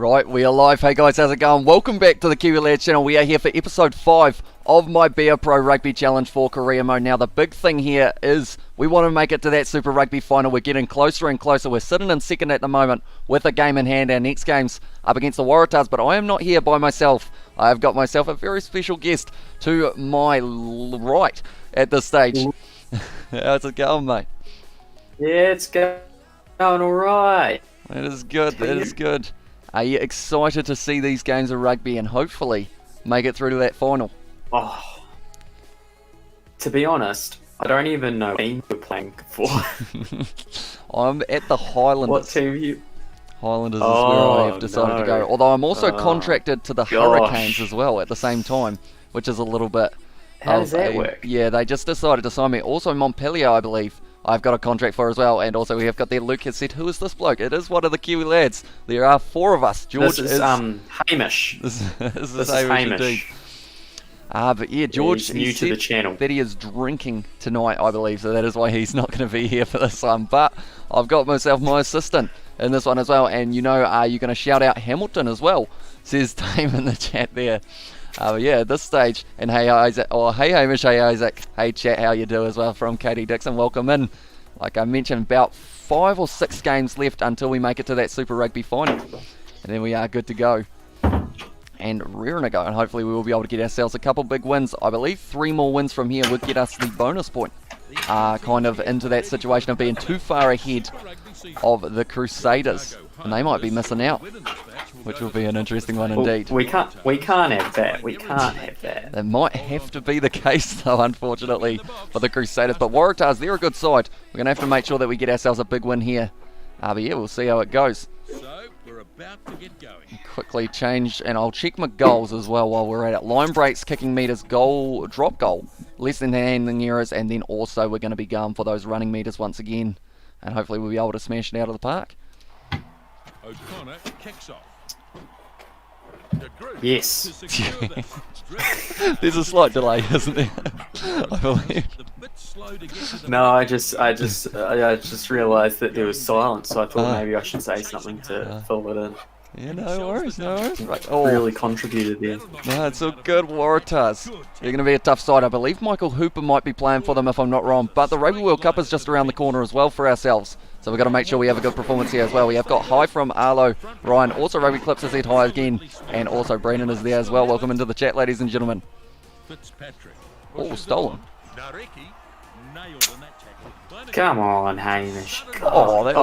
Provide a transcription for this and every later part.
Right, we are live. Hey guys, how's it going? Welcome back to the Kiwi Lads channel. We are here for episode 5 of my Beer Pro Rugby Challenge for Career Mode. Now, the big thing here is we want to make it to that Super Rugby Final. We're getting closer and closer. We're sitting in second at the moment with a game in hand. Our next game's up against the Waratahs, but I am not here by myself. I have got myself a very special guest to my right at this stage. How's it going, mate? Yeah, it's going alright. That is good, that is good. Are you excited to see these games of rugby and hopefully make it through to that final? Oh, to be honest, I don't even know what team we're playing for. I'm at the Highlanders. What team are you? Highlanders is where I have decided to go. Although I'm also contracted to the Hurricanes as well at the same time, which is a little bit... How does that work? Yeah, they just decided to sign me. Also Montpellier, I believe, I've got a contract for as well. And also we have got there, Luke has said, who is this bloke? It is one of the Kiwi lads. There are 4 of us. George this is Hamish. This is Hamish. Indeed. But yeah, George, he's new to the channel. That he is drinking tonight, I believe, so that is why he's not going to be here for this one. But I've got myself my assistant in this one as well, and you know, you're going to shout out Hamilton as well, says Dame in the chat there. Yeah, at this stage, and hey Isaac, or hey Hamish, hey Isaac, hey chat, how you do as well from Katie Dixon, welcome in. Like I mentioned, about 5 or 6 games left until we make it to that Super Rugby Final, and then we are good to go. And rearing to go, and hopefully we will be able to get ourselves a couple big wins. I believe 3 more wins from here would get us the bonus point. Kind of into that situation of being too far ahead of the Crusaders. And they might be missing out, which will be an interesting one indeed. We can't have that. We can't have that. That might have to be the case though, unfortunately, for the Crusaders. But Waratahs, they're a good side. We're going to have to make sure that we get ourselves a big win here. But yeah, we'll see how it goes. About to get going. Quickly change, and I'll check my goals as well while we're at it. Line breaks, kicking meters, goal, drop goal, less than handling errors, and then also we're going to be going for those running meters once again, and hopefully we'll be able to smash it out of the park. O'Connor kicks off. Yes. There's a slight delay, isn't there? I believe. No, I just realised that there was silence, so I thought maybe I should say something to fill it in. Yeah, no worries, no worries. Right. Really contributed there. No, it's all good. Waratahs. They're going to be a tough side. I believe Michael Hooper might be playing for them if I'm not wrong. But the Rugby World Cup is just around the corner as well for ourselves. So we've got to make sure we have a good performance here as well. We have got hi from Arlo, Ryan. Also Rugby Clips has said hi again. And also Brandon is there as well. Welcome into the chat, ladies and gentlemen. Oh, stolen. Come on, Hamish. Oh, that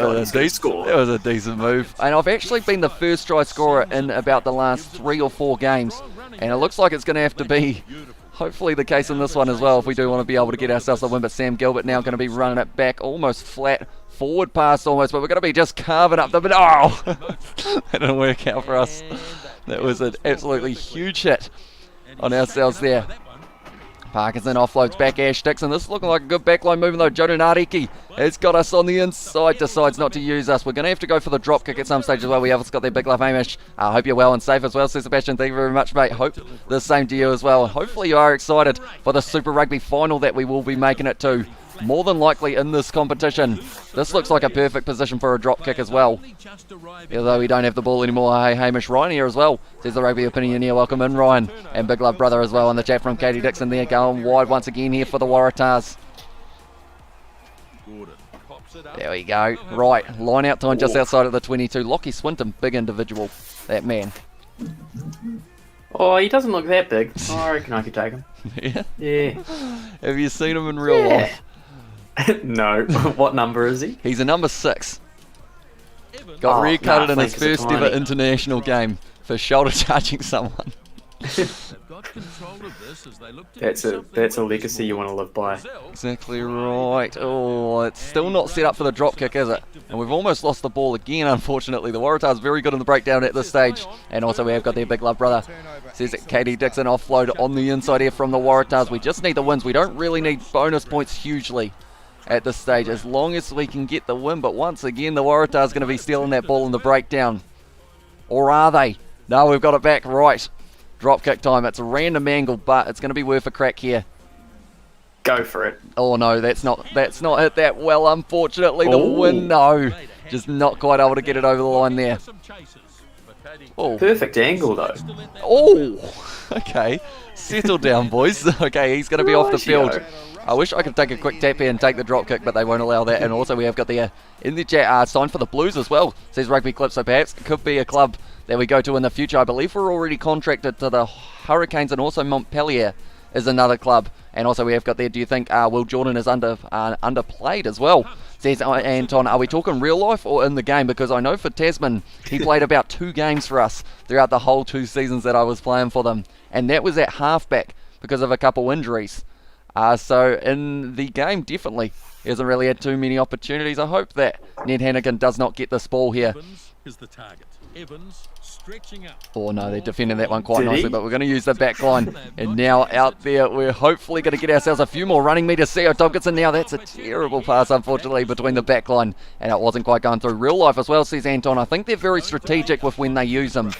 was a decent move. And I've actually been the first try scorer in about the last 3 or 4 games. And it looks like it's going to have to be hopefully the case in this one as well if we do want to be able to get ourselves a win. But Sam Gilbert now going to be running it back almost flat. Forward pass almost, but we're going to be just carving up the... Oh! That didn't work out for us. That was an absolutely huge hit on ourselves there. Parkinson offloads back Ash Dixon. This is looking like a good backline movement though. Joden Ariki has got us on the inside, decides not to use us. We're going to have to go for the drop kick at some stage as well. We have got their big love, Hamish. I hope you're well and safe as well, says Sebastian. Thank you very much, mate. Hope the same to you as well. Hopefully you are excited for the Super Rugby Final that we will be making it to. More than likely in this competition. This looks like a perfect position for a drop kick as well. Although we don't have the ball anymore. Hey, Hamish, Ryan here as well, says the Rugby Opinion here. Welcome in, Ryan. And Big Love Brother as well on the chat from Katie Dixon there, going wide once again here for the Waratahs. There we go. Right, line out time just outside of the 22. Lockie Swinton, big individual, that man. Oh, he doesn't look that big. Oh, I reckon I could take him. Yeah? Yeah. Have you seen him in real life? No. What number is he? He's a number 6. Got red-carded in his first ever international game for shoulder charging someone. That's a legacy you want to live by. Exactly right. Oh, it's still not set up for the drop kick, is it? And we've almost lost the ball again, unfortunately. The Waratahs very good in the breakdown at this stage. And also we have got their big love brother. Says that Katie Dixon offload on the inside here from the Waratahs. We just need the wins. We don't really need bonus points hugely at this stage, as long as we can get the win. But once again, the Waratahs going to be stealing that ball in the breakdown. Or are they? No, we've got it back right. Drop kick time. It's a random angle, but it's going to be worth a crack here. Go for it. Oh no, that's not hit that well, unfortunately. The win, no. Just not quite able to get it over the line there. Oh, Perfect angle though. oh, okay. Settle down, boys. Okay, he's going to be off the field. Rightio. I wish I could take a quick tap here and take the drop kick, but they won't allow that. And also we have got the in the chat sign for the Blues as well, says Rugby Clip, so perhaps it could be a club that we go to in the future. I believe we're already contracted to the Hurricanes, and also Montpellier is another club. And also we have got there, do you think Will Jordan is underplayed as well? Says Anton, are we talking real life or in the game? Because I know for Tasman, he played about 2 games for us throughout the whole 2 seasons that I was playing for them. And that was at halfback because of a couple injuries. So in the game, definitely, he hasn't really had too many opportunities. I hope that Ned Hannigan does not get this ball here. Evans is the target. Evans stretching up. Oh no, they're defending that one quite Did he? nicely, but we're going to use the back line. And now out there, we're hopefully going to get ourselves a few more running meters. Theo Tompkinson now, that's a terrible pass, unfortunately, between the back line. And it wasn't quite going through real life as well, says Anton. I think they're very strategic with when they use them.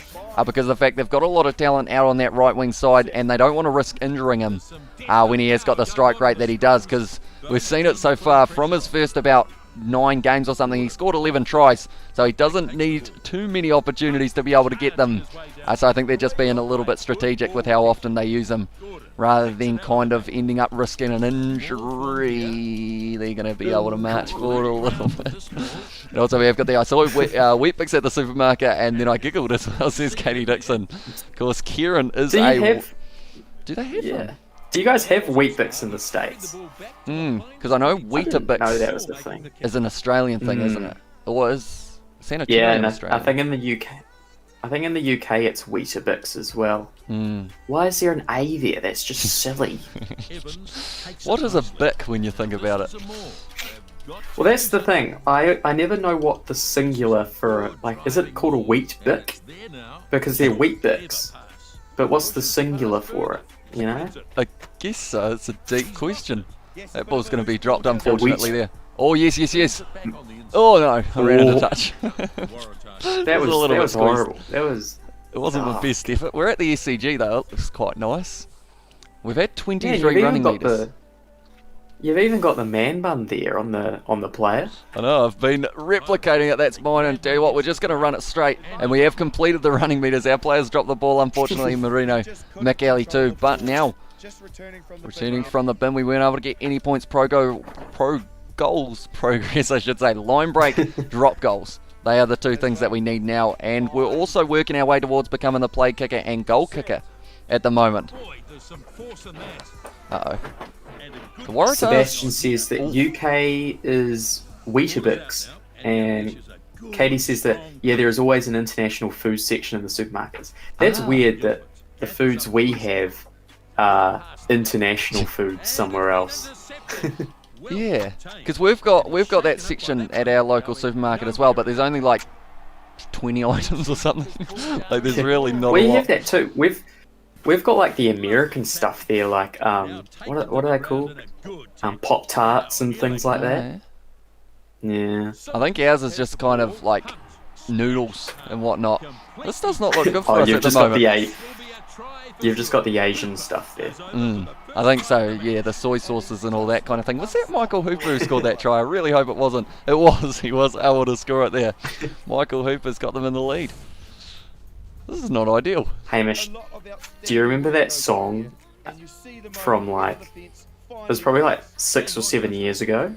Because of the fact they've got a lot of talent out on that right wing side, and they don't want to risk injuring him when he has got the strike rate that he does, because we've seen it so far from his first about 9 games or something. He scored 11 tries, so he doesn't need too many opportunities to be able to get them. So I think they're just being a little bit strategic with how often they use them, rather than kind of ending up risking an injury. They're going to be able to march forward a little bit. And also we have got the, I saw Wheatbix at the supermarket, and then I giggled as well, says Katie Dixon. Of course, Kieran is Do a... they have them? Do you guys have Wheatbix in the States? Because I know Weetabix No, that was the thing. is an Australian thing, isn't it? Or is Sanitarium Yeah, and Australian? I think in the UK, it's Weetabix as well. Why is there an A there? That's just silly. What is a bic when you think about it? Well, that's the thing. I never know what the singular for, like, is it called a wheat bic? Because they're Wheatbix. But what's the singular for it? You know? I guess so. It's a deep question. That ball's going to be dropped, unfortunately, there. Oh, yes, yes, yes. Oh, no. I ran out of touch. That was a little bit horrible. That was... It wasn't the best effort. We're at the SCG, though. It looks quite nice. We've had Yeah, 23 running meters. You've even got the man bun there on the player. I know, I've been replicating it, that's mine, and tell you what, we're just going to run it straight, and we have completed the running meters. Our players dropped the ball, unfortunately, Marino, McAley too, but now, returning from the bin, we weren't able to get any points goals progress, I should say, line break, drop goals. They are the 2 things that we need now, and we're also working our way towards becoming the play kicker and goal kicker at the moment. Uh-oh. The Waratahs. Sebastian says that UK is Weetabix, and Katie says that, yeah, there is always an international food section in the supermarkets. That's weird that the foods we have are international foods somewhere else. Yeah, because we've got that section at our local supermarket as well, but there's only like 20 items or something. Like there's really not a lot. We have that too. We've got like the American stuff there, like what are they called? Pop Tarts and things like that. Yeah. I think ours is just kind of like noodles and whatnot. This does not look good for us at the moment. You've just got the Asian stuff there. I think so, yeah, the soy sauces and all that kind of thing. Was that Michael Hooper who scored that try? I really hope it wasn't. It was. He was able to score it there. Michael Hooper's got them in the lead. This is not ideal. Hamish, do you remember that song from like, it was probably like 6 or 7 years ago?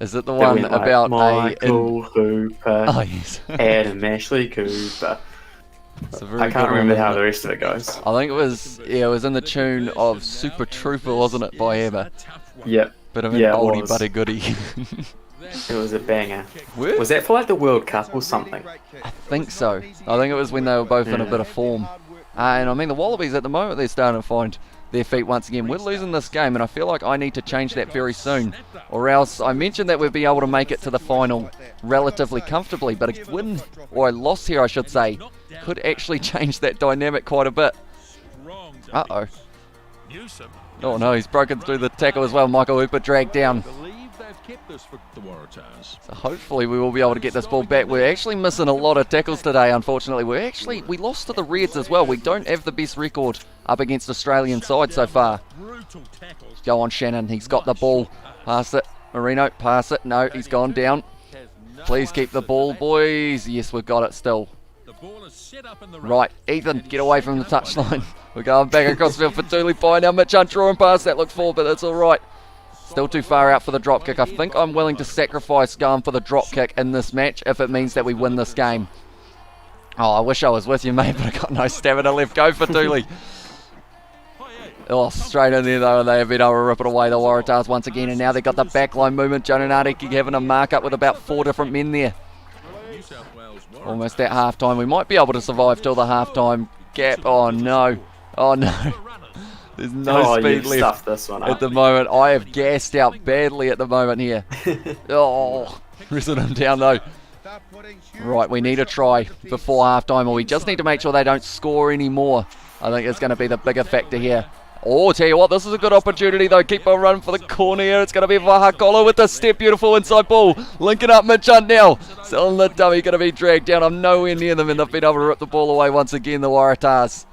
Is it the one Like, about Michael Hooper, Oh, yes. Adam Ashley Cooper? It's a very I good can't one, remember how isn't the it? rest of it goes. I think it was in the tune of Super Trooper, wasn't it, by Emma? Yep. Bit of an Yeah, it oldie was. but a goodie. It was a banger. Where? Was that for like the World Cup or something? I think so. I think it was when they were both in a bit of form. And I mean, the Wallabies at the moment, they're starting to find their feet once again. We're losing this game, and I feel like I need to change that very soon. Or else, I mentioned that we'd be able to make it to the final relatively comfortably, but a win, or a loss here, I should say, could actually change that dynamic quite a bit. Uh-oh. Oh no, he's broken through the tackle as well. Michael Hooper dragged down. So hopefully we will be able to get this ball back. We're actually missing a lot of tackles today, unfortunately. We lost to the Reds as well. We don't have the best record up against Australian side so far. Go on, Shannon. He's got the ball. Pass it. Marino, pass it. No, he's gone down. Please keep the ball, boys. Yes, we've got it still. The ball is set up in the Right, Ethan, get away from the touchline. We're going back across the field for Dooley Pye. Now Mitch Hunt drawing past that, looked forward, but that's all right. Still too far out for the drop kick. I think I'm willing to sacrifice going for the drop kick in this match if it means that we win this game. Oh, I wish I was with you, mate, but I got no stamina left. Go for Dooley. Oh, straight in there, though, and they have been able to rip it away, the Waratahs once again, and now they've got the backline movement. Jonanati having a mark up with about 4 different men there. Almost at half-time. We might be able to survive till the half-time gap. Oh, no. Oh, no. There's no speed left this one at the moment. I have gassed out badly at the moment here. Oh, wrestled him down, though. Right, we need a try before half-time, or we just need to make sure they don't score anymore. I think it's going to be the bigger factor here. Oh, tell you what, this is a good opportunity, though. Keep on running for the corner here. It's going to be Vahakola with the step. Beautiful inside ball. Linking up Mitch Hunt now. Still in the dummy, going to be dragged down. I'm nowhere near them, and they've been able to rip the ball away once again, the Waratahs.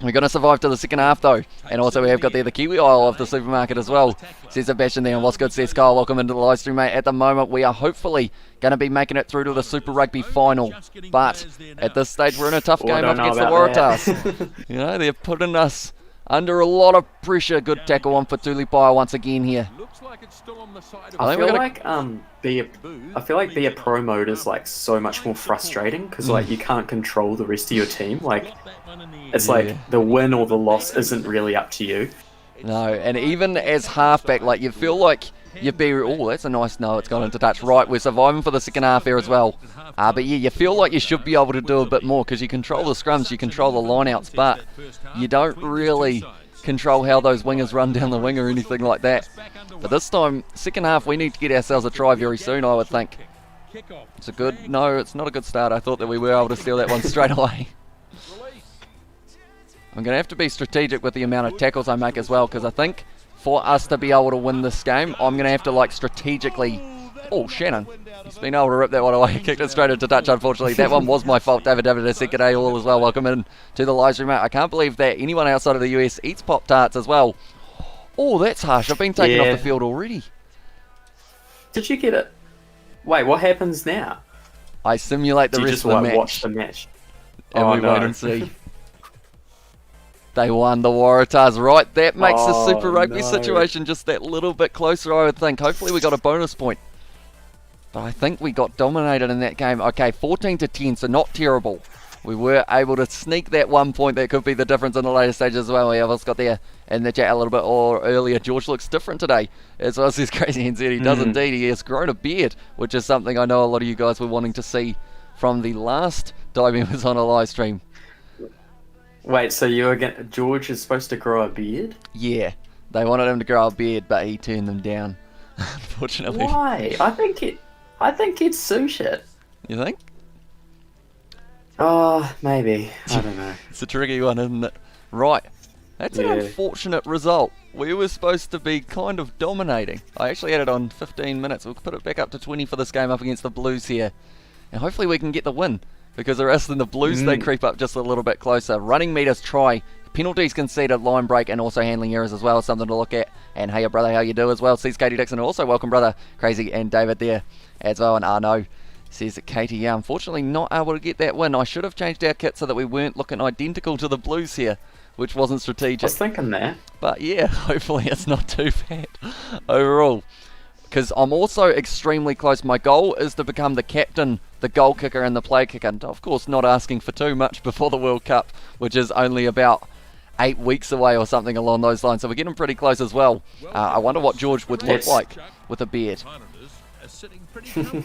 We're going to survive to the second half, though. And also we have got there the Kiwi aisle of the supermarket as well. Says Sebastian there, and what's good, says Kyle. Welcome into the live stream, mate. At the moment, we are hopefully going to be making it through to the Super Rugby Final. But at this stage, we're in a tough game up against the Waratahs. You know, they're putting us under a lot of pressure. Good tackle on for Tulipai once again here. I feel like be a pro mode is like so much more frustrating because like you can't control the rest of your team. Like it's like the win or the loss isn't really up to you. No, and even as halfback, like you feel like you'd be, oh, that's a nice, no, it's gone into touch. Right, we're surviving for the second half here as well. But yeah, you feel like you should be able to do a bit more because you control the scrums, you control the lineouts, but you don't really control how those wingers run down the wing or anything like that. But this time, second half, we need to get ourselves a try very soon, I would think. It's a good, no, it's not a good start. I thought that we were able to steal that one straight away. I'm going to have to be strategic with the amount of tackles I make as well, because I think for us to be able to win this game, I'm going to have to like strategically... Oh, Shannon. He's been able to rip that one away. Kicked it straight into touch, unfortunately. That one was my fault. David a second day all as well. Welcome in to the live stream, mate. I can't believe that anyone outside of the US eats Pop-Tarts as well. Oh, that's harsh. I've been taken off the field already. Did you get it? Wait, what happens now? I simulate the rest of the match. Watch the match. And we wait and see. They won, the Waratahs. Right, that makes the Super Rugby situation just that little bit closer, I would think. Hopefully we got a bonus point. But I think we got dominated in that game. Okay, 14-10, so not terrible. We were able to sneak that 1 point. That could be the difference in the later stages as well. We have us got there in the chat a little bit earlier. George looks different today. As well as his crazy NZ. He does indeed. He has grown a beard, which is something I know a lot of you guys were wanting to see from the last time he was on a live stream. Wait, so George is supposed to grow a beard? Yeah, they wanted him to grow a beard, but he turned them down, unfortunately. Why? I think he'd suit it. You think? Oh, maybe. I don't know. It's a tricky one, isn't it? Right. That's an unfortunate result. We were supposed to be kind of dominating. I actually had it on 15 minutes. We'll put it back up to 20 for this game up against the Blues here. And hopefully we can get the win. Because the rest of the Blues, they creep up just a little bit closer. Running meters try. Penalties conceded, line break, and also handling errors as well. Something to look at. And hey, brother, how you do as well? Sees Katie Dixon. Also, welcome, brother. Crazy and David there as well. And Arno says that Katie, unfortunately, not able to get that win. I should have changed our kit so that we weren't looking identical to the Blues here, which wasn't strategic. I was thinking that. But yeah, hopefully it's not too bad overall. Because I'm also extremely close. My goal is to become the captain, the goal kicker, and the play kicker. And of course, not asking for too much before the World Cup, which is only about 8 weeks away or something along those lines. So we're getting pretty close as well. I wonder what George would look like with a beard.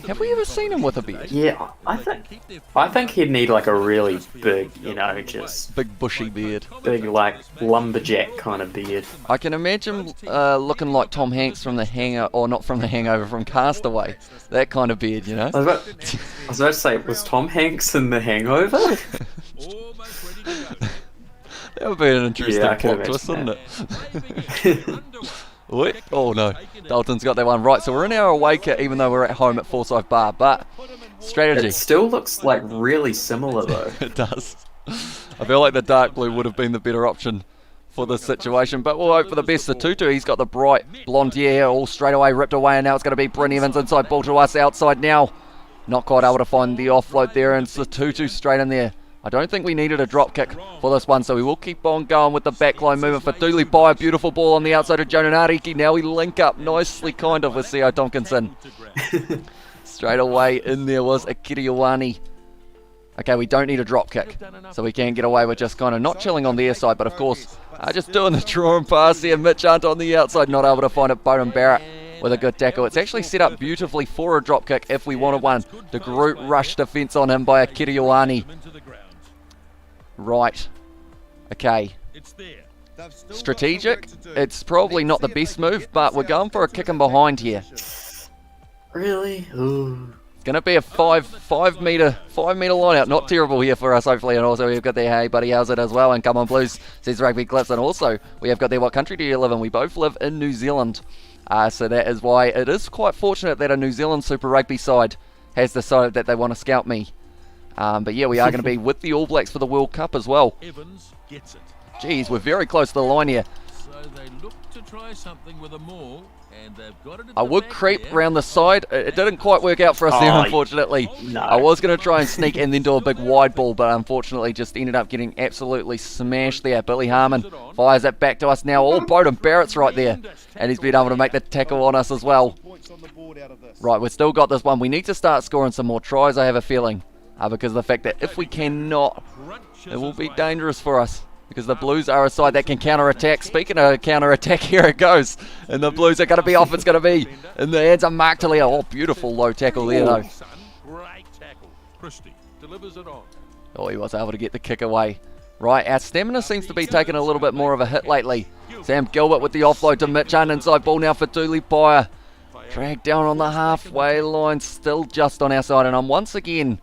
Have we ever seen him with a beard? Yeah, I think he'd need like a really big, just big bushy beard. Big like lumberjack kind of beard. I can imagine looking like Tom Hanks from The Hangover, or not from The Hangover, from Castaway. That kind of beard, you know? I was about to say, was Tom Hanks in The Hangover? That would be an interesting plot twist, wouldn't it? Wait. Oh no, Dalton's got that one right. So we're in our away kit, even though we're at home at Forsyth Bar. But strategy. It still looks like really similar though. It does. I feel like the dark blue would have been the better option for this situation. But we'll hope for the best. The Tutu, he's got the bright blonde hair all straight away ripped away, and now it's going to be Bryn Evans inside ball to us outside now. Not quite able to find the offload there, and it's the 2-2 straight in there. I don't think we needed a drop kick for this one, so we will keep on going with the backline movement for Dooley by a beautiful ball on the outside of Jonah Nariki. Now we link up nicely, kind of, with Sio Tompkinson. Straight away in there was Akira Ioane. Okay, we don't need a drop kick, so we can get away with just kind of not chilling on their side, but of course, just doing the draw and pass here. Mitch Hunt on the outside, not able to find it. Bowden Barrett with a good tackle. It's actually set up beautifully for a drop kick if we wanted one. The group rush defence on him by Akira Ioane. Right. Okay. Strategic. It's probably not the best move, but we're going for a kick in behind here. Really? Ooh. It's going to be a 5 metre line out. Not terrible here for us, hopefully. And also we've got their hey buddy, how's it as well? And come on Blues, says Rugby Clips. And also we have got their what country do you live in? We both live in New Zealand. So that is why it is quite fortunate that a New Zealand Super Rugby side has decided that they want to scout me. But yeah, we are going to be with the All Blacks for the World Cup as well. Evans gets it. Geez, we're very close to the line here. So they look to try something with a maul, and they've got it. I would creep around the side. It didn't quite work out for us there, unfortunately. No. I was going to try and sneak and then do a big wide ball, but unfortunately just ended up getting absolutely smashed there. Billy Harmon fires it back to us now. Oh, Bowden Barrett's right there, and he's been able to make the tackle on us as well. Right, we've still got this one. We need to start scoring some more tries, I have a feeling. Because of the fact that if we cannot, it will be dangerous for us. Because the Blues are a side that can counter-attack. Speaking of counter-attack, here it goes. And the Blues are going to be off. It's going to be in the hands of Mark Talia. Oh, beautiful low tackle there, though. Great tackle. Christie delivers it on. Oh, he was able to get the kick away. Right, our stamina seems to be taking a little bit more of a hit lately. Sam Gilbert with the offload to Mitch Hunt. Inside ball now for Dooley Pyer. Dragged down on the halfway line. Still just on our side. And once again,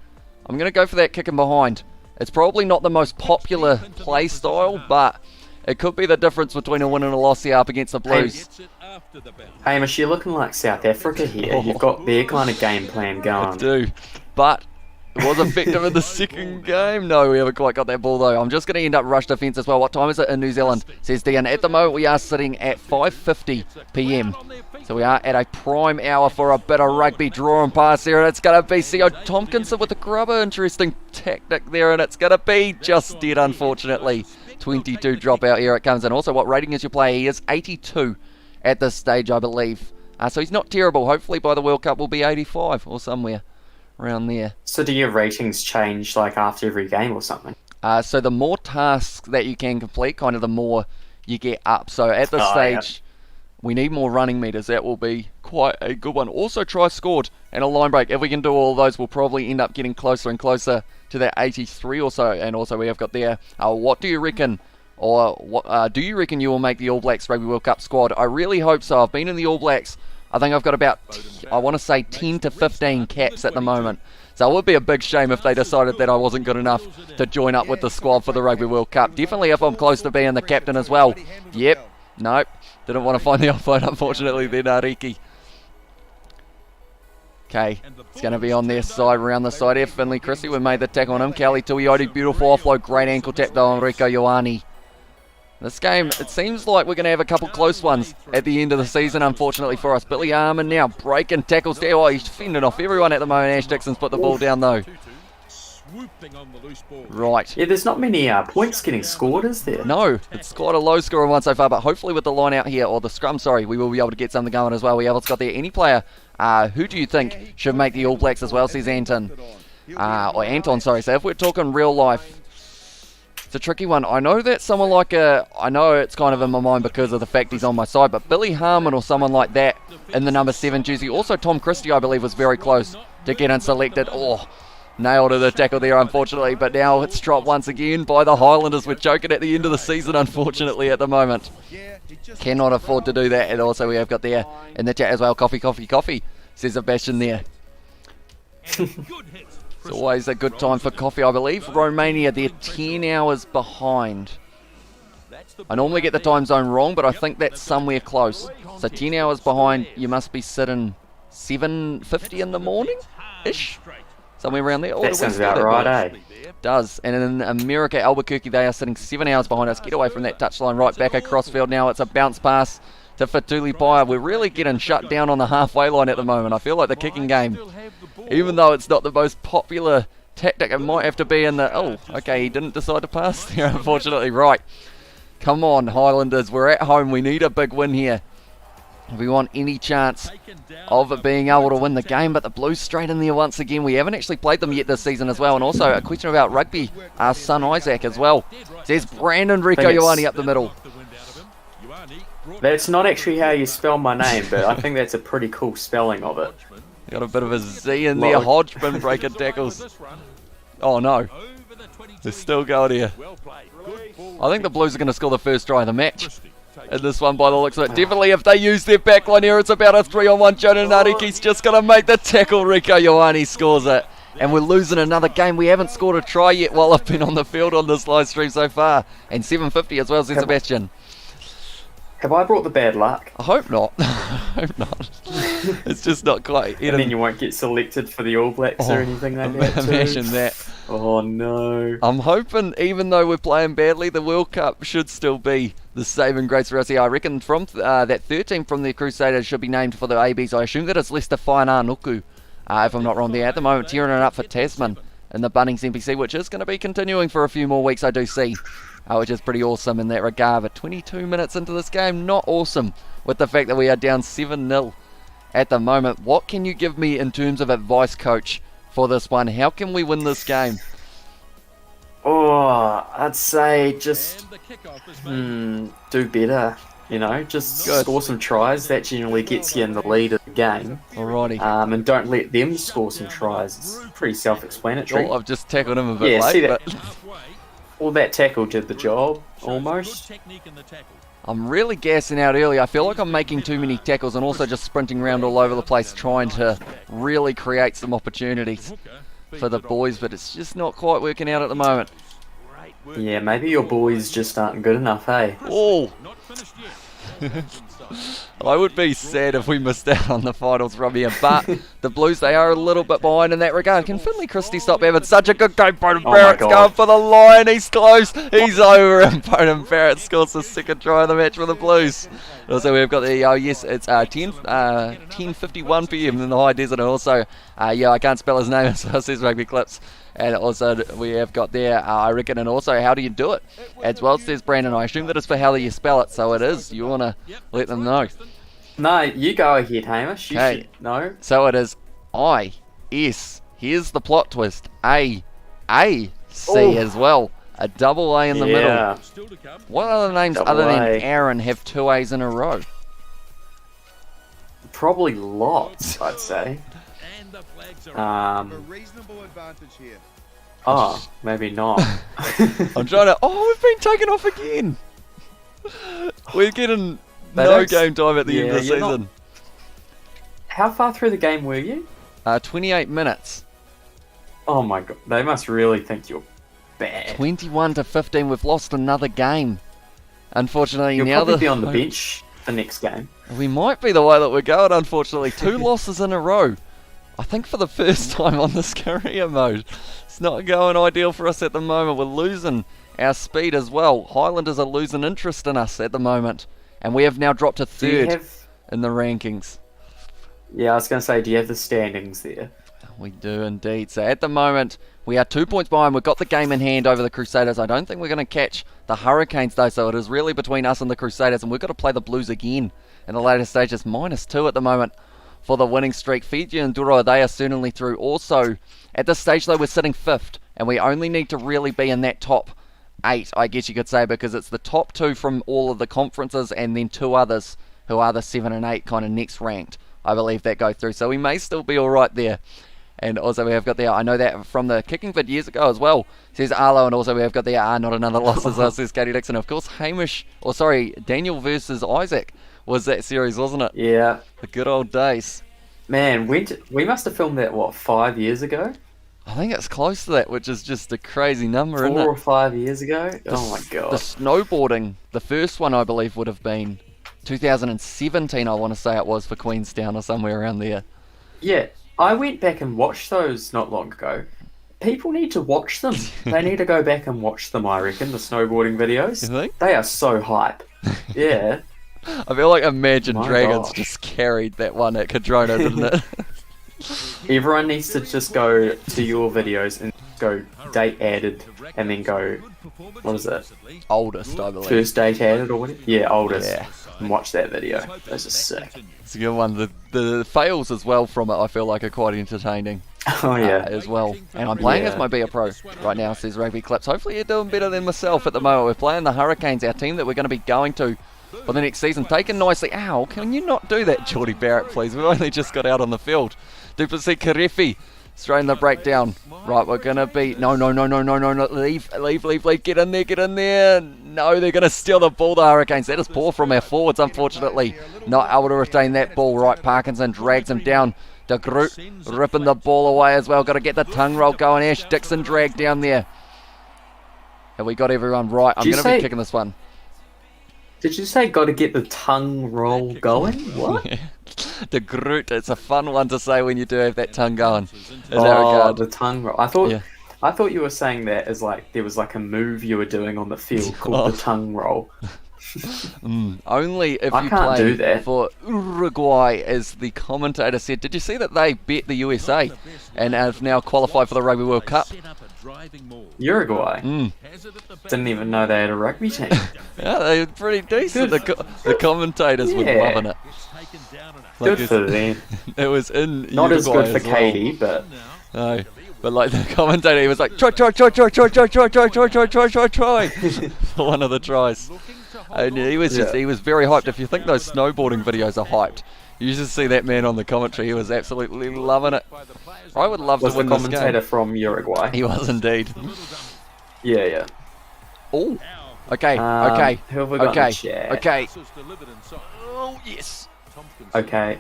I'm going to go for that kick in behind. It's probably not the most popular play style, but it could be the difference between a win and a loss here up against the Blues. Hamish, you're looking like South Africa here. You've got their kind of game plan going. I do, but it was effective in the second game. No, we haven't quite got that ball though. I'm just going to end up rush defence as well. What time is it in New Zealand? Says Dean. At the moment we are sitting at 5:50 PM. So we are at a prime hour for a bit of rugby draw and pass here. And it's going to be Sio Tompkinson with the grubber. Interesting tactic there. And it's going to be just dead, unfortunately. 22 dropout. Here it comes. And also, what rating is your player? He is 82 at this stage, I believe. So he's not terrible. Hopefully by the World Cup will be 85 or somewhere around there. So do your ratings change like after every game or something? So the more tasks that you can complete, kind of the more you get up. So at this stage, we need more running meters. That will be quite a good one. Also try scored and a line break. If we can do all of those, we'll probably end up getting closer and closer to that 83 or so. And also we have got there, what do you reckon? Or what do you reckon you will make the All Blacks Rugby World Cup squad? I really hope so. I've been in the All Blacks. I think I've got about, I want to say 10 to 15 caps at the moment. So it would be a big shame if they decided that I wasn't good enough to join up with the squad for the Rugby World Cup. Definitely if I'm close to being the captain as well. Yep. Nope. Didn't want to find the offload, unfortunately, there, Nariki. Okay, it's going to be on their side, around the side here. Finley Christie, we made the tackle on him. Kelly Tuioti, beautiful offload, great ankle tap though on Rieko Ioane. This game, it seems like we're going to have a couple close ones at the end of the season, unfortunately for us. Billy Harmon now breaking tackles there. Oh, he's fending off everyone at the moment. Ash Dixon's put the ball down though. Right. Yeah, there's not many points getting scored, is there? No, it's quite a low scoring one so far, but hopefully with the line out here, or the scrum, sorry, we will be able to get something going as well. We have got there any player. Who do you think should make the All Blacks as well, says Anton. Or Anton, sorry. So if we're talking real life, it's a tricky one. I know that someone like I know it's kind of in my mind because of the fact he's on my side, but Billy Harmon or someone like that in the number 7 jersey. Also Tom Christie, I believe, was very close to getting selected. Oh, nailed to the tackle there, unfortunately, but now it's dropped once again by the Highlanders. We're choking at the end of the season, unfortunately, at the moment. Cannot afford to do that. And also we have got there in the chat as well, coffee, says Sebastian there. It's always a good time for coffee, I believe. Romania, they're 10 hours behind. I normally get the time zone wrong, but I think that's somewhere close. So 10 hours behind, you must be sitting 7:50 in the morning-ish? Somewhere around there. Oh, that sounds about right, eh? Does. And in America, Albuquerque, they are sitting 7 hours behind us. Get away from that touchline, right back across field now. It's a bounce pass to Fatulipaia. We're really getting shut down on the halfway line at the moment. I feel like the kicking game, even though it's not the most popular tactic, it might have to be in the... Oh, okay, he didn't decide to pass there, unfortunately. Right. Come on, Highlanders. We're at home. We need a big win here if we want any chance of it being able to win the game. But the Blues straight in there once again. We haven't actually played them yet this season as well. And also a question about rugby. Our son Isaac as well. There's Brandon Rico Ioane up the middle. That's not actually how you spell my name, but I think that's a pretty cool spelling of it. Got a bit of a Z in there. Hodgman breaking tackles. Oh no. They're still going here. I think the Blues are going to score the first try of the match in this one by the looks of it. Definitely if they use their backline here, it's about a 3-on-1. Jonah Nariki's just going to make the tackle. Rico Ioane scores it. And we're losing another game. We haven't scored a try yet while I've been on the field on this live stream so far. And 750 as well, Sebastian. Have I brought the bad luck? I hope not. I hope not. It's just not quite. And then you won't get selected for the All Blacks or anything like that. Imagine that. Oh no. I'm hoping, even though we're playing badly, the World Cup should still be the saving grace for us here. I reckon from that 13 from the Crusaders should be named for the ABs. I assume that it's Lester Whainā-Nuku, if I'm not wrong there. At the moment, tearing it up for Tasman in the Bunnings NPC, which is going to be continuing for a few more weeks, I do see. Which is pretty awesome in that regard. But 22 minutes into this game, not awesome with the fact that we are down 7-0 at the moment. What can you give me in terms of advice, coach, for this one? How can we win this game? Oh, I'd say just do better. You know, just score some tries. That generally gets you in the lead of the game. Alrighty. And don't let them score some tries. It's pretty self-explanatory. Well, I've just tackled him a bit late. See that? But... Well, that tackle did the job, almost. I'm really gassing out early. I feel like I'm making too many tackles and also just sprinting around all over the place trying to really create some opportunities for the boys, but it's just not quite working out at the moment. Yeah, maybe your boys just aren't good enough, hey? Oh! I would be sad if we missed out on the finals from here, but the Blues, they are a little bit behind in that regard. Can Finley Christie stop having such a good game? Bowden Barrett's going for the line. He's close. He's over, and Bowden Barrett scores the second try of the match for the Blues. Also, we've got the, yes, it's 10:51 p.m. in the high desert, and also, I can't spell his name, so it says Rugby Clips. And also we have got there, I reckon, and also how do you do it as well, says Brandon. I assume that it's for how you spell it, so it is. You want to let them know. No, you go ahead, Hamish. You should know. So it is I-S. Here's the plot twist. A-A-C as well. A double A in the middle. What other names other than Aaron have two A's in a row? Probably lots, I'd say. Oh, maybe not. I'm trying to... Oh, we've been taken off again. We're getting no game time at the end of the season. How far through the game were you? 28 minutes. Oh my god, they must really think you're bad. 21-15, we've lost another game. Unfortunately, you'll now probably be on the bench the next game. We might be the way that we're going, unfortunately. 2 losses in a row. I think for the first time on this career mode. It's not going ideal for us at the moment. We're losing our speed as well. Highlanders are losing interest in us at the moment. And we have now dropped to 3rd in the rankings. Yeah, I was going to say, do you have the standings there? We do indeed. So at the moment, we are 2 points behind. We've got the game in hand over the Crusaders. I don't think we're going to catch the Hurricanes though, so it is really between us and the Crusaders, and we've got to play the Blues again in the later stages. -2 at the moment for the winning streak. Fiji and Duro, they are certainly through. Also, at this stage though, we're sitting 5th, and we only need to really be in that top 8, I guess you could say, because it's the top 2 from all of the conferences and then 2 others who are the 7 and 8 kind of next ranked, I believe, that go through. So we may still be alright there. And also we have got there, I know that from the kicking vid years ago as well, says Arlo, and also we have got there, not another loss as well, says Katie Dixon. Of course, Daniel versus Isaac was that series, wasn't it? Yeah. The good old days. Man, we must have filmed that, 5 years ago? I think it's close to that, which is just a crazy number, isn't it? 4 or 5 years ago? Oh my god. The snowboarding, the first one I believe would have been 2017, I want to say it was, for Queenstown or somewhere around there. Yeah. I went back and watched those not long ago. People need to watch them. They need to go back and watch them, I reckon, the snowboarding videos. You think? They are so hype. Yeah. I feel like Imagine My Dragons gosh. just carried that one at Cadrona, didn't it? Everyone needs to just go to your videos and go date added, and then go, what is it? Oldest, I believe. First date added or whatever? Yeah, oldest. Yeah. And watch that video. Those are sick. It's a good one. The fails as well from it, I feel like, are quite entertaining. Oh yeah. As well. And I'm playing as Yeah. my Be a Pro right now, says Rugby Clips. Hopefully you're doing better than myself at the moment. We're playing the Hurricanes, our team that we're going to be going to for the next season. Taken nicely. Ow, can you not do that, Geordie Barrett, please? We've only just got out on the field. Duplessis Karefi, straight in the breakdown. Right, we're going to be... No. Leave. Get in there. No, they're going to steal the ball, the Hurricanes. That is poor from our forwards, unfortunately. Not able to retain that ball. Right, Parkinson drags him down. De Groot ripping the ball away as well. Got to get the tongue roll going. Ash Dixon dragged down there. Have we got everyone right? I'm going to be kicking this one. Did you say got to get the tongue roll going? What? De Groot. It's a fun one to say when you do have that tongue going. In that Oh, regard. the tongue roll. I thought Yeah. you were saying that as like there was like a move you were doing on the field called the tongue roll. Only if I you can't play do that. for Uruguay, as the commentator said. Did you see that they bet the USA and have now qualified for the Rugby World Cup? Uruguay. Didn't even know they had a rugby team. Yeah, they're pretty decent. The commentators were Yeah. loving it. Good for them. It was in Not as Uruguay good for well. Katie, but No, but like the commentator, he was like, try for one of the tries. And he was he was very hyped. If you think those snowboarding videos are hyped, you just see that man on the commentary. He was absolutely loving it. I would love was to the win this commentator game. from Uruguay. He was indeed. Yeah. Oh, okay. Who have we got in the chat? Okay. Oh yes. Okay.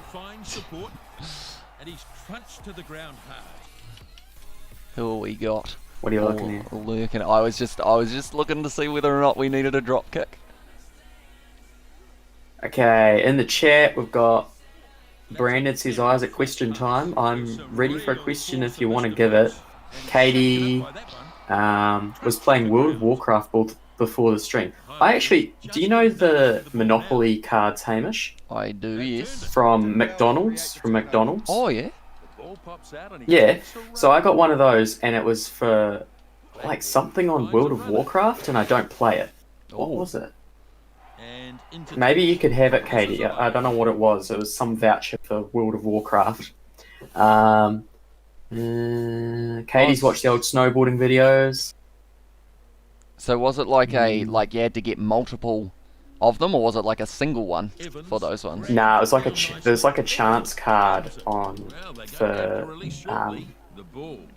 Who we got? What are you looking at? I was just looking to see whether or not we needed a drop kick. Okay, in the chat we've got Brandon says, Isaac, question time. I'm ready for a question if you want to give it. Katie was playing World of Warcraft before the stream. Do you know the Monopoly cards, Hamish? I do, yes. From McDonald's? Oh yeah. Yeah, so I got one of those and it was for like something on World of Warcraft and I don't play it. What was it? Maybe you could have it, Katie. I don't know what it was. It was some voucher for World of Warcraft. Katie's watched the old snowboarding videos. So was it like you had to get multiple of them, or was it like a single one for those ones? Nah, it was like there's like a chance card on for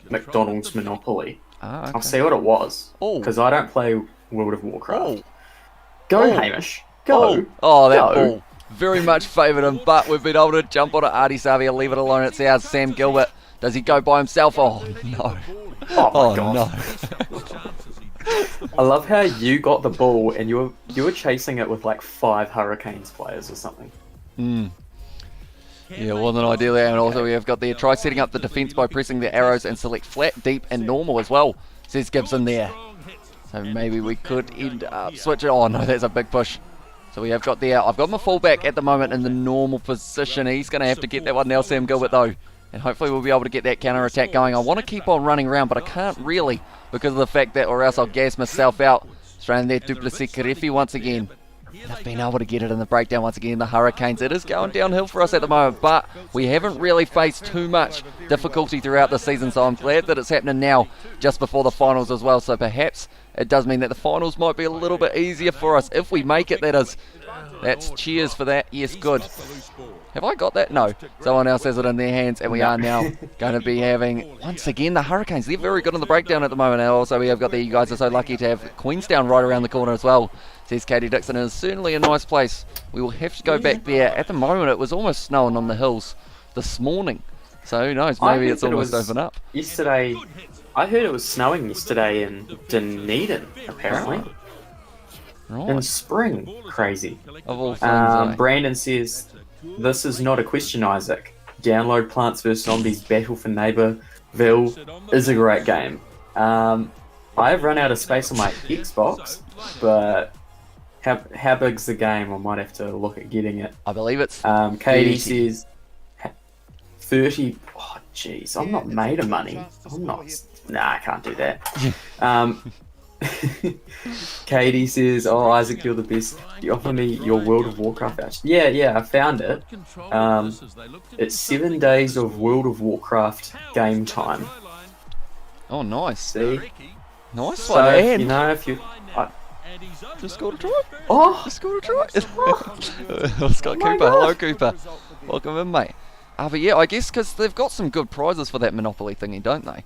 McDonald's Monopoly. Ah, okay. I'll see what it was because I don't play World of Warcraft. Go, Hamish. Go. Oh, that ball. Very much favoured him, but we've been able to jump on it. Artie Savia, leave it alone. It's ours. Sam Gilbert. Does he go by himself? Oh, no. Oh, my God. No. I love how you got the ball and you were chasing it with like 5 Hurricanes players or something. Yeah, it wasn't ideal there. And also we have got there. Try setting up the defence by pressing the arrows and select flat, deep and normal as well, says Gibson there. So maybe we could end up switching. Oh no, that's a big push. So we have got there. I've got my fullback at the moment in the normal position. He's going to have to get that one now, Sam Gilbert, though. And hopefully we'll be able to get that counter-attack going. I want to keep on running around, but I can't really because of the fact that, or else I'll gas myself out. Straight there, Duplessis Karefi once again. And I've been able to get it in the breakdown once again. The Hurricanes, it is going downhill for us at the moment, but we haven't really faced too much difficulty throughout the season, so I'm glad that it's happening now, just before the finals as well. So perhaps it does mean that the finals might be a little bit easier for us if we make it, that is. That's cheers for that. Yes, good. Have I got that? No. Someone else has it in their hands, and we are now going to be having, once again, the Hurricanes. They're very good on the breakdown at the moment. And also, we have got there, you guys are so lucky to have Queenstown right around the corner as well, says Katie Dixon. It is certainly a nice place. We will have to go back there. At the moment, it was almost snowing on the hills this morning. So who knows, maybe it's almost opened up. Yesterday, I heard it was snowing yesterday in Dunedin, apparently. Right. In spring. Crazy. Of all things, Brandon says, this is not a question, Isaac. Download Plants vs. Zombies Battle for Neighborville is a great game. I have run out of space on my Xbox, but How big's the game? I might have to look at getting it. I believe it's Katie 30. says 30. Oh, jeez, I'm not made of money. I'm not. Nah, I can't do that. Katie says, "Oh, Isaac, you're the best. You offer me your World of Warcraft voucher." Yeah, I found it. It's 7 days of World of Warcraft game time. Oh, nice. See, Nice so one, man. you know if you. Just scored a try. Oh, Just scored a try. Scott Cooper. God. Hello, Cooper. Welcome in, mate. But yeah, I guess because they've got some good prizes for that Monopoly thingy, don't they?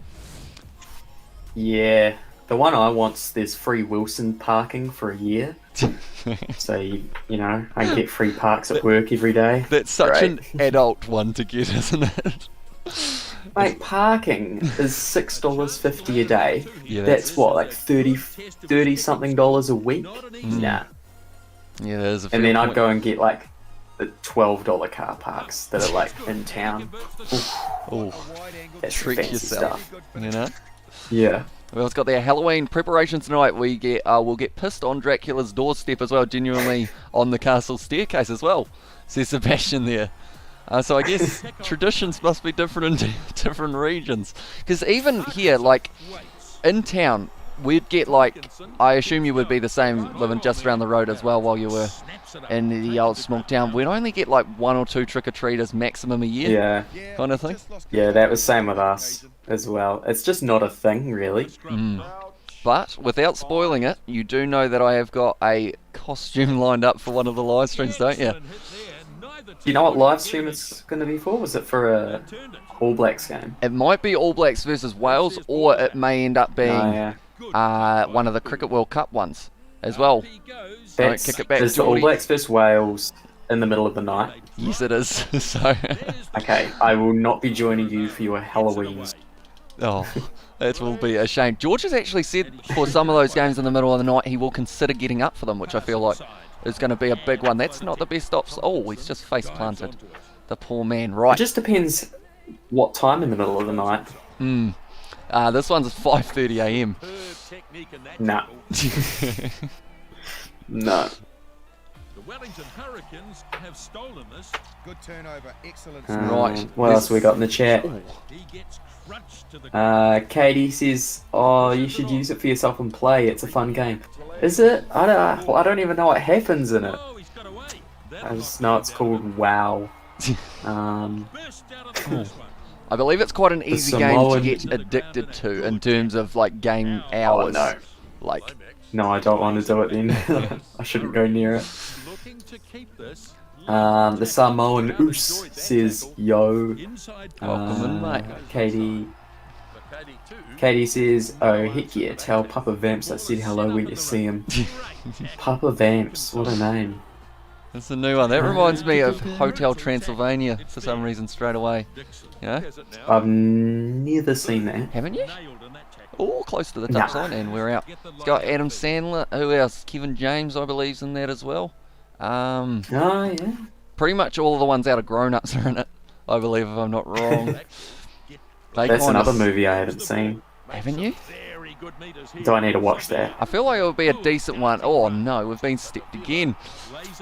yeah. The one I want's there's free Wilson parking for a year. So, you know, I can get free parks at work every day. That's such Great. an adult one to get, isn't it? Mate, parking is $6.50 a day. Yeah, That's what, like 30 something dollars a week? Nah. Yeah, there's a fair And then I'd point. go and get like the $12 car parks that are like in town. Oh, That's treat fancy yourself. stuff. You know? Yeah. Well, it's got their Halloween preparations tonight. We'll get pissed on Dracula's doorstep as well, genuinely on the castle staircase as well, says Sebastian there. So I guess traditions must be different in different regions. Because even here, like in town, we'd get like, I assume you would be the same living just around the road as well while you were in the old small town. We'd only get like 1 or 2 trick-or-treaters maximum a year, kind of thing. Yeah, that was same with us as well. It's just not a thing, really. But without spoiling it, you do know that I have got a costume lined up for one of the live streams, don't you? Do you know what live stream it's going to be for? Was it for a All Blacks game? It might be All Blacks versus Wales, or it may end up being Oh, yeah. one of the Cricket World Cup ones as well. Don't kick it back, Is the All Geordie. Blacks versus Wales in the middle of the night? Yes, it is. So, Okay, I will not be joining you for your Halloweens. oh, that will be a shame. George has actually said for some of those games in the middle of the night he will consider getting up for them, which I feel like is going to be a big one. That's not the best option. Oh, he's just face planted. The poor man. It Right. just depends what time in the middle of the night. This one's 5:30 a.m. Nah. No. The Wellington Hurricanes have stolen this. Good turnover, excellent. Right. What else we got in the chat? He gets crunched to the Katie says, "Oh, you should use it for yourself and play. It's a fun game." Is it? I don't even know what happens in it. Oh, he's got away. I just know it's called WoW. Burst out of the first one. I believe it's quite an easy game to Samoan- get addicted to in terms of like game hours. no. Like, No, I don't want to do it then. I shouldn't go near it. Looking to keep this. The Samoan Oos says, "Yo." Inside welcome in, mate. Katie. for Paddy too. Katie says, "Oh heck yeah, tell Papa Vamps I said hello when you see him." Papa Vamps, what a name. It's a new one. That reminds me of Hotel Transylvania for some reason straight away. You know? I've never seen that. Haven't you? Nailed in that tackle. Oh, close to the Nah. touchline, and we're out. It's got Adam Sandler. Who else? Kevin James, I believe's in that as well. Oh yeah. Pretty much all of the ones out of Grown Ups are in it, I believe, if I'm not wrong. They That's kind another of, movie I haven't seen. haven't you? Very good meters here. Do I need to watch that? I feel like it would be a decent one. Oh no, we've been stepped again.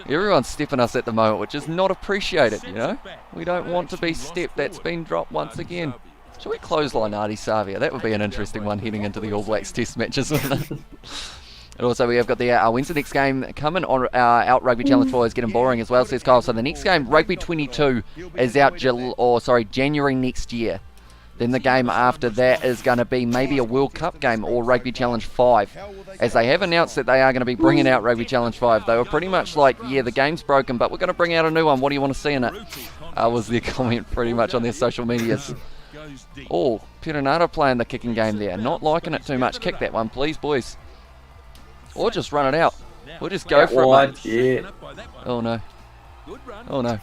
Everyone's stepping us at the moment, which is not appreciated, you know? We don't want to be stepped. That's been dropped once again. Should we clothesline Artie Savia? That would be an interesting one heading into the All Blacks test matches, wouldn't it? And also we have got the when's the next game coming on out Rugby Challenge 4 is getting boring as well, says Kyle. So the next game, Rugby 22, is out January next year. Then the game after that is going to be maybe a World Cup game or Rugby Challenge 5. As they have announced that they are going to be bringing out Rugby Challenge 5. They were pretty much like, yeah, the game's broken, but we're going to bring out a new one. What do you want to see in it? Was their comment pretty much on their social medias. Oh, Perenata playing the kicking game there. Not liking it too much. Kick that one, please, boys. Or just run it out. We'll just go for it, mate. What? Yeah. Oh, no. Oh, no.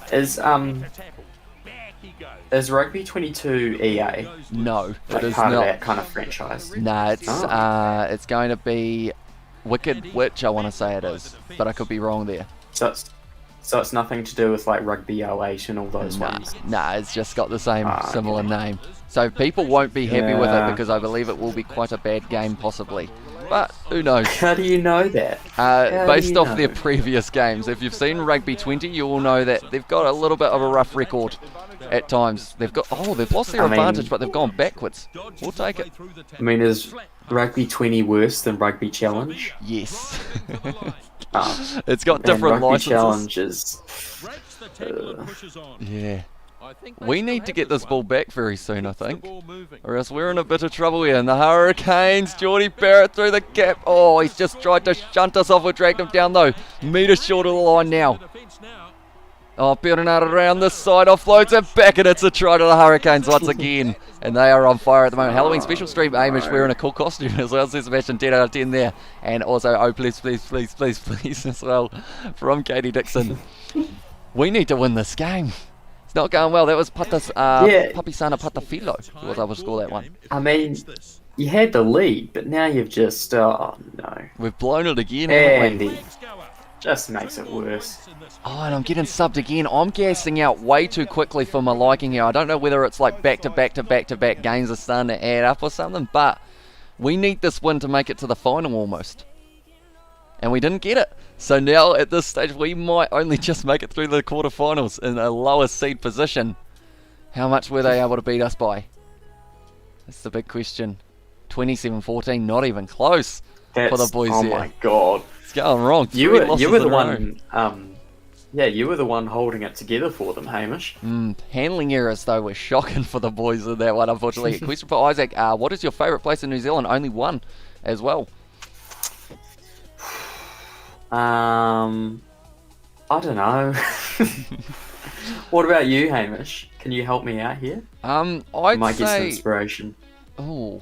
Is Rugby 22 EA? No, it Like is part of not. that kind of franchise? Nah, it's Oh. it's going to be Wicked Witch, I want to say it is, but I could be wrong there. So it's nothing to do with like Rugby 08 and all those ones. Nah, it's just got the same similar name. So people won't be happy with it Yeah. because I believe it will be quite a bad game possibly. but who knows? How do you know that? Based off their previous games. If you've seen Rugby 20, you will know that they've got a little bit of a rough record at times. They've lost their advantage, but they've gone backwards. We'll take it. I mean, is Rugby 20 worse than Rugby Challenge? Yes. It's got different Rugby licenses. Challenge is... Yeah. We need to get this ball back very soon, I think, or else we're in a bit of trouble here. And the Hurricanes, Geordie Barrett through the gap. Oh, he's just tried to shunt us off. We dragged him down though. Metre short of the line now. Oh, Bernard around this side, offloads it back, and it's a try to the Hurricanes once again. And they are on fire at the moment. Halloween special stream, Amish wearing a cool costume as well. Says Sebastian, 10 out of 10 there. And also, oh, please, please, please, please, please as well from Katie Dixon. We need to win this game. It's not going well. That was Papisana Patafilo who was able to score that one. I mean, you had the lead, but now you've just... Oh, no. We've blown it again, haven't we? Andy. Just makes it worse. Oh, and I'm getting subbed again. I'm gassing out way too quickly for my liking here. I don't know whether it's like back-to-back games are starting to add up or something, but we need this win to make it to the final almost. And we didn't get it. So now at this stage we might only just make it through the quarterfinals in a lower seed position. How much were they able to beat us by? That's the big question. 27-14, not even close for the boys there. Oh my god. It's going wrong. You were the one you were the one holding it together for them, Hamish. Handling errors though were shocking for the boys in that one, unfortunately. Question for Isaac, what is your favourite place in New Zealand? Only one as well. I don't know. What about you, Hamish? Can you help me out here? I'd might get some say... inspiration. Oh,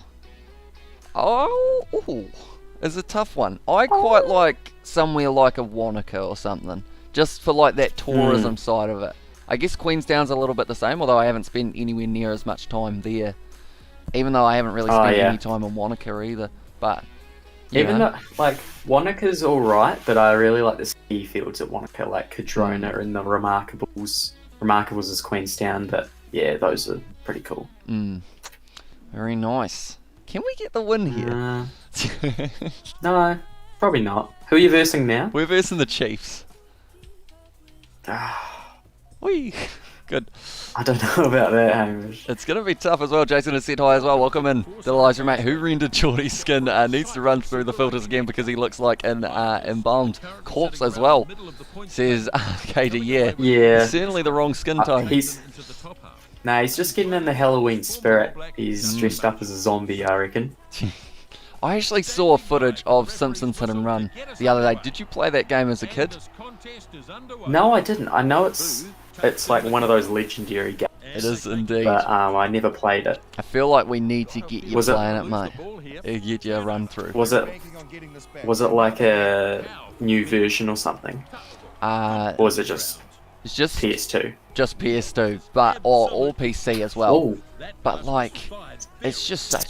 it's a tough one. I quite like somewhere like a Wanaka or something, just for like that tourism side of it. I guess Queenstown's a little bit the same, although I haven't spent anywhere near as much time there. Even though I haven't really spent any time in Wanaka either. But even though, like, Wanaka's alright, but I really like the ski fields at Wanaka, like Cadrona and the Remarkables. Remarkables is Queenstown, but yeah, those are pretty cool. Very nice. Can we get the win here? No, probably not. Who are you versing now? We're versing the Chiefs. Whee! Good. I don't know about that, Hamish. It's going to be tough as well. Jason has said hi as well. Welcome in to the live stream, mate. Who rendered Geordie's skin needs to run through the filters again because he looks like an embalmed corpse as well. Says Katie, yeah. Certainly the wrong skin tone. He's just getting in the Halloween spirit. He's dressed up as a zombie, I reckon. I actually saw footage of Simpsons Hit and Run the other day. Did you play that game as a kid? No, I didn't. I know it's like one of those legendary games. It is indeed. But I never played it. I feel like we need to get you playing it, mate. Get you a run through. Was it like a new version or something? Or was it just PS2? Just PS2, but all PC as well. Ooh. But like, it's just such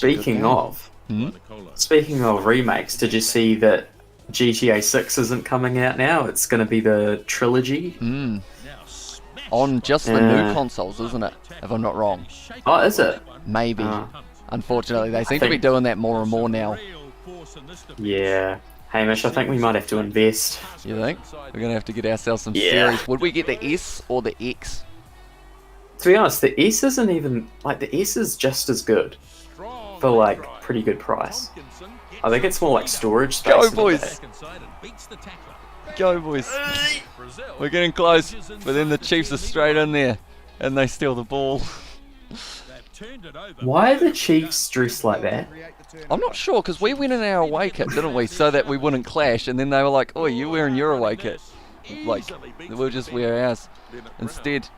Speaking of remakes, did you see that GTA 6 isn't coming out now? It's going to be the trilogy. On just the new consoles, isn't it? If I'm not wrong. Oh, is it? Maybe. Unfortunately, they seem to be doing that more and more now. Yeah. Hamish, I think we might have to invest. You think? We're going to have to get ourselves some series. Would we get the S or the X? To be honest, the S isn't even... Like, the S is just as good. For, like, pretty good price. I think it's more like storage space. Go, boys! Go, boys. We're getting close, but then the Chiefs are straight in there, and they steal the ball. Why are the Chiefs dressed like that? I'm not sure, because we went in our away kit, didn't we? So that we wouldn't clash, and then they were like, oh, you're wearing your away kit. Like, we'll just wear ours instead.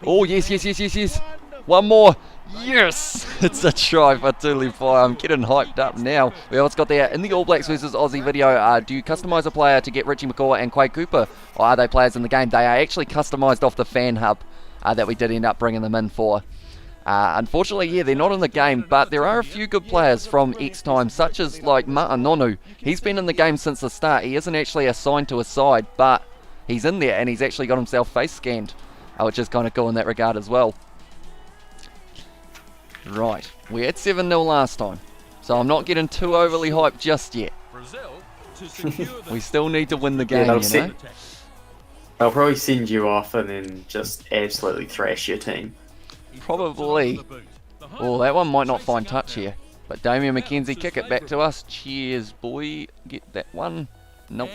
Oh, yes. One more. Yes! It's a try for Tuli Fire. I'm getting hyped up now. We also got there in the All Blacks versus Aussie video. Do you customise a player to get Richie McCaw and Quade Cooper? Or are they players in the game? They are actually customised off the fan hub that we did end up bringing them in for. Unfortunately, yeah, they're not in the game, but there are a few good players from X time, such as like Ma'anonu. He's been in the game since the start. He isn't actually assigned to a side, but he's in there and he's actually got himself face scanned, which is kind of cool in that regard as well. Right, we had 7-0 last time, so I'm not getting too overly hyped just yet. We still need to win the game, you know? They'll probably send you off and then just absolutely thrash your team. Probably. Oh, that one might not find touch here. But Damian McKenzie, kick it back to us. Cheers, boy. Get that one. Nope.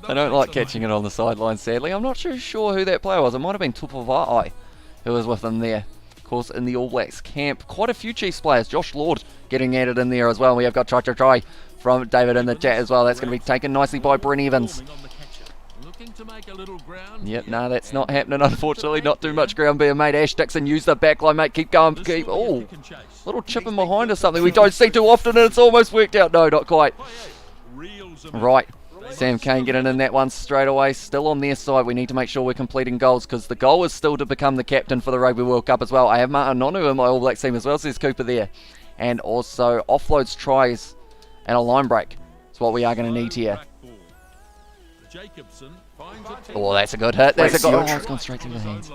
I don't like catching it on the sideline, sadly. I'm not too sure who that player was. It might have been Tupavai who was with him there. Of course, in the All Blacks camp, quite a few Chiefs players. Josh Lord getting added in there as well. We have got try from David in the chat as well. That's going to be taken nicely by Brent Evans. Yep, no, that's not happening, unfortunately. Not too much ground being made. Ash Dixon, use the backline, mate. Keep going. Keep. Oh, little chip in behind or something. We don't see too often, and it's almost worked out. No, not quite. Right. Sam Cane getting in that one straight away. Still on their side. We need to make sure we're completing goals because the goal is still to become the captain for the Rugby World Cup as well. I have Martin Nonu in my All Blacks team as well, says Cooper there. And also offloads, tries, and a line break. That's what we are going to need here. Oh, that's a good hit. That's a good. Oh, it's gone straight through the hands.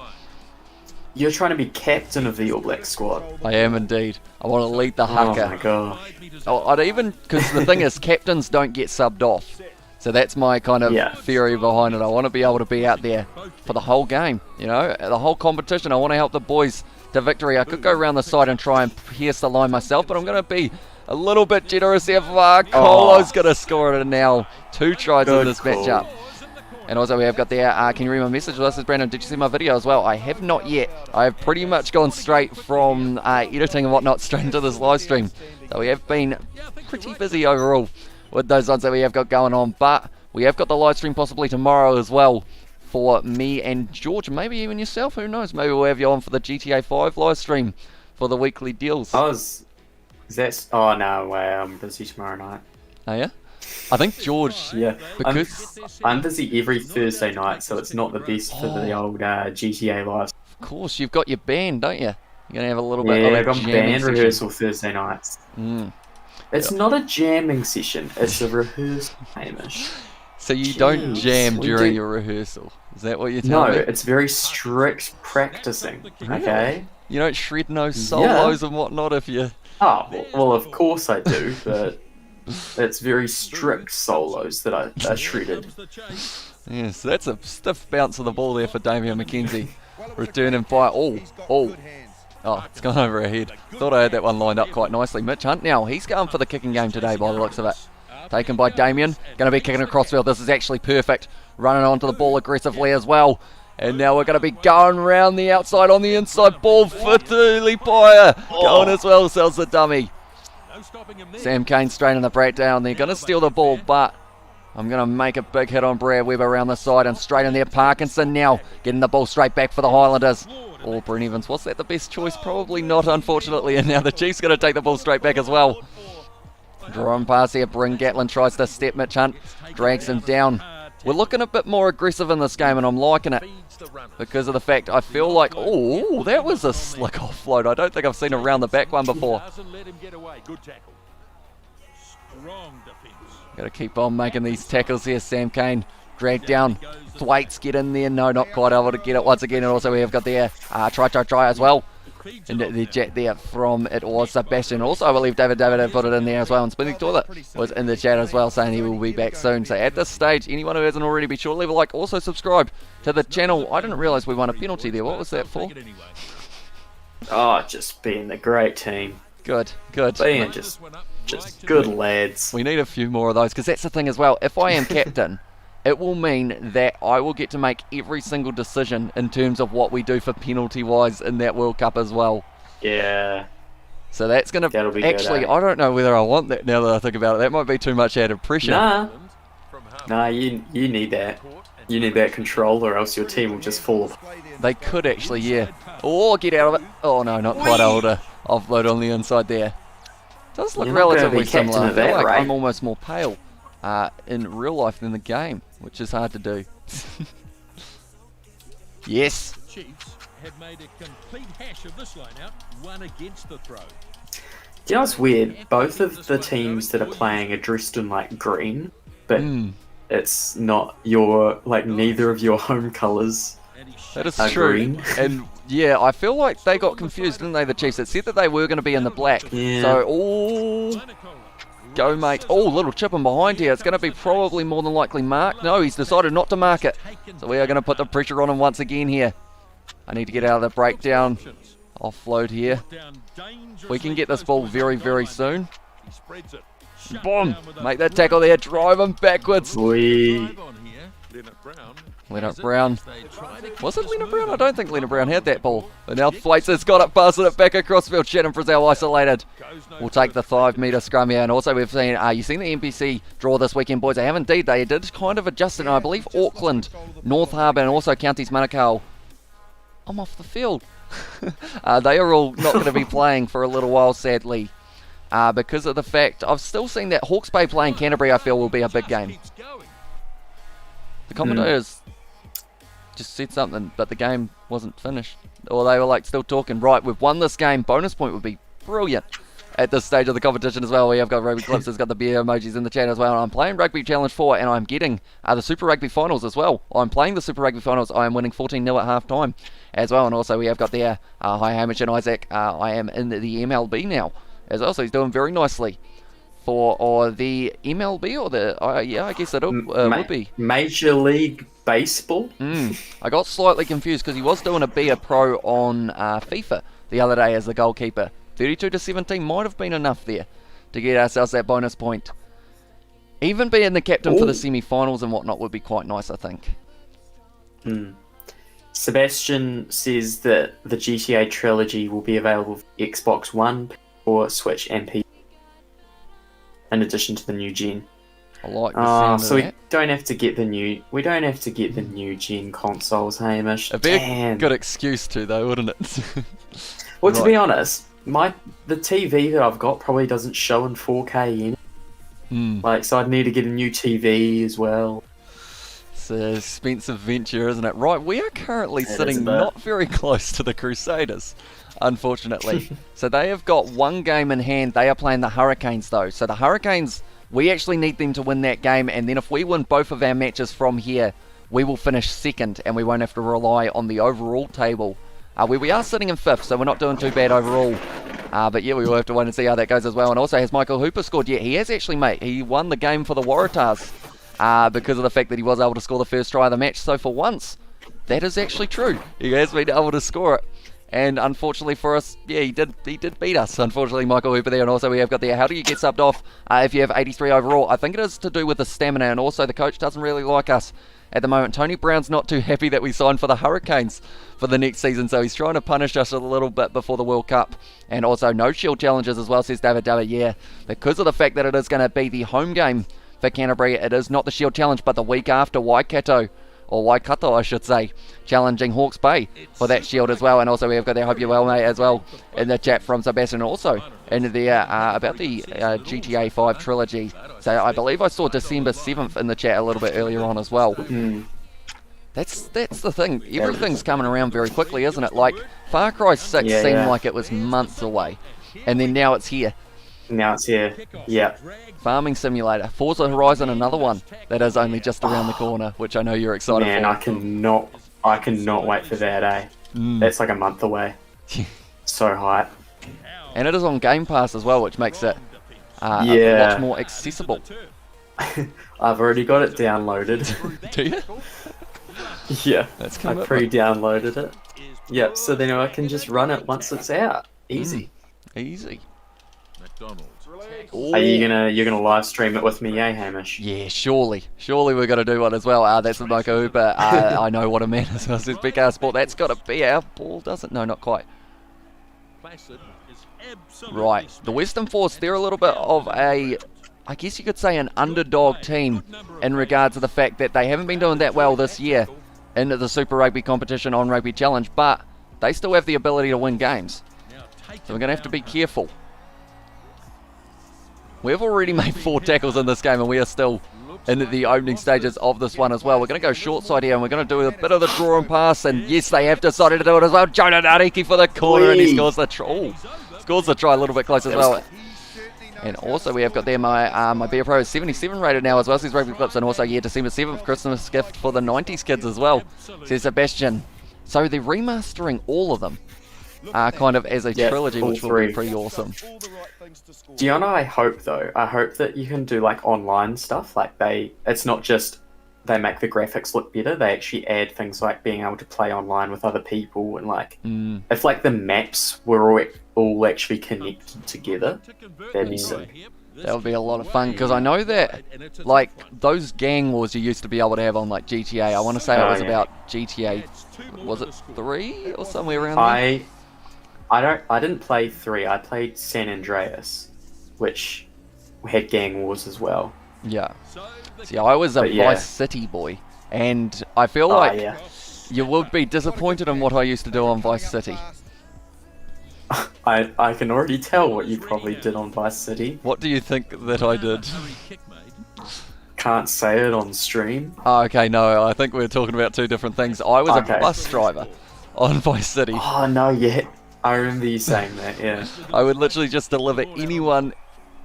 You're trying to be captain of the All Black squad. I am indeed. I want to lead the haka. Oh my god. Oh, I'd even, because the thing is, captains don't get subbed off. So that's my kind of theory behind it. I want to be able to be out there for the whole game, you know, the whole competition. I want to help the boys to victory. I could go around the side and try and pierce the line myself, but I'm going to be a little bit generous here. Colo's going to score it now. 2 tries in this matchup. And also we have got there, can you read my message? This is Brandon. Did you see my video as well? I have not yet. I have pretty much gone straight from editing and whatnot straight into this live stream. So we have been pretty busy overall with those odds that we have got going on. But we have got the live stream possibly tomorrow as well for me and George. Maybe even yourself. Who knows? Maybe we'll have you on for the GTA 5 live stream for the weekly deals. Oh no, I'm busy tomorrow night. Oh yeah? I think George, because I'm busy every Thursday night, so it's not the best for the old GTA live. Of course, you've got your band, don't you? You're gonna have a little bit of I've got band session. rehearsal Thursday nights. It's not a jamming session; it's a rehearsal, Hamish. So you don't jam during your rehearsal? Is that what you're telling me? No, it's very strict practicing. Okay. You don't shred no solos and whatnot if you. Oh well, of course I do, but. It's very strict solos that are shredded. Yes, that's a stiff bounce of the ball there for Damian McKenzie. Return and fire. Oh, it's gone over her head. Thought I had that one lined up quite nicely. Mitch Hunt now, he's going for the kicking game today by the looks of it. Taken by Damian, going to be kicking across field. This is actually perfect. Running onto the ball aggressively as well. And now we're going to be going round the outside on the inside. Ball for Tulipaya. Going as well, sells the dummy. Sam Cane straight in the breakdown. They're going to steal the ball, but I'm going to make a big hit on Brad Webb around the side and straight in there. Parkinson now getting the ball straight back for the Highlanders. Oh, Brent Evans, was that the best choice? Probably not, unfortunately. And now the Chiefs going to take the ball straight back as well. Drawn pass here. Bryn Gatlin tries to step. Mitch Hunt drags him down. We're looking a bit more aggressive in this game, and I'm liking it because of the fact I feel like, oh, that was a slick offload. I don't think I've seen a round the back one before. Got to keep on making these tackles here. Sam Cane dragged down. Thwaites get in there. No, not quite able to get it once again. And also we have got there try as well. And the jet there from it was Sebastian. Also, I believe David had put it in there as well. And Spinning Toilet was in the chat as well, saying he will be back soon. So at this stage, anyone who hasn't already, be sure to leave a like. Also subscribe to the channel. I didn't realise we won a penalty there. What was that for? Oh, just being the great team. Good. Being just good lads. We need a few more of those, because that's the thing as well. If I am captain, it will mean that I will get to make every single decision in terms of what we do for penalty-wise in that World Cup as well. Yeah. So that's going to... Actually, good, I don't know whether I want that now that I think about it. That might be too much added pressure. Nah, you need that. You need that control, or else your team will just fall apart. They could actually, yeah. Oh, get out of it. Oh, no, not quite able to offload on the inside there. Does look relatively similar. I feel like I'm almost more pale in real life than the game, which is hard to do. Yes. The Chiefs have made a complete hash of this lineup, one against the throw. Do you know what's weird? Both of the teams that are playing are dressed in like green, but it's not your, like, neither of your home colours. That is true. Green. And yeah, I feel like they got confused, didn't they, the Chiefs? It said that they were going to be in the black. Yeah. So, go, mate. Oh, little chip in behind here. It's going to be probably more than likely Mark. No, he's decided not to mark it. So we are going to put the pressure on him once again here. I need to get out of the breakdown. Offload here. We can get this ball very, very soon. Boom! Make that tackle there. Drive him backwards. Leonard Brown. Was it Leonard Brown? I don't think Leonard Brown had that ball. But now Thwaites has got it, passing it back across field. Shannon Frizzell isolated. We'll take the 5-metre scrum here. And also we've seen, you've seen the NPC draw this weekend, boys. They have indeed. They did kind of adjust it. And I believe Auckland, North Harbour and also Counties Manukau. I'm off the field. They are all not going to be playing for a little while, sadly. Because of the fact, I've still seen that Hawke's Bay playing Canterbury, I feel, will be a big game. The commentators just said something, but the game wasn't finished. Or they were like still talking, right, we've won this game, bonus point would be brilliant at this stage of the competition as well. We have got Rugby Clips, has got the beer emojis in the chat as well. And I'm playing Rugby Challenge 4 and I'm getting the Super Rugby Finals as well. I'm playing the Super Rugby Finals. I am winning 14-0 at half time as well. And also we have got there, hi Hamish and Isaac, I am in the MLB now as well. So he's doing very nicely for the MLB or the, yeah, I guess it would be. Major League Baseball? I got slightly confused because he was doing a Be a Pro on FIFA the other day as the goalkeeper. 32-17 might have been enough there to get ourselves that bonus point. Even being the captain for the semi-finals and whatnot would be quite nice, I think. Sebastian says that the GTA trilogy will be available for Xbox One or Switch and PC, in addition to the new gen. I like the sound of so that. we don't have to get the new gen consoles, Hamish. It'd be a good excuse to, though, wouldn't it? Well, to be honest, the TV that I've got probably doesn't show in 4K anyway. So I'd need to get a new TV as well. It's an expensive venture, isn't it? Right, we are currently sitting not very close to the Crusaders, unfortunately. So they have got one game in hand. They are playing the Hurricanes, though. So the Hurricanes, we actually need them to win that game, and then if we win both of our matches from here, we will finish second, and we won't have to rely on the overall table. Where we are sitting in 5th, so we're not doing too bad overall. But yeah, we will have to wait and see how that goes as well. And also, has Michael Hooper scored yet? He has actually, mate. He won the game for the Waratahs because of the fact that he was able to score the first try of the match. So for once, that is actually true. He has been able to score it. And unfortunately for us, yeah, he did beat us, unfortunately, Michael Hooper there. And also we have got there, how do you get subbed off if you have 83 overall? I think it is to do with the stamina, and also the coach doesn't really like us at the moment. Tony Brown's not too happy that we signed for the Hurricanes for the next season, so he's trying to punish us a little bit before the World Cup. And also no shield challenges as well, says David David. Yeah, because of the fact that it is going to be the home game for Canterbury, it is not the shield challenge, but the week after Waikato, or Waikato I should say, challenging Hawke's Bay for that shield as well. And also we have got there, hope you're well mate, as well in the chat from Sebastian, also in there about the GTA 5 trilogy. So I believe I saw December 7th in the chat a little bit earlier on as well. That's the thing, everything's coming around very quickly, isn't it? Like Far Cry 6 seemed like it was months away, and then now it's here. Yeah. Farming Simulator, Forza Horizon, another one that is only just around the corner, which I know you're excited for. Man, I cannot wait for that, eh? That's like a month away. So hype. And it is on Game Pass as well, which makes it a lot more accessible. I've already got it downloaded. Do you? Yeah, That's I pre-downloaded it. Yep, so then I can just run it once it's out. Easy. Easy. Are you're gonna live stream it with me, eh, Hamish? Yeah, surely we're gonna do one as well. That's the Moko Hooper. I know what a man as well says Big Sport. That's got to be our ball, doesn't? No, not quite. Right, the Western Force, they're a little bit of a, I guess you could say, an underdog team in regards to the fact that they haven't been doing that well this year into the Super Rugby competition on Rugby Challenge, but they still have the ability to win games. So we're going to have to be careful. We've already made 4 tackles in this game, and we are still in the opening stages of this one as well. We're going to go short side here, and we're going to do a bit of the draw and pass, and yes, they have decided to do it as well. Jonah Nariki for the corner, and he scores the try. Scores the try a little bit close as well. And also we have got there my Beer Pro is 77 rated now as well, says Rugby Clips, and also, yeah, December 7th, Christmas gift for the 90s kids as well, says Sebastian. So they're remastering all of them. kind of as a Yeah, trilogy, all which will be three. pretty awesome. Gianna, I hope though. I hope that you can do like online stuff. Like it's not just they make the graphics look better. They actually add things like being able to play online with other people and like if like the maps were all actually connected together, that'd be sick. That would be a lot of fun, because I know that, like, those gang wars you used to be able to have on, like, GTA. I want to say it was about GTA, was it 3 or somewhere around there? I didn't play 3. I played San Andreas, which had gang wars as well. Yeah. See, I was a Vice City boy, and I feel like you would be disappointed in what I used to do on Vice City. I can already tell what you probably did on Vice City. What do you think that I did? Can't say it on stream. Oh, okay, no, I think we're talking about two different things. I was a bus driver on Vice City. Oh, no, yeah. I remember you saying that, yeah. I would literally just deliver anyone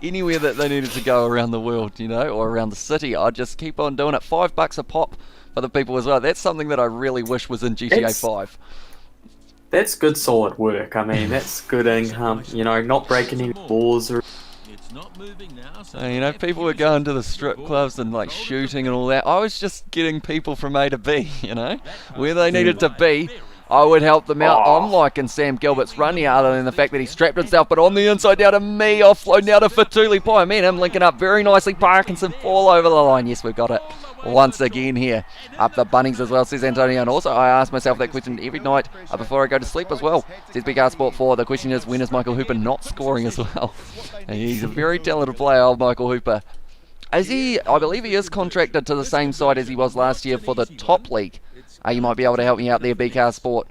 anywhere that they needed to go around the world, you know, or around the city. I'd just keep on doing it. $5 a pop for the people as well. That's something that I really wish was in GTA 5. That's good solid work. I mean, that's good income. You know, not breaking any laws or... You know, people were going to the strip clubs and like shooting and all that. I was just getting people from A to B, you know, where they needed to be. I would help them out. I'm liking Sam Gilbert's run here, other than the fact that he strapped himself, but on the inside down to me, offload now to Fatuli Pai. Man, I'm linking up very nicely. Parkinson fall over the line. Yes, we've got it once again here. Up the Bunnings as well, says Antonio. And also, I ask myself that question every night before I go to sleep as well. Says Big R Sport 4. The question is, when is Michael Hooper not scoring as well? And he's a very talented player, old Michael Hooper. Is he? I believe he is contracted to the same side as he was last year for the top league. You might be able to help me out there, BK Sport.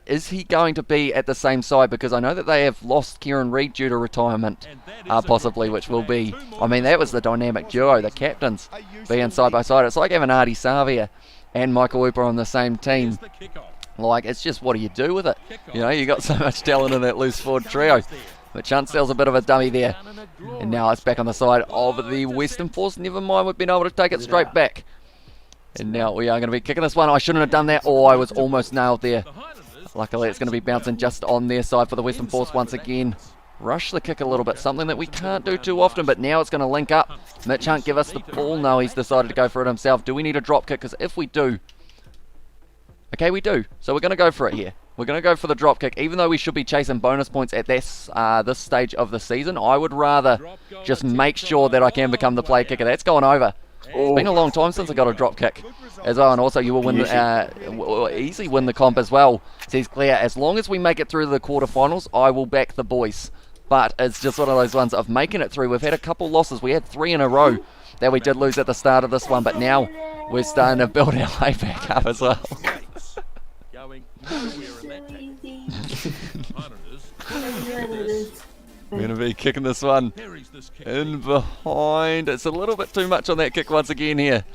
Is he going to be at the same side? Because I know that they have lost Kieran Reid due to retirement, possibly, which will be... I mean, that was the dynamic duo, the captains being side by side. It's like having Artie Savia and Michael Hooper on the same team. Like, it's just, what do you do with it? You know, you got so much talent in that loose forward trio. But Chancelle's a bit of a dummy there. And now it's back on the side of the Western Force. Never mind, we've been able to take it straight back. And now we are going to be kicking this one. I shouldn't have done that. Oh, I was almost nailed there. Luckily, it's going to be bouncing just on their side for the Western Force once again. Rush the kick a little bit. Something that we can't do too often, but now it's going to link up. Mitch Hunt give us the ball. No, he's decided to go for it himself. Do we need a drop kick? Because if we do... Okay, we do. So we're going to go for it here. We're going to go for the drop kick. Even though we should be chasing bonus points at this stage of the season, I would rather just make sure that I can become the play kicker. That's going over. It's been a long time since I got a drop kick as well, and also you will win easily win the comp as well, says Claire. As long as we make it through the quarterfinals, I will back the boys. But it's just one of those ones of making it through. We've had a couple losses. We had 3 in a row that we did lose at the start of this one, but now we're starting to build our way back up as well. We're going to be kicking this one in behind. It's a little bit too much on that kick once again here.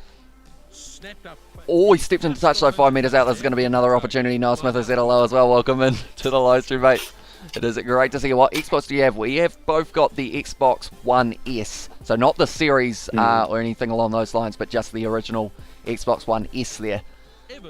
Oh, he stepped into touch, so 5 metres out. This is going to be another opportunity. Noah Smith is at hello as well. Welcome in to the live stream, mate. It is great to see you. What Xbox do you have? We have both got the Xbox One S. So not the series or anything along those lines, but just the original Xbox One S there.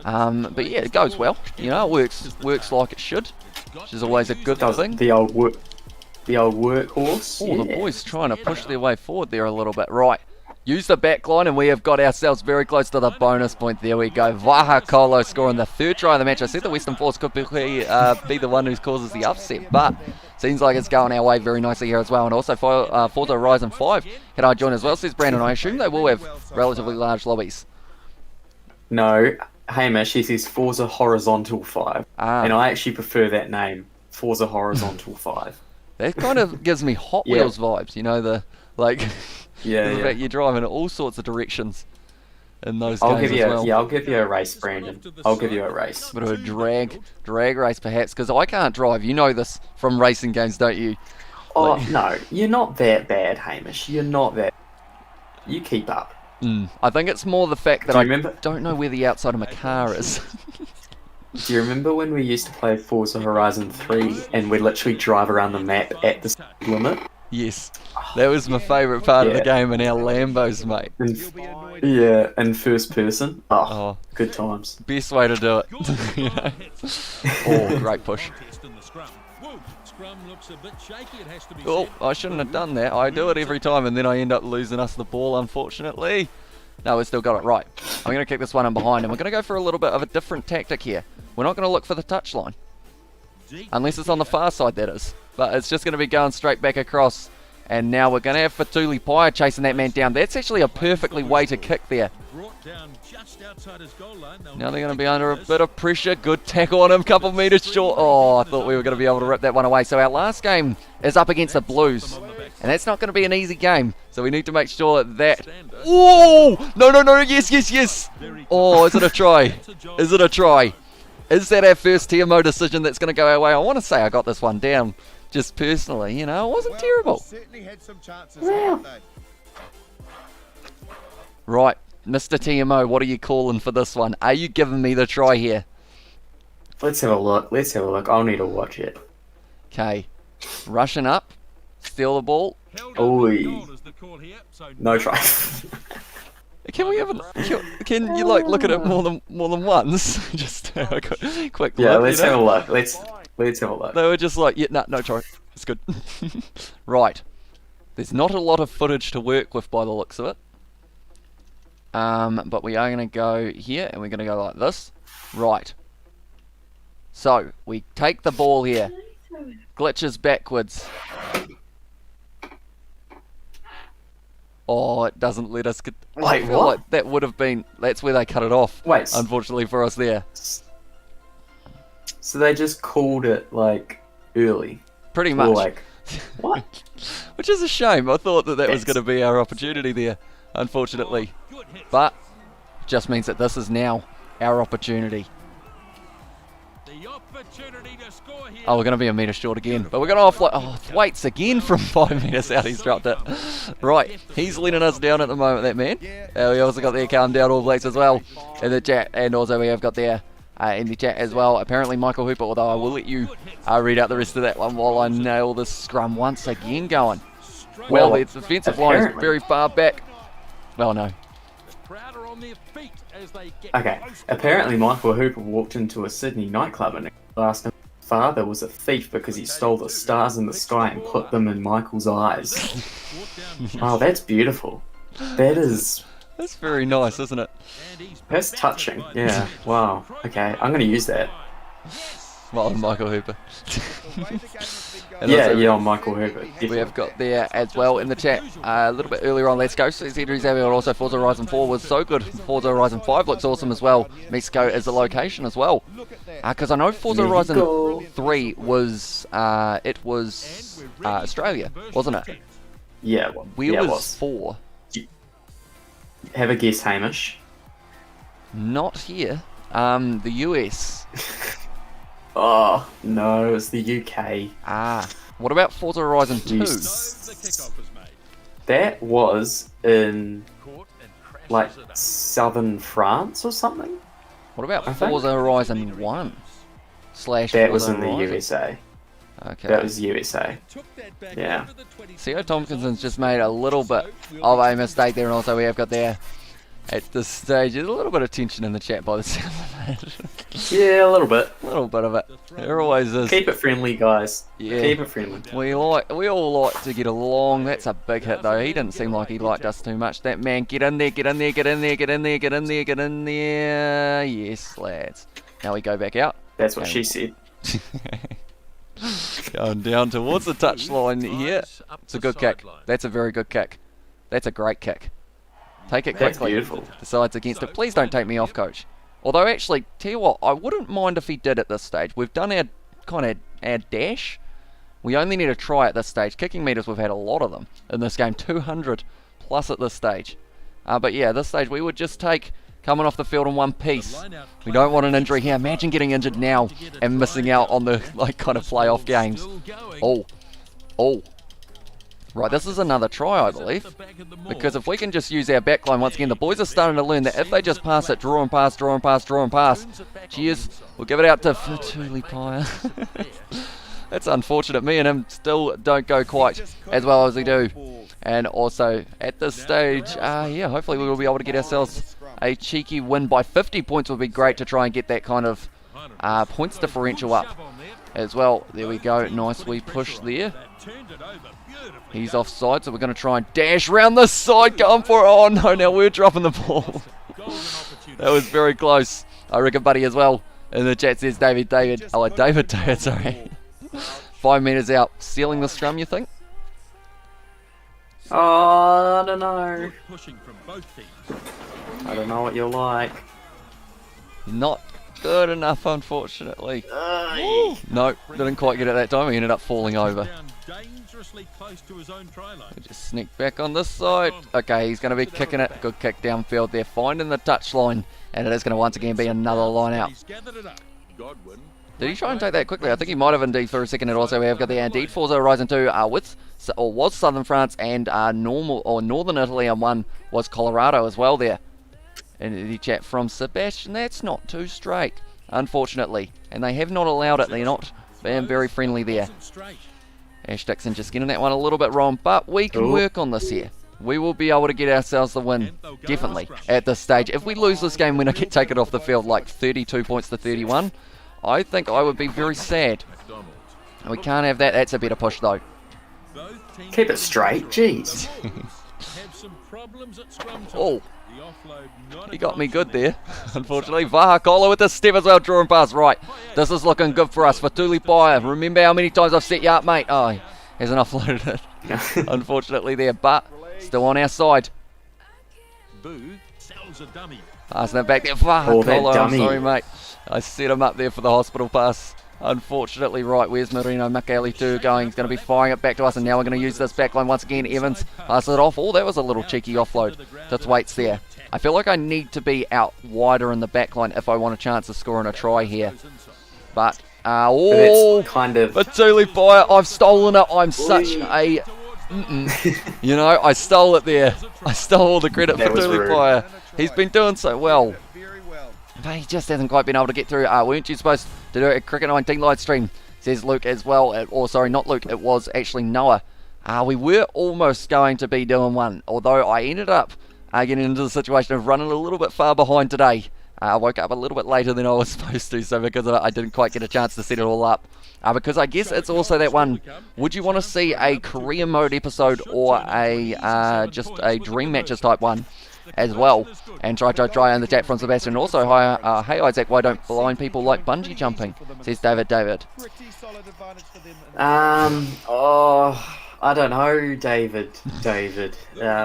But yeah, it goes well. You know, it works like it should, which is always a good thing. The old workhorse. Oh, the boys trying to push their way forward there a little bit. Right. Use the back line, and we have got ourselves very close to the bonus point. There we go. Vaha Kolo scoring the 3rd try of the match. I said the Western Force could be the one who causes the upset, but seems like it's going our way very nicely here as well. And also Forza Horizon 5, can I join as well, says Brandon. I assume they will have relatively large lobbies. No, Hamish, he says Forza Horizontal 5. And I actually prefer that name, Forza Horizontal 5. That kind of gives me Hot Wheels vibes, you know, the fact you're driving in all sorts of directions in those games as well. I'll give you a race, Brandon. I'll give you a race. Bit of a drag race perhaps, because I can't drive. You know this from racing games, don't you? Oh, no, you're not that bad, Hamish. You're not that. You keep up. I think it's more the fact that I don't know where the outside of my car is. Do you remember when we used to play Forza Horizon 3 and we'd literally drive around the map at the speed limit? Yes, that was my favourite part of the game, and our Lambos, mate. In first person. Oh, good times. Best way to do it. You know? Oh, great push. scrum looks a bit shaky, it has to be Oh, said. I shouldn't have done that. I do it every time and then I end up losing us the ball, unfortunately. No, we've still got it right. I'm going to kick this one in behind and we're going to go for a little bit of a different tactic here. We're not going to look for the touchline. Unless it's on the far side, that is. But it's just going to be going straight back across. And now we're going to have Fatuli Paya chasing that man down. That's actually a perfectly way to kick there. Brought down just outside his goal line. Now they're going to be under a bit of pressure. Good tackle on him, couple metres short. Oh, I thought we were going to be able to rip that one away. So our last game is up against the Blues. And that's not going to be an easy game. So we need to make sure that... Oh! No, no, no, yes, yes, yes! Oh, is it a try? Is it a try? Is that our first TMO decision that's going to go our way? I want to say I got this one down. Just personally, you know, it wasn't terrible. Certainly had some chances, haven't they? Right, Mr. TMO, what are you calling for this one? Are you giving me the try here? Let's have a look. Let's have a look. I'll need to watch it. Okay, rushing up, steal the ball. Oi. No try. Can we have can you like look at it more than once? Just a quick Yeah, look. let's have a look. Let's have a look. They were just like, yeah, no try. It's good. Right. There's not a lot of footage to work with by the looks of it. But we are going to go here and we're going to go like this. Right. So, we take the ball here. Glitches backwards. Oh, it doesn't let us get... I Wait, feel what? like that would have been... That's where they cut it off. Wait. Unfortunately for us there. So they just called it, like, early. Pretty Or much. like, what? Which is a shame. I thought that was going to be our opportunity there, unfortunately. But just means that this is now our opportunity. The opportunity to score here. Oh, we're going to be a metre short again. But we're going to offload. Oh, Thwaites again from 5 metres out. He's dropped it. Right. He's letting us down at the moment, that man. We also got there Calm Down All Blacks as well in the chat. And also we have got there in the chat as well. Apparently Michael Hooper, although I will let you read out the rest of that one while I nail this scrum once again going. Well, the defensive line is very far back. Well, no. Prouder on their feet as they get Okay, close to apparently Michael Hooper walked into a Sydney nightclub and asked him if his father was a thief because he stole the stars in the sky and put them in Michael's eyes. Oh, that's beautiful. That is... That's very nice, isn't it? That's touching. Yeah, wow. Okay, I'm going to use that. Well, Michael Hooper. And Yeah, also, yeah, on Michael Hooper. we Definitely. have got there as well in the chat a little bit earlier on. Let's go. And also Forza Horizon 4 was so good. Forza Horizon 5 looks awesome as well. Mexico is the location as well. Because I know Forza Mexico. Horizon 3 was Australia, wasn't it? Yeah, Where yeah, it was 4? Have a guess, Hamish. Not here. The US. Oh, no, it's the UK. What about Forza Horizon 2? Yes. the kickoff is made. That was in, Caught and crashes like, it up. southern France or something? What about I think- Forza Horizon 1? / That was Forza in the Horizon? USA. Okay. That was USA. Took that back Yeah. over the 20. Co Tompkinson's just made a little bit of a mistake there, and also we have got there at this stage there's a little bit of tension in the chat by the sound of it. Yeah, a little bit. A little bit of it. There always is. Keep it friendly, guys. Yeah. Keep it friendly. We all like to get along. That's a big hit though. He didn't seem like he liked us too much. That man, get in there, get in there, get in there, get in there, get in there, get in there. Yes, lads. Now we go back out. That's what she said. Going down towards the touchline here. It's a good kick. That's a very good kick. That's a great kick. Take it That's quickly. beautiful. Decides against it. Please don't take me off, coach. Although, actually, tell you what, I wouldn't mind if he did at this stage. We've done our dash. We only need to try at this stage. Kicking meters, we've had a lot of them in this game. 200 plus at this stage. But yeah, at this stage, we would just take coming off the field in one piece. We don't want an injury here. Imagine getting injured now and missing out on the kind of playoff games. Oh. Right, this is another try, I believe. Because if we can just use our backline once again, the boys are starting to learn that if they just pass it, draw and pass, draw and pass, draw and pass. Cheers. We'll give it out to Fatuli Paya. That's unfortunate. Me and him still don't go quite as well as we do. And also, at this stage, yeah, hopefully we will be able to get ourselves a cheeky win by 50 points would be great to try and get that kind of points differential up as well. There we go. Nice wee push there. He's offside, so we're going to try and dash round the side. Going for it. Oh no, now we're dropping the ball. That was very close. I reckon Buddy as well. In the chat says David, sorry. 5 metres out. Sealing the scrum, you think? Oh, I don't know. I don't know what you're like. Not good enough, unfortunately. No, didn't quite get it that time. He ended up falling over. We just sneak back on this side. Okay, he's going to be kicking it. Good kick downfield there, finding the touchline. And it is going to once again be another line out. Did he try and take that quickly? I think he might have indeed for a second. And also we have got the indeed Forza Horizon 2 was Southern France and Northern Italy, and one was Colorado as well there. And the chat from Sebastian, that's not too straight, unfortunately. And they have not allowed it. They're not being very friendly there. Ash Dixon just getting that one a little bit wrong, but we can work on this here. We will be able to get ourselves the win, definitely, at this stage. If we lose this game when I get taken off the field like 32 points to 31, I think I would be very sad. We can't have that. That's a better push, though. Keep it straight, jeez. Oh, he got me good there, unfortunately. Vahakola with the step as well, drawing past. Right, this is looking good for us. Fatuli Paya, remember how many times I've set you up, mate? Oh, he hasn't offloaded it, unfortunately there, but still on our side. Passing it back there. Vahakola, I'm sorry, mate. I set him up there for the hospital pass. Unfortunately, right, where's Marino Makalitu going? He's going to be firing it back to us, and now we're going to use this back line once again. Evans passes it off. Oh, that was a little cheeky offload. That's Waits there. I feel like I need to be out wider in the back line if I want a chance of scoring a try here. But, kind of... Fatuli Fire, I've stolen it. I'm such a... You know, I stole it there. I stole all the credit for Fatuli Fire. He's been doing so well. But he just hasn't quite been able to get through. Weren't you supposed to do it at Cricket 19 live stream? Says Luke as well. Or sorry, not Luke. It was actually Noah. We were almost going to be doing one. Although I ended up getting into the situation of running a little bit far behind today. I woke up a little bit later than I was supposed to. So because of it, I didn't quite get a chance to set it all up. Because I guess it's also that one. Would you want to see a career mode episode or a just a dream matches type one? As well, and try in the chat from Sebastian. Also, hey Isaac, why don't blind people like bungee jumping? Says David. I don't know, David.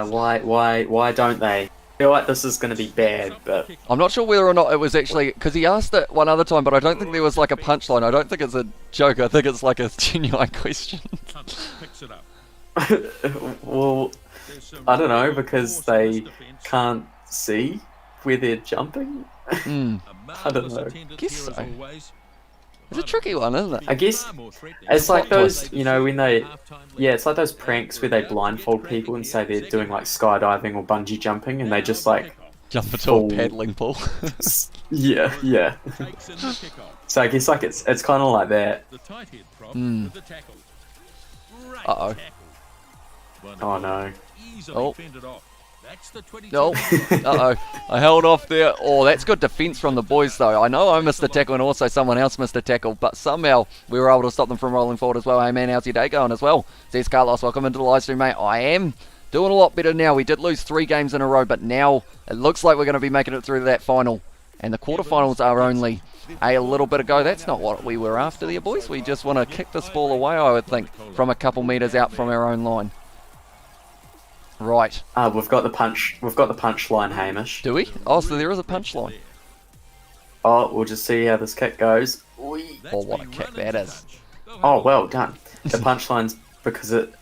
Why don't they? I feel like this is going to be bad, but I'm not sure whether or not it was actually because he asked it one other time, but I don't think there was like a punchline. I don't think it's a joke. I think it's like a genuine question. Well, I don't know, because they can't see where they're jumping. I don't know. I guess so. It's a tricky one, isn't it? I guess it's like those, you know, when they, it's like those pranks where they blindfold people and say they're doing like skydiving or bungee jumping, and they just like jump into a paddling pool. yeah. So I guess like it's kind of like that. Uh-oh. Oh no. Oh. No. Uh-oh. I held off there. Oh, that's good defence from the boys, though. I know I missed a tackle and also someone else missed a tackle, but somehow we were able to stop them from rolling forward as well. Hey, man, how's your day going as well? Says Carlos, welcome into the live stream, mate. I am doing a lot better now. We did lose 3 games in a row, but now it looks like we're going to be making it through to that final. And the quarterfinals are only a little bit ago. That's not what we were after there, boys. We just want to kick this ball away, I would think, from a couple metres out from our own line. Right. We've got the punch line, Hamish. Do we? Oh, so there is a punch line. Oh, we'll just see how this kick goes. Oh, what a kick that is. Oh, well done. The punchline's because it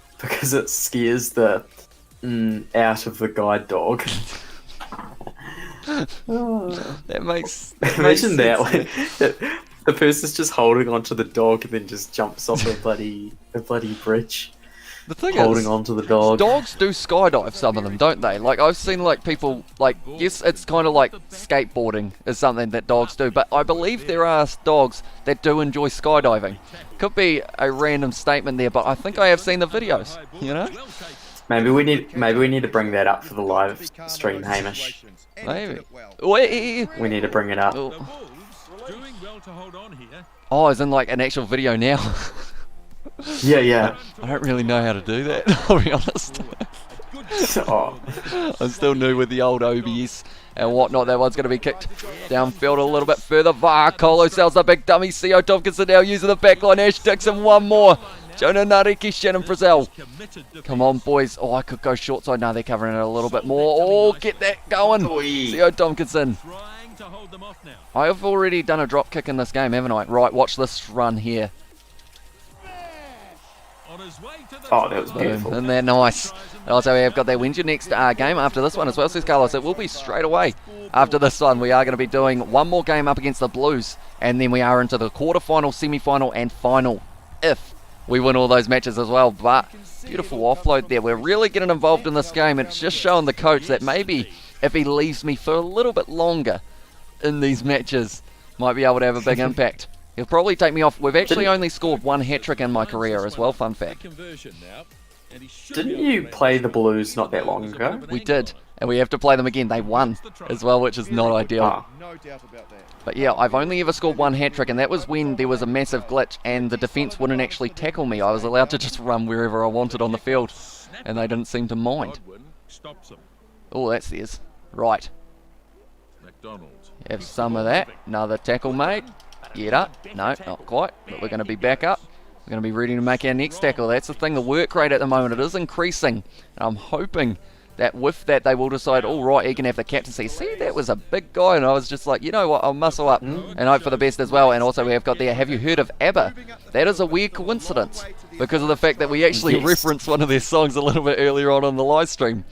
scares the out of the guide dog. That makes imagine that when the person's just holding onto the dog and then just jumps off the bloody bridge. The thing holding is, onto the dog. Dogs do skydive, some of them, don't they? Like, I've seen, like, people, like, yes, it's kind of like skateboarding is something that dogs do, but I believe there are dogs that do enjoy skydiving. Could be a random statement there, but I think I have seen the videos, you know? Maybe we need to bring that up for the live stream, Hamish. Maybe. We need to bring it up. Oh. Oh, as in like an actual video now. Yeah. I don't really know how to do that, I'll be honest. Oh. I'm still new with the old OBS and whatnot. That one's going to be kicked downfield a little bit further. Colo sells the big dummy. Co Tompkinson now using the backline. Ash Dixon, one more. Jonah Nariki, Shannon Frizzell. Come on, boys. Oh, I could go short side. No, they're covering it a little bit more. Oh, get that going. Co Tompkinson. I have already done a drop kick in this game, haven't I? Right, watch this run here. Oh, that was beautiful. Isn't that nice? And also, we have got that when's your next game after this one as well, says Carlos. It will be straight away after this one. We are going to be doing one more game up against the Blues, and then we are into the quarterfinal, semi-final, and final if we win all those matches as well. But beautiful offload there. We're really getting involved in this game, and it's just showing the coach that maybe if he leaves me for a little bit longer in these matches, might be able to have a big impact. He'll probably take me off. We've actually only scored one hat-trick in my career as well, fun fact. Didn't you play the Blues not that long ago? We did, and we have to play them again. They won as well, which is not ideal. But yeah, I've only ever scored one hat-trick, and that was when there was a massive glitch and the defence wouldn't actually tackle me. I was allowed to just run wherever I wanted on the field, and they didn't seem to mind. Oh, that's theirs. Right. Have some of that. Another tackle made. Get up. No, not quite. But we're going to be back up. We're going to be ready to make our next tackle. That's the thing. The work rate at the moment, it is increasing. And I'm hoping that with that they will decide, all right, he can have the captaincy. See, that was a big guy. And I was just like, you know what, I'll muscle up and hope for the best as well. And also we have got there, have you heard of ABBA? That is a weird coincidence because of the fact that we actually referenced one of their songs a little bit earlier on in the live stream.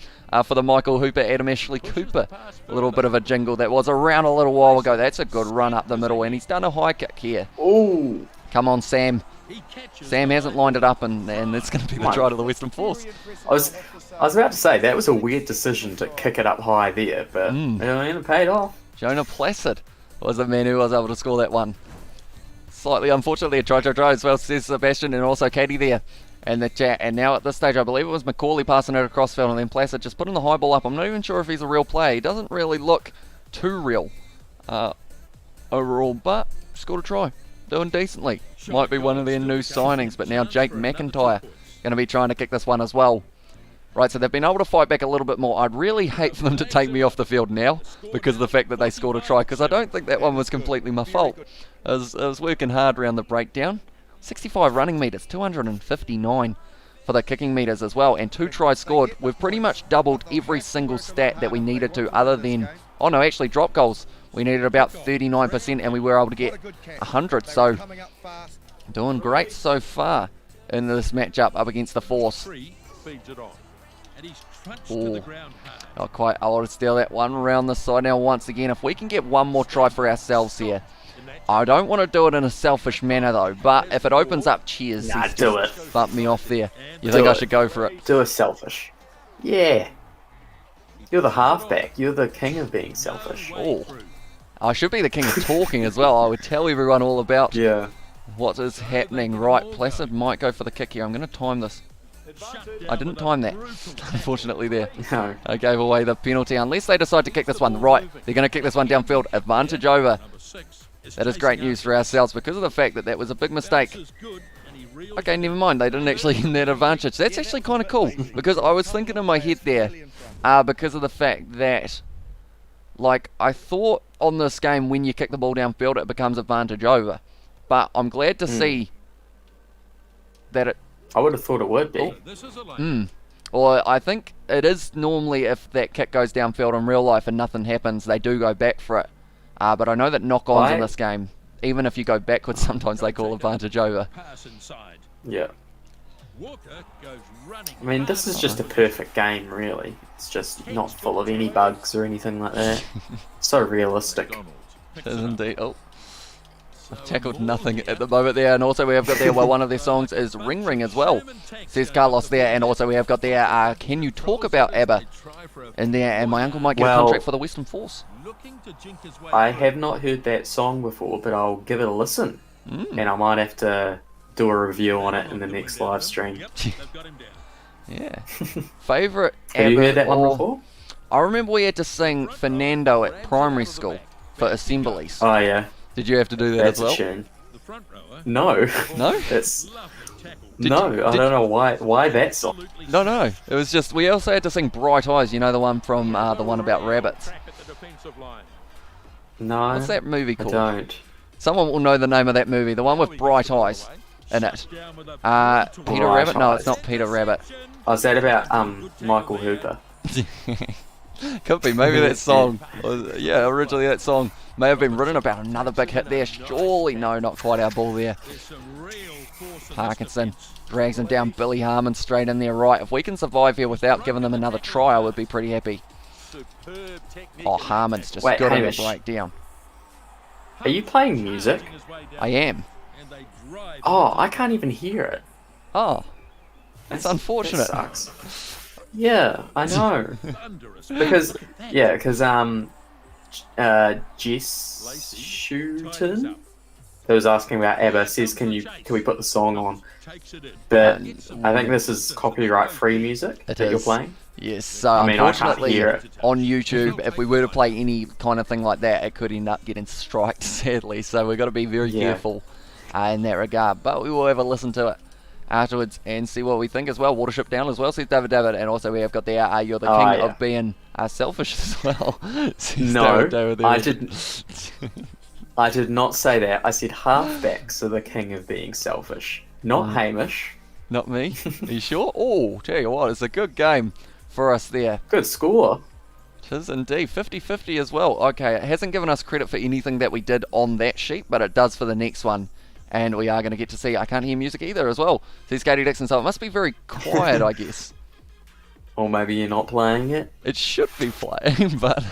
For the Michael Hooper, Adam Ashley Cooper. A little bit of a jingle that was around a little while ago. That's a good run up the middle, and he's done a high kick here. Ooh. Come on, Sam. Sam hasn't lined it up, and it's going to be the try to the Western Force. I was about to say, that was a weird decision to kick it up high there, but it paid off. Jonah Placid was the man who was able to score that one. Slightly unfortunately, a try as well, says Sebastian, and also Katie there. And the chat, and now at this stage I believe it was Macaulay passing it across field, and then Placid just putting the high ball up. I'm not even sure if he's a real player. He doesn't really look too real overall, but scored a try, doing decently. Might be one of their new signings, but now Jake McIntyre going to be trying to kick this one as well. Right, so they've been able to fight back a little bit more. I'd really hate for them to take me off the field now because of the fact that they scored a try, because I don't think that one was completely my fault. I was working hard around the breakdown. 65 running metres, 259 for the kicking metres as well, and 2 tries scored. We've pretty much doubled every single stat that we needed to, other than, oh no, actually drop goals. We needed about 39% and we were able to get 100, so doing great so far in this matchup up against the Force. Oh, not quite able to steal that one around the side now once again. If we can get one more try for ourselves here. I don't want to do it in a selfish manner though, but if it opens up, cheers. Nah, do it. Bump me off there. You think I should go for it? Do a selfish. Yeah. You're the halfback. You're the king of being selfish. Oh, I should be the king of talking as well. I would tell everyone all about what is happening. Right, Placid might go for the kick here. I'm going to time this. I didn't time that, unfortunately there. No. I gave away the penalty, unless they decide to kick this one. Right, they're going to kick this one downfield. Advantage over. That is great news for ourselves because of the fact that that was a big mistake. Okay, never mind. They didn't actually get that advantage. That's actually kind of cool because I was thinking in my head there because of the fact that, like, I thought on this game when you kick the ball downfield it becomes advantage over. But I'm glad to see that it... I would have thought it would be. Or I think it is normally if that kick goes downfield in real life and nothing happens, they do go back for it. But I know that knock-ons in this game, even if you go backwards, sometimes they call advantage over. Yeah. I mean, this is just a perfect game, really. It's just not full of any bugs or anything like that. So realistic. It is indeed. Oh. I've tackled nothing at the moment there, and also we have got there, well, one of their songs is Ring Ring as well, says Carlos there, and also we have got there, Can You Talk About ABBA in there, and my uncle might get a contract for the Western Force. I have not heard that song before, but I'll give it a listen, and I might have to do a review on it in the next live stream. Yeah. Favourite ABBA? Have you heard that one before? I remember we had to sing Fernando at primary school for assemblies. Oh yeah. Did you have to do that as well? That's a tune. front rower. No. No? It's Lovely tackle. I don't know why that song. No. It was just, we also had to sing Bright Eyes, you know, the one from, the one about rabbits. Crack at the defensive line. No. What's that movie I called? don't. Someone will know the name of that movie, the one with Bright Eyes in it. Down with a Peter Bright Rabbit? No, Eyes. it's not Peter Rabbit. Oh, is that about Michael Hooper? Could be, maybe that song. Yeah, originally that song may have been written about another big hit there. Surely, no, not quite our ball there. There's some real force in Parkinson this defence. drags him down. Billy Harmon straight in there, right. If we can survive here without giving them another try, I would be pretty happy. Superb technique. Oh, Harmon's just Wait, good at a Hamish. breakdown. Are you playing music? I am. And they drive Oh, I can't even hear it. Oh, that's unfortunate. That sucks. Yeah, I know. thunderous. because Jess Shooton, who was asking about ABBA, says can we put the song on? Takes it in. But I think this is copyright free music It that you're is. playing. Yes, so I mean, I can't unfortunately hear it. on YouTube, if we were to play any kind of thing like that, it could end up getting striked, sadly. So we've got to be very Yeah. careful in that regard. But we will have a listen to it afterwards and see what we think as well. Watership down as well, says David. And also we have got there, you're the king yeah. of being selfish as well. says No, David there. I didn't. I did not say that. I said halfbacks are the king of being selfish, not Hamish. Not me. Are you sure? Oh, tell you what, it's a good game for us there. Good score. It is indeed. 50-50 as well. Okay, it hasn't given us credit for anything that we did on that sheet, but it does for the next one. And we are going to get to see, I can't hear music either as well. Says Katie Dixon, so it must be very quiet, I guess. Or maybe you're not playing it. It should be playing, but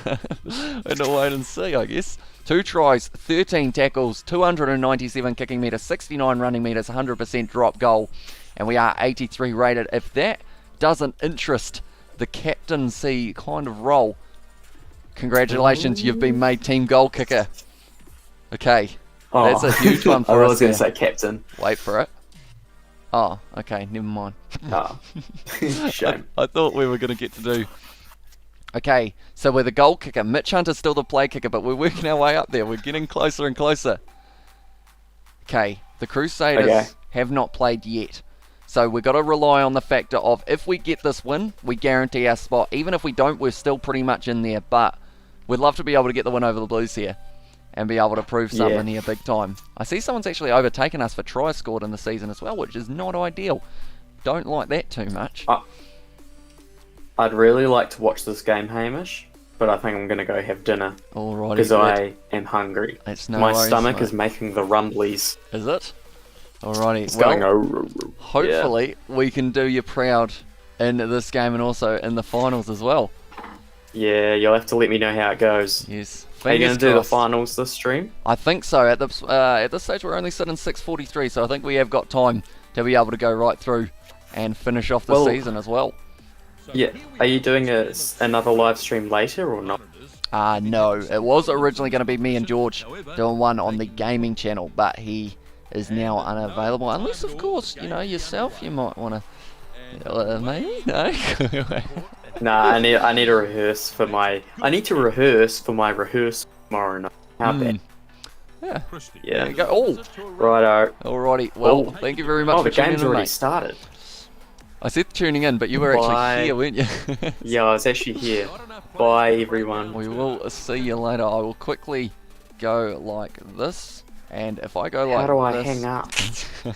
we'll wait and see, I guess. 2 tries, 13 tackles, 297 kicking metres, 69 running metres, 100% drop goal. And we are 83 rated. If that doesn't interest the captaincy kind of role, congratulations, you've been made team goal kicker. Okay, that's a huge one for I us was going to there. say captain. Wait for it. Oh, okay, never mind. Ah, shame. I thought we were going to get to do... Okay, so we're the goal kicker. Mitch Hunter's still the play kicker, but we're working our way up there. We're getting closer and closer. Okay, the Crusaders have not played yet. So we've got to rely on the factor of if we get this win, we guarantee our spot. Even if we don't, we're still pretty much in there. But we'd love to be able to get the win over the Blues here and be able to prove something here big time. I see someone's actually overtaken us for tries scored in the season as well, which is not ideal. Don't like that too much. I'd really like to watch this game, Hamish, but I think I'm going to go have dinner Alrighty, because good. I am hungry. It's no My worries, stomach mate. is making the rumblies. Is it? Alrighty. It's Well, going hopefully we can do you proud in this game and also in the finals as well. Yeah, you'll have to let me know how it goes. Yes. Are you going Fingers to do the crossed. finals this stream? I think so. At this stage, we're only sitting 6:43, so I think we have got time to be able to go right through and finish off the Well, season as well. Yeah. Are you doing another live stream later or not? No, it was originally going to be me and George doing one on the gaming channel, but he is now unavailable. Unless, of course, you know, yourself, you might want to... maybe? No? Nah, I need to rehearse for my... I need to rehearse for my rehearsal tomorrow night. How bad? Yeah. Yeah. There you go. Oh, Righto. alrighty. Well, Oh. thank you very much Oh, for the tuning game's in, already mate. started. I said tuning in, but you were actually Bye. here, weren't you? Yeah, I was actually here. Bye, everyone. We will see you later. I will quickly go like this, and if I go like How do I this, hang up?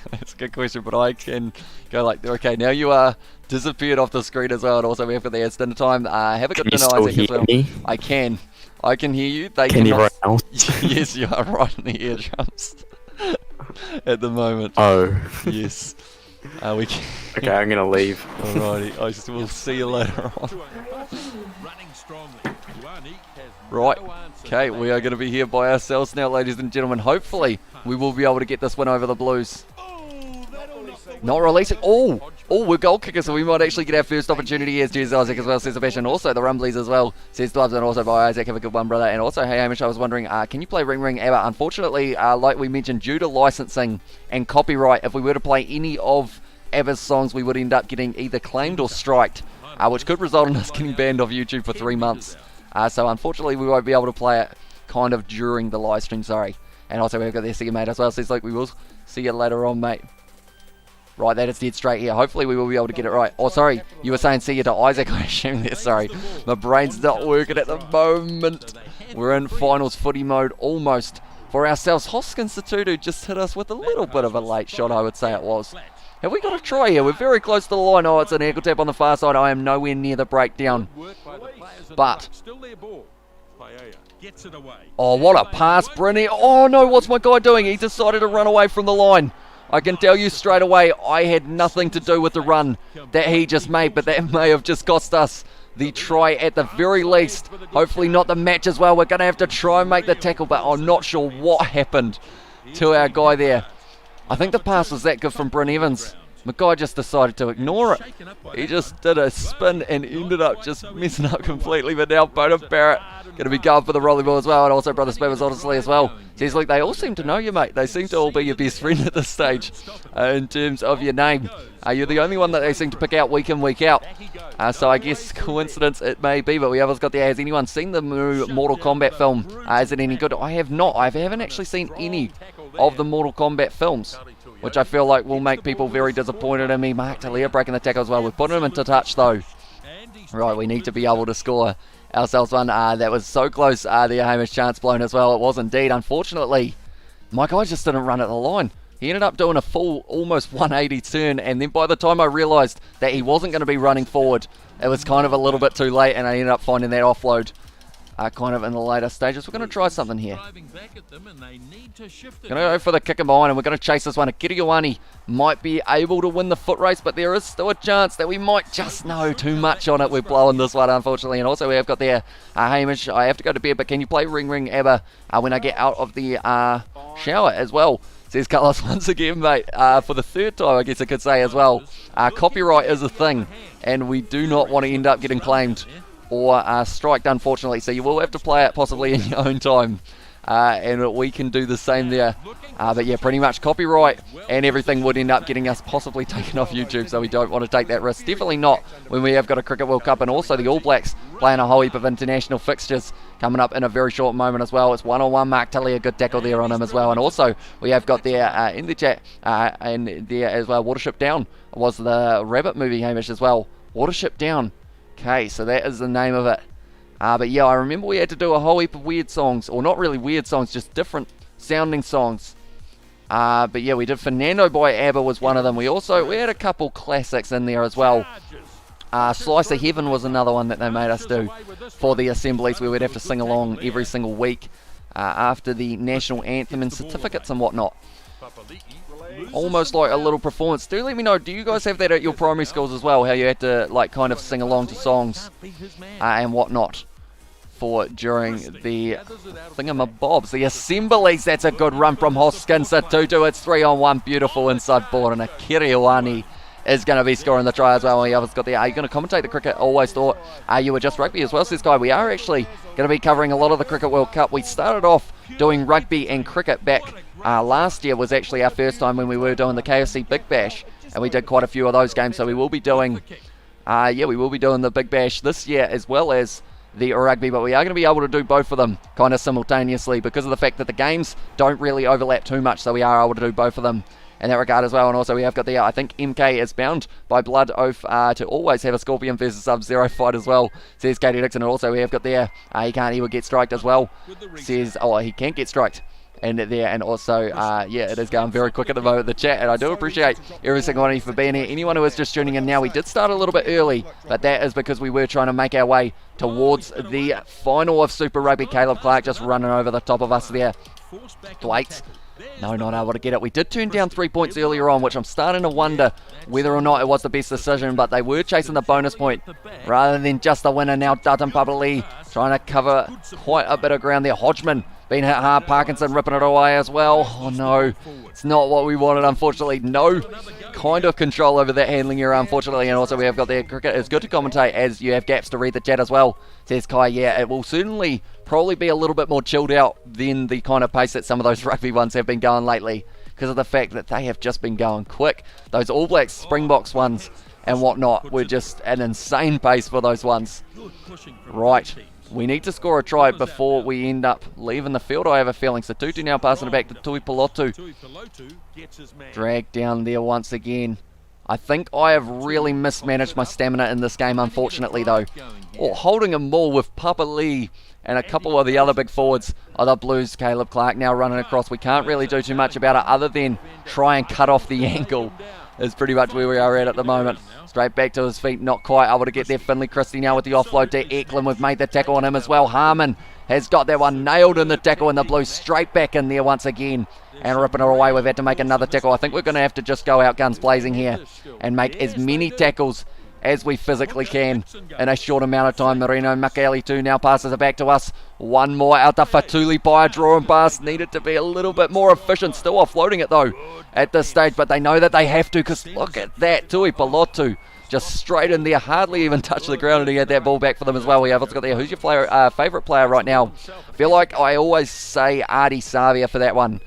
That's a good question, but I can go like, okay, now you are disappeared off the screen as well, and also we have got the dinner time. Have a good Can you dinner, still Isaac, as hear well. me? I can hear you. They Can you cannot. right now? Yes, you are right in the eardrums at the moment. Oh. Yes, we can. Okay, I'm gonna leave. Alrighty, we'll see you later on. Running strongly. Duani has Right, no answer okay, to we that. are going to be here by ourselves now, ladies and gentlemen. Hopefully, we will be able to get this win over the Blues. Not releasing. Oh, we're goal kickers, so we might actually get our first opportunity here. Cheers, Isaac, as well, says Sebastian. Also, the Rumblies as well, says Gloves, and also by Isaac. Have a good one, brother. And also, hey, Hamish, I was wondering, can you play Ring Ring ABBA? Unfortunately, like we mentioned, due to licensing and copyright, if we were to play any of ABBA's songs, we would end up getting either claimed or striked, which could result in us getting banned off YouTube for 3 months. So unfortunately, we won't be able to play it kind of during the live stream, sorry. And also we've got there, see you, mate, as well. Says, like, we will see you later on, mate. Right, that is dead straight here. Hopefully we will be able to get it right. Oh, sorry, you were saying see you to Isaac, I assume there. Sorry, my brain's not working at the moment. We're in finals footy mode almost for ourselves. Hoskins Satutu just hit us with a little bit of a late shot, I would say it was. Have we got a try here? We're very close to the line. Oh, it's an ankle tap on the far side. I am nowhere near the breakdown. But, oh, what a pass, Brynny. Oh, no, what's my guy doing? He decided to run away from the line. I can tell you straight away, I had nothing to do with the run that he just made, but that may have just cost us the try at the very least. Hopefully not the match as well. We're going to have to try and make the tackle, but I'm not sure what happened to our guy there. I think the pass was that good from Bryn Evans. Mackay just decided to ignore it. He just did a spin and ended up just messing up completely. But now Bona Barrett going to be going for the rolling ball as well. And also Brother Spammers honestly as well. Says, look, they all seem to know you, mate. They seem to all be your best friend at this stage in terms of your name. You're the only one that they seem to pick out week in, week out. So I guess coincidence it may be. But we have got there. Has anyone seen the new Mortal Kombat film? Is it any good? I have not. I haven't actually seen any of the Mortal Kombat films, which I feel like will make people very disappointed in me. Mark Talia breaking the tackle as well. We've put him into touch though. Right, we need to be able to score ourselves one. That was so close. The Hamish chance blown as well. It was indeed. Unfortunately, my guy just didn't run at the line. He ended up doing a full almost 180 turn, and then by the time I realised that he wasn't going to be running forward, it was kind of a little bit too late, and I ended up finding that offload kind of in the later stages. We're going to try something here. Going to go for the kick and behind, and we're going to chase this one. Kiriwani might be able to win the foot race, but there is still a chance that we might just know too much on it. We're blowing this one, unfortunately. And also we have got there Hamish. I have to go to bed, but can you play Ring Ring ABBA when I get out of the shower as well? Says Carlos once again, mate, for the third time, I guess I could say as well. Copyright is a thing, and we do not want to end up getting claimed or striked, unfortunately. So you will have to play it possibly in your own time. And we can do the same there. But yeah, pretty much copyright and everything would end up getting us possibly taken off YouTube, so we don't want to take that risk. Definitely not when we have got a Cricket World Cup, and also the All Blacks playing a whole heap of international fixtures coming up in a very short moment as well. It's one-on-one. Mark Tully, a good tackle there on him as well. And also we have got there in the chat and there as well, Watership Down was the Rabbit movie, Hamish, as well. Watership Down. Okay, so that is the name of it. But yeah, I remember we had to do a whole heap of weird songs, or not really weird songs, just different sounding songs. But yeah, we did Fernando by ABBA was one of them. We had a couple classics in there as well. Slice of Heaven was another one that they made us do for the assemblies. We would have to sing along every single week after the national anthem and certificates and whatnot. Almost like a little performance. Do let me know, do you guys have that at your primary schools as well, how you had to like kind of sing along to songs and whatnot for during the thingamabobs, the assemblies? That's a good run from Hoskins Satutu. It's 3-on-1, beautiful inside board, and a Kiriwani is going to be scoring the try as well. The others got there. Are you going to commentate the cricket? Always thought you were just rugby as well, says Guy. We are actually going to be covering a lot of the Cricket World Cup. We started off doing rugby and cricket back last year. Was actually our first time when we were doing the KFC Big Bash, and we did quite a few of those games. So we will be doing we will be doing the Big Bash this year as well as the rugby, but we are going to be able to do both of them kind of simultaneously because of the fact that the games don't really overlap too much, so we are able to do both of them in that regard as well. And also we have got there, I think MK is bound by blood oath to always have a Scorpion versus Sub-Zero fight as well, says Katie Dixon. And also we have got there, he can't even get striked as well, says, he can't get striked. And there, and also, it is going very quick at the moment, the chat, and I do appreciate every single one of you for being here. Anyone who is just tuning in now, we did start a little bit early, but that is because we were trying to make our way towards the final of Super Rugby. Caleb Clark just running over the top of us there. Dwight, no, not able to get it. We did turn down 3 points earlier on, which I'm starting to wonder whether or not it was the best decision, but they were chasing the bonus point rather than just the winner. Now Dutton Publicly trying to cover quite a bit of ground there. Hodgman being hit hard, Parkinson ripping it away as well. Oh no, it's not what we wanted, unfortunately. No kind of control over that handling area, unfortunately. And also we have got there, cricket is good to commentate as you have gaps to read the chat as well, says Kai. Yeah, it will certainly probably be a little bit more chilled out than the kind of pace that some of those rugby ones have been going lately, because of the fact that they have just been going quick. Those All Blacks Springboks ones and whatnot were just an insane pace for those ones. Right. We need to score a try before we end up leaving the field, I have a feeling. So Tutu now passing it back to Tuipulotu. Dragged down there once again. I think I have really mismanaged my stamina in this game, unfortunately, though. Oh, holding a maul with Papa Lee and a couple of the other big forwards of the Blues. Caleb Clark now running across. We can't really do too much about it other than try and cut off the angle. Is pretty much where we are at the moment. Straight back to his feet, not quite able to get there. Finley Christie now with the offload to Eklund. We've made the tackle on him as well. Harmon has got that one nailed in the tackle, and the Blues straight back in there once again and ripping her away. We've had to make another tackle. I think we're going to have to just go out guns blazing here and make as many tackles as we physically can in a short amount of time. Marino Makali too now passes it back to us. One more out to Fatuli by a drawing pass. Needed to be a little bit more efficient. Still offloading it though at this stage, but they know that they have to, because look at that. Tuipulotu just straight in there, hardly even touched the ground, and he had that ball back for them as well. We have also got there. Who's your favourite player right now? I feel like I always say Artie Savia for that one,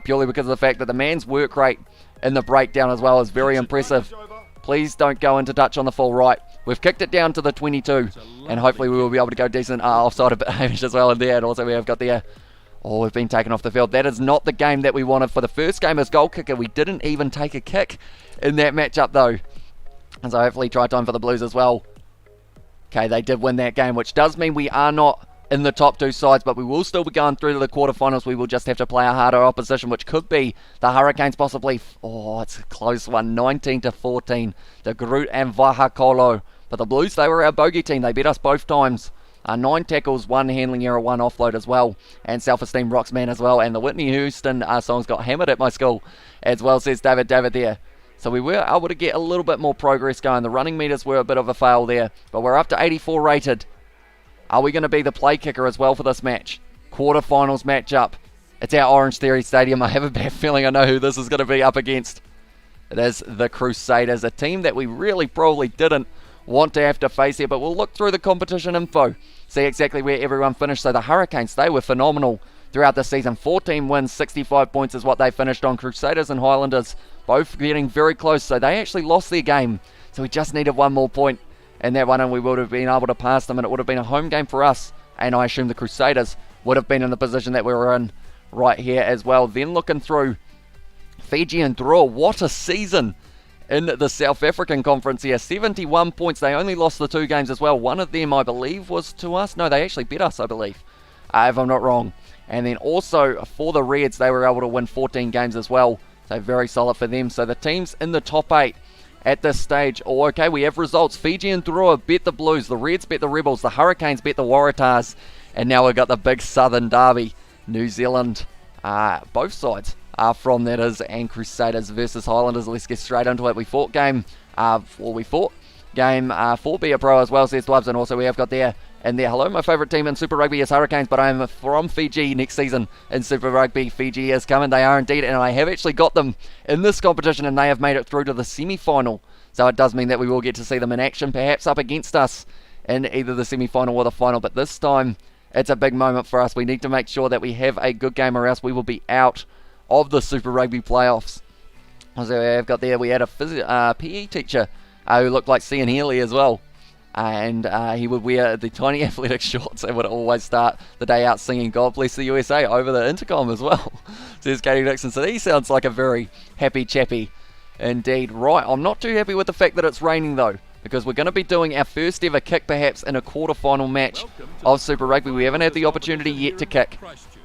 purely because of the fact that the man's work rate in the breakdown as well is very impressive. Please don't go into touch on the full right. We've kicked it down to the 22, and hopefully we will be able to go decent offside a bit Hamish as well in there. And also we have got there. Oh, we've been taken off the field. That is not the game that we wanted for the first game as goal kicker. We didn't even take a kick in that matchup though. And so hopefully try time for the Blues as well. Okay, they did win that game, which does mean we are not in the top two sides, but we will still be going through to the quarterfinals. We will just have to play a harder opposition, which could be the Hurricanes possibly. Oh, it's a close one, 19-14. The Groot and Vahakolo. But the Blues, they were our bogey team. They beat us both times. 9 tackles, 1 handling error, 1 offload as well. And self-esteem rocks man as well. And the Whitney Houston songs got hammered at my school as well, says David there. So we were able to get a little bit more progress going. The running meters were a bit of a fail there, but we're up to 84 rated. Are we going to be the play kicker as well for this match? Quarterfinals matchup. It's our Orange Theory Stadium. I have a bad feeling I know who this is going to be up against. It is the Crusaders, a team that we really probably didn't want to have to face here, but we'll look through the competition info, see exactly where everyone finished. So the Hurricanes, they were phenomenal throughout the season. 14 wins, 65 points is what they finished on. Crusaders and Highlanders both getting very close, so they actually lost their game. So we just needed one more point in that one, and we would have been able to pass them, and it would have been a home game for us. And I assume the Crusaders would have been in the position that we were in right here as well. Then looking through Fiji and Drua, what a season in the South African conference here. 71 points. They only lost the 2 games as well. One of them, I believe, was to us. No, they actually beat us, I believe, if I'm not wrong. And then also for the Reds, they were able to win 14 games as well. So very solid for them. So the teams in the top 8 at this stage. Oh, okay, we have results. Fiji and Drua bet the Blues. The Reds bet the Rebels. The Hurricanes bet the Waratahs. And now we've got the big Southern Derby. New Zealand, both sides are from that is, and Crusaders versus Highlanders. Let's get straight into it. We fought game 4 Be a Pro as well, says Dwabs. And also we have got there and there. Hello, my favourite team in Super Rugby is Hurricanes, but I am from Fiji next season in Super Rugby. Fiji is coming. They are indeed, and I have actually got them in this competition, and they have made it through to the semi-final. So it does mean that we will get to see them in action, perhaps up against us in either the semi-final or the final. But this time, it's a big moment for us. We need to make sure that we have a good game, or else we will be out of the Super Rugby playoffs. So we have got there, we had a PE teacher who looked like Cian Healy as well. And he would wear the tiny athletic shorts and would always start the day out singing God Bless the USA over the intercom as well, says Katie Dixon. So he sounds like a very happy chappy indeed. Right, I'm not too happy with the fact that it's raining though, because we're going to be doing our first ever kick perhaps in a quarter-final match of Super Rugby. We haven't had the opportunity yet to kick.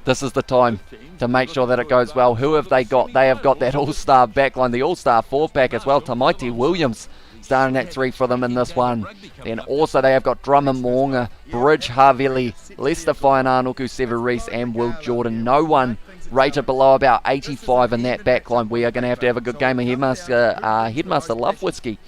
This is the time to make sure that it goes well. Who have they got? They have got that all-star backline, the all-star 4-pack as well. Tamaiti Williams starting at 3 for them in this one. Then also they have got Drummond Moonga, Bridge Havili, Lester Fainanuku, Severis and Will Jordan. No one rated below about 85 in that backline. We are going to have a good game of Headmaster Love Whiskey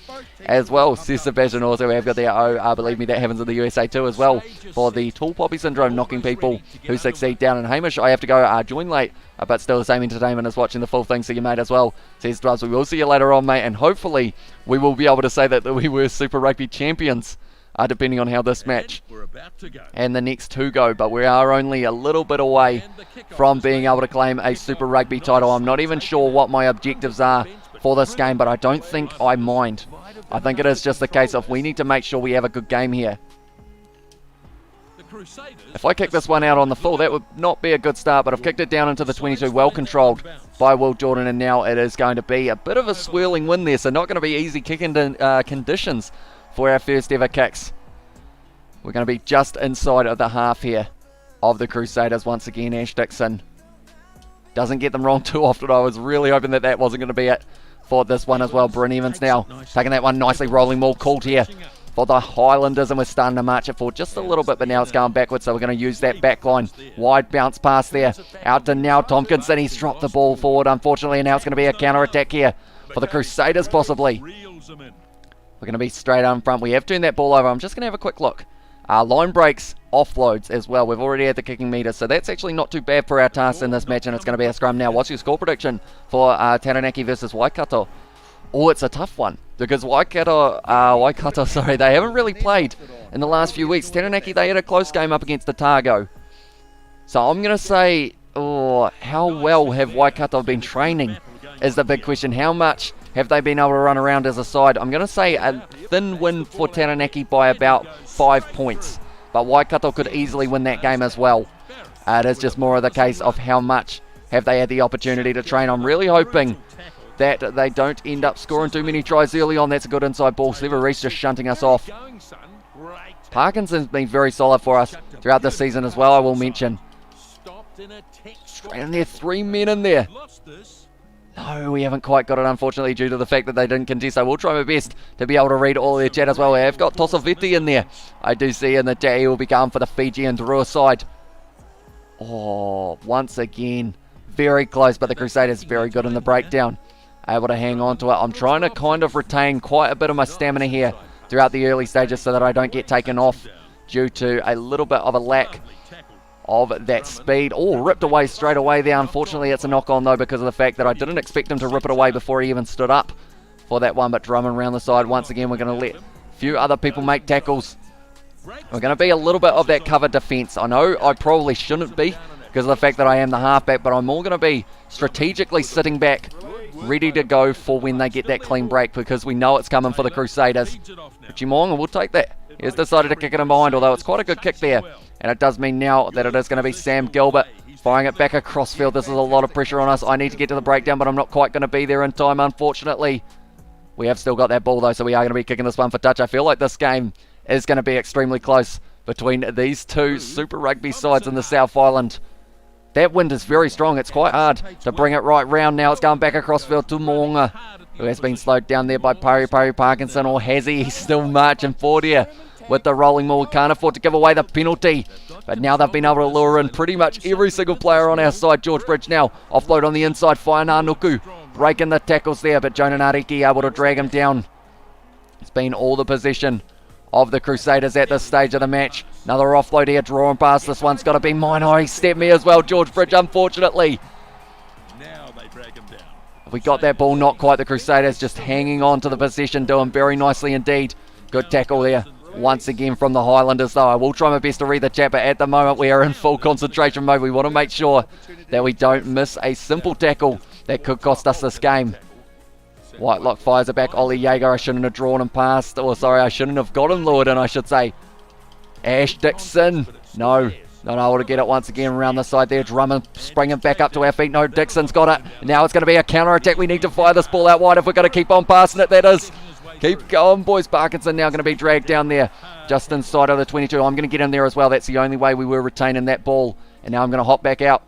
as well, says Sebastian. Also we have got there, believe me, that happens in the USA too as well, for the Tall Poppy Syndrome, knocking people who succeed down. And Hamish, I have to go join late, but still the same entertainment as watching the full thing, so you mate as well, says Drubs. We will see you later on, mate, and hopefully we will be able to say that we were Super Rugby champions, depending on how this match and the next 2 go. But we are only a little bit away from being able to claim a Super Rugby title. I'm not even sure what my objectives are for this game, but I don't think I mind. I think it is just a case of we need to make sure we have a good game here. If I kick this one out on the full, that would not be a good start, but I've kicked it down into the 22, well controlled by Will Jordan, and now it is going to be a bit of a swirling wind there, so not going to be easy kicking conditions for our first ever kicks. We're going to be just inside of the half here of the Crusaders once again. Ash Dixon doesn't get them wrong too often. I was really hoping that that wasn't going to be it for this one as well. Bryn Evans now taking that one nicely, rolling maul called here for the Highlanders, and we're starting to march it forward just a little bit, but now it's going backwards, so we're going to use that back line. Wide bounce pass there, out to now Tompkinson. He's dropped the ball forward, unfortunately, and now it's going to be a counter-attack here for the Crusaders, possibly. We're going to be straight out in front. We have turned that ball over. I'm just going to have a quick look. Line breaks, offloads as well. We've already had the kicking meter, so that's actually not too bad for our task in this match, and it's going to be a scrum now. What's your score prediction for Taranaki versus Waikato? Oh, it's a tough one, because Waikato, sorry, they haven't really played in the last few weeks. Taranaki, they had a close game up against Otago. So I'm going to say, how well have Waikato been training is the big question. How much have they been able to run around as a side? I'm going to say a thin win for Taranaki by about 5 points. But Waikato could easily win that game as well. It is just more of the case of how much have they had the opportunity to train. I'm really hoping that they don't end up scoring too many tries early on. That's a good inside ball. Sleva Reese just shunting us off. Parkinson's been very solid for us throughout this season as well, I will mention. Straight in there, 3 men in there. No, we haven't quite got it, unfortunately, due to the fact that they didn't contest. I will try my best to be able to read all their chat as well. We have got Tosaveti in there. I do see in the chat he will be going for the Fiji and Drua side. Once again, very close, but the Crusaders very good in the breakdown. Able to hang on to it. I'm trying to kind of retain quite a bit of my stamina here throughout the early stages so that I don't get taken off due to a little bit of a lack of that speed. Ripped away straight away there. Unfortunately, it's a knock-on though because of the fact that I didn't expect him to rip it away before he even stood up for that one, but Drummond around the side. Once again, we're going to let a few other people make tackles. We're going to be a little bit of that cover defence. I know I probably shouldn't be because of the fact that I am the halfback, but I'm more going to be strategically sitting back, ready to go for when they get that clean break, because we know it's coming for the Crusaders. Richie Moonga will take that. He has decided to kick it in behind, although it's quite a good kick there. And it does mean now that it is going to be Sam Gilbert firing it back across field. This is a lot of pressure on us. I need to get to the breakdown, but I'm not quite going to be there in time, unfortunately. We have still got that ball, though, so we are going to be kicking this one for touch. I feel like this game is going to be extremely close between these two Super Rugby sides in the South Island. That wind is very strong. It's quite hard to bring it right round now. It's going back across field to Moonga, who has been slowed down there by Pari Parkinson, or has he? He's still marching forward here with the rolling maul. Can't afford to give away the penalty, but now they've been able to lure in pretty much every single player on our side. George Bridge now offload on the inside. Whainā Nuku breaking the tackles there, but Jonah Nariki able to drag him down. It's been all the possession of the Crusaders at this stage of the match. Another offload here, drawing past. This one's got to be mine. He stepped me as well, George Bridge, unfortunately. Now they drag him down. We got that ball, not quite. The Crusaders just hanging on to the possession, doing very nicely indeed. Good tackle there once again from the Highlanders, though. I will try my best to read the chat, but at the moment we are in full concentration mode. We want to make sure that we don't miss a simple tackle that could cost us this game. Whitelock fires it back. Ollie Jaeger, I shouldn't have drawn him past. I shouldn't have got him lured in, I should say. Ash Dixon. No, not able to get it once again around the side there. Drummond springing back up to our feet. No, Dixon's got it. Now it's going to be a counter-attack. We need to fire this ball out wide if we're going to keep on passing it, that is. Keep going, boys. Parkinson now going to be dragged down there just inside of the 22. I'm going to get in there as well. That's the only way we were retaining that ball. And now I'm going to hop back out.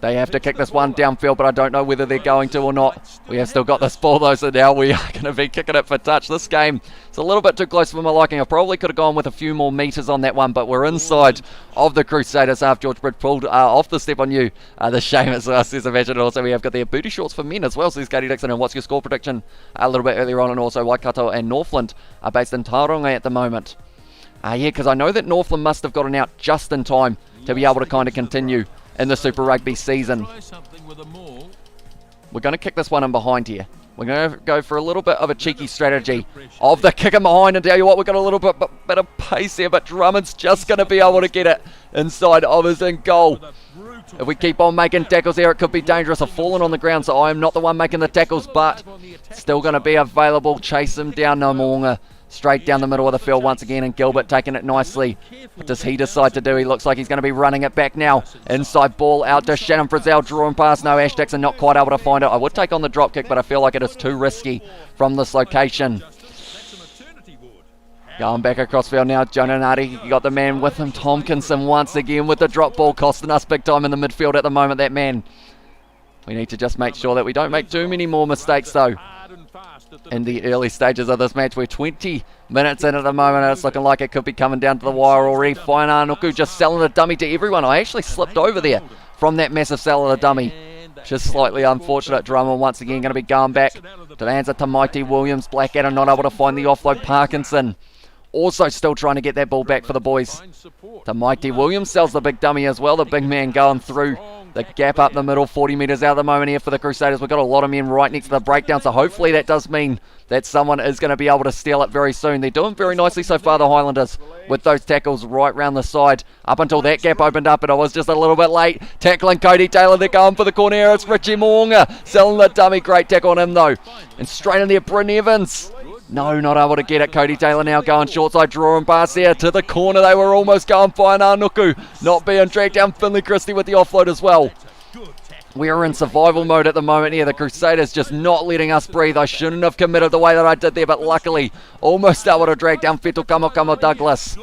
They have to kick this one downfield, but I don't know whether they're going to or not. We have still got this ball, though, so now we are going to be kicking it for touch. This game is a little bit too close for my liking. I probably could have gone with a few more metres on that one, but we're inside of the Crusaders half. George Bridge pulled off the step on you. The shame as well, says Imagine. Also, we have got their booty shorts for men as well, says Katie Dixon. And what's your score prediction? A little bit earlier on, and also Waikato and Northland are based in Tauranga at the moment. Because I know that Northland must have gotten out just in time to be able to kind of continue in the Super Rugby season. We're going to kick this one in behind here. We're going to go for a little bit of a cheeky strategy of the kick in behind, and tell you what, we've got a little bit of pace here, but Drummond's just going to be able to get it inside of his in goal. If we keep on making tackles here, it could be dangerous. I've fallen on the ground, so I am not the one making the tackles, but still going to be available. Chase him down. Namonga straight down the middle of the field once again, and Gilbert taking it nicely. What does he decide to do? He looks like he's going to be running it back now. Inside ball out to Shannon Frizzell, drawing past. No, Ash Dixon not quite able to find it. I would take on the drop kick, but I feel like it is too risky from this location. Going back across field now, Jonah Nadi, you got the man with him, Tompkinson once again with the drop ball, costing us big time in the midfield at the moment, that man. We need to just make sure that we don't make too many more mistakes though. In the early stages of this match, we're 20 minutes in at the moment, and it's looking like it could be coming down to the wire already. Faina Nuku just selling a dummy to everyone. I actually slipped over there from that massive sell of the dummy. Just slightly unfortunate. Drummond once again going to be going back. Delanza to Mighty Williams. Blackadder not able to find the offload. Parkinson also still trying to get that ball back for the boys. To Mighty Williams, sells the big dummy as well. The big man going through the gap up the middle, 40 metres out at the moment here for the Crusaders. We've got a lot of men right next to the breakdown, so hopefully that does mean that someone is going to be able to steal it very soon. They're doing very nicely so far, the Highlanders, with those tackles right round the side. Up until that gap opened up, and I was just a little bit late. Tackling Cody Taylor, they're going for the corner. It's Richie Moonga selling the dummy. Great tackle on him though. And straight in there, Bryn Evans. No, not able to get it. Cody Taylor now going short side, drawing pass there to the corner. They were almost going fine. Nuku not being dragged down. Finley Christie with the offload as well. We are in survival mode at the moment here. The Crusaders just not letting us breathe. I shouldn't have committed the way that I did there, but luckily almost able to drag down Fetal Kamokamo Douglas.